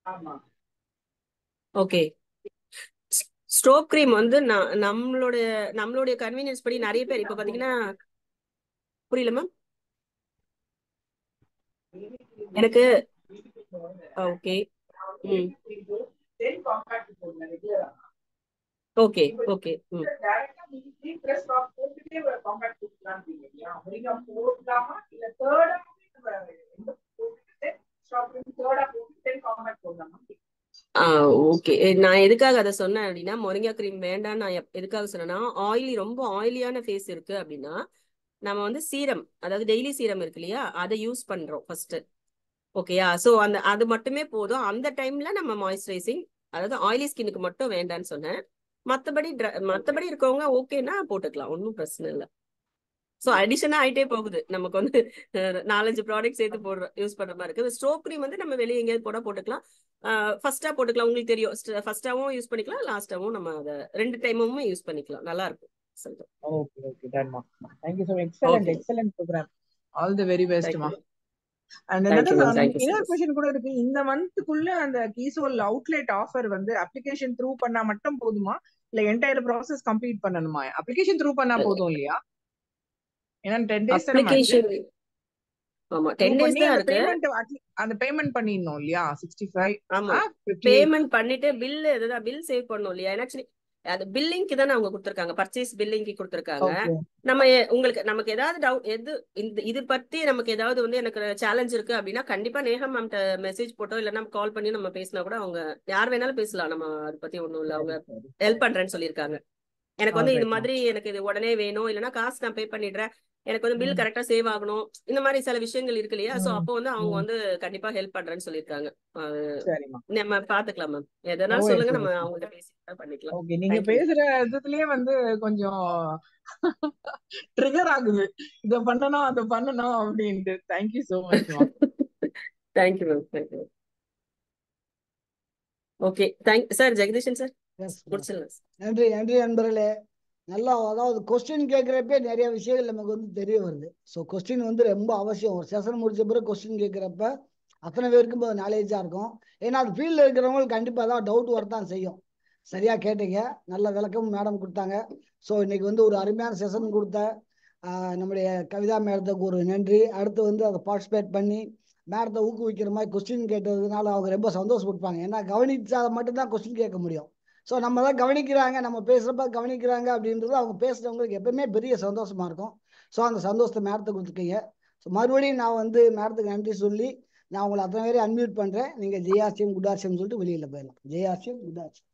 ஆமா. ஓகே. ஸ்டோப் கிரீம் வந்து நம்மளுடைய கன்வீனியன்ஸ் படி நிறைய பேர் இப்ப பாத்தீங்கன்னா புரியல மேம் எனக்கு. ஓகே. Okay okay. ஓகே. நான் எதுக்காக அதை சொன்னேன் அப்படின்னா, மொரிங்கா கிரீம் வேண்டாம் நான் எதுக்காக சொன்னேன்னா, ரொம்ப ஆயிலியான ஃபேஸ் இருக்கு அப்படின்னா நம்ம வந்து சீரம், அதாவது டெய்லி சீரம் இருக்கு இல்லையா, அதை யூஸ் பண்றோம் ஃபர்ஸ்ட். ஓகேயா? ஸோ அது மட்டுமே போதும். அந்த டைம்ல நம்ம மாய்ஸ்சரைசிங், அதாவது ஆயிலி ஸ்கின்னுக்கு மட்டும் வேண்டான்னு சொன்னேன். மத்தபடி இருக்கவங்க ஓகேன்னா போட்டுக்கலாம், ஒன்றும் பிரச்சனை இல்லை. ஸோ அடிஷனா ஆயிட்டே போகுது, நமக்கு வந்து 4-5 ப்ராடக்ட் சேர்த்து யூஸ் பண்ற மாதிரி இருக்கு. ஸ்டோப் கிரீம் வந்து நம்ம வெளியே எங்கேயாவது போட்டுக்கலாம். ஃபர்ஸ்டா போட்டுக்கலாம், உங்களுக்கு தெரியும். ஃபர்ஸ்டாவும் யூஸ் பண்ணிக்கலாம், லாஸ்டாவும் நம்ம அதை 2 டைமும் யூஸ் பண்ணிக்கலாம். நல்லா இருக்கும். ஓகே ஓகே டன்மா. Thank you so much. Excellent program. All the very best ma. And another question கூட இருக்கு. இந்த மந்த்க்குள்ள அந்த கீசோல் அவுட்லெட் ஆஃபர் வந்து அப்ளிகேஷன் த்ரூ பண்ணா மட்டும் போதுமா, இல்ல என்டையர் ப்ராசஸ் கம்ப்ளீட் பண்ணணுமா? அப்ளிகேஷன் த்ரூ பண்ணா போதும் இல்லையா? ஏன்னா 10 days அப்ளிகேஷன். ஆமா 10 days தான் இருக்கு. அந்த பேமெண்ட் பண்ணிடணும் இல்லையா? 65. ஆமா, பேமெண்ட் பண்ணிட்டு பில் சேவ் பண்ணணும் இல்லையா? ஆக்சுவலி அது பில்லிங்க்கு தானே அவங்க கொடுத்துருக்காங்க, பர்ச்சேஸ் பில்லிங்க்கு கொடுத்துருக்காங்க. நமக்கு ஏதாவது டவுட் இது பத்தி நமக்கு ஏதாவது வந்து எனக்கு சேலஞ்ச் இருக்கு அப்படின்னா கண்டிப்பா நேஹா மேம்கிட்ட மெசேஜ் போட்டோ இல்லைன்னா கால் பண்ணி நம்ம பேசினா கூட அவங்க யார் வேணாலும் பேசலாம். நம்ம அதை பத்தி ஒண்ணும் இல்லை, அவங்க ஹெல்ப் பண்றேன்னு சொல்லியிருக்காங்க. எனக்கு வந்து இது மாதிரி எனக்கு இது உடனே வேணும், இல்லைன்னா காசு நான் பே பண்ணிடுறேன், எனக்கு வந்து பில் கரெக்டா சேவ் ஆகணும், இந்த மாதிரி சில விஷயங்கள் இருக்கு இல்லையா? சோ அப்போ வந்து அவங்க வந்து கண்டிப்பா ஹெல்ப் பண்றேன்னு சொல்லியிருக்காங்க. நம்ம பாத்துக்கலாம் மேம், எதனாலும் சொல்லுங்க, நம்ம அவங்கள்ட்ட பேசி பண்ணிக்கலாம். ஓகே, நீங்க பேசுற விதத்திலேயே வந்து கொஞ்சம் ட்ரிகர் ஆகுது, இத பண்ணணும் அதை பண்ணணும் அப்படின்ட்டு. Thank you so much ma'am. Thank you ma'am, thank you. Okay, sir Jagadeeshan sir முடிச்சிடலாம். நன்றி நன்றி நண்பர்களே. நல்லா, அதாவது கொஸ்டின் கேட்குறப்ப நிறைய விஷயங்கள் நமக்கு வந்து தெரிய வருது. ஸோ கொஸ்டின் வந்து ரொம்ப அவசியம். ஒரு செஷன் முடிச்ச பிறகு கொஸ்டின் கேட்குறப்ப அத்தனை பேருக்கும் நாலேஜாக இருக்கும். ஏன்னா அது ஃபீல்டில் இருக்கிறவங்களுக்கு கண்டிப்பாக தான் டவுட் வரத்தான் செய்யும். சரியாக கேட்டீங்க, நல்ல விளக்கம் மேடம் கொடுத்தாங்க. ஸோ இன்னைக்கு வந்து ஒரு அருமையான செஷன் கொடுத்த நம்முடைய கவிதா மேடத்துக்கு ஒரு நன்றி. அடுத்து வந்து அதை பார்ட்டிசிபேட் பண்ணி மேடத்தை ஊக்குவிக்கிற மாதிரி கொஸ்டின் கேட்டதுனால அவங்க ரொம்ப சந்தோஷப்படுப்பாங்க. ஏன்னா கவனிச்சா மட்டும்தான் கொஸ்டின் கேட்க முடியும். ஸோ நம்ம தான் கவனிக்கிறாங்க, நம்ம பேசுகிறப்ப கவனிக்கிறாங்க அப்படின்றது அவங்க பேசுகிறவங்களுக்கு எப்பவுமே பெரிய சந்தோஷமாக இருக்கும். ஸோ அந்த சந்தோஷத்தை மேடத்தை கொடுத்துருக்கீங்க. ஸோ மறுபடியும் நான் வந்து மேடத்துக்கு நன்றி சொல்லி நான் உங்களை அத்தனை பேரையும் அன்மியூட் பண்ணுறேன். நீங்கள் ஜெயார்சியம் குடார்சியம் சொல்லிட்டு வெளியில் போயிடலாம். ஜெயார்சியம் குடார்சியம்.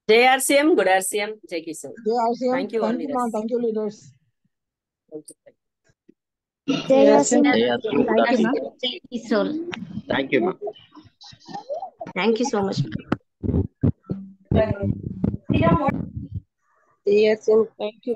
ஜெயார்சியம் குடார்சியம். ஜெய்கிசோல். Thank you leaders. ஜெயார்சியம் ஜெய்கிசோல். Thank you ma'am. Thank you so much. Yes, thank you.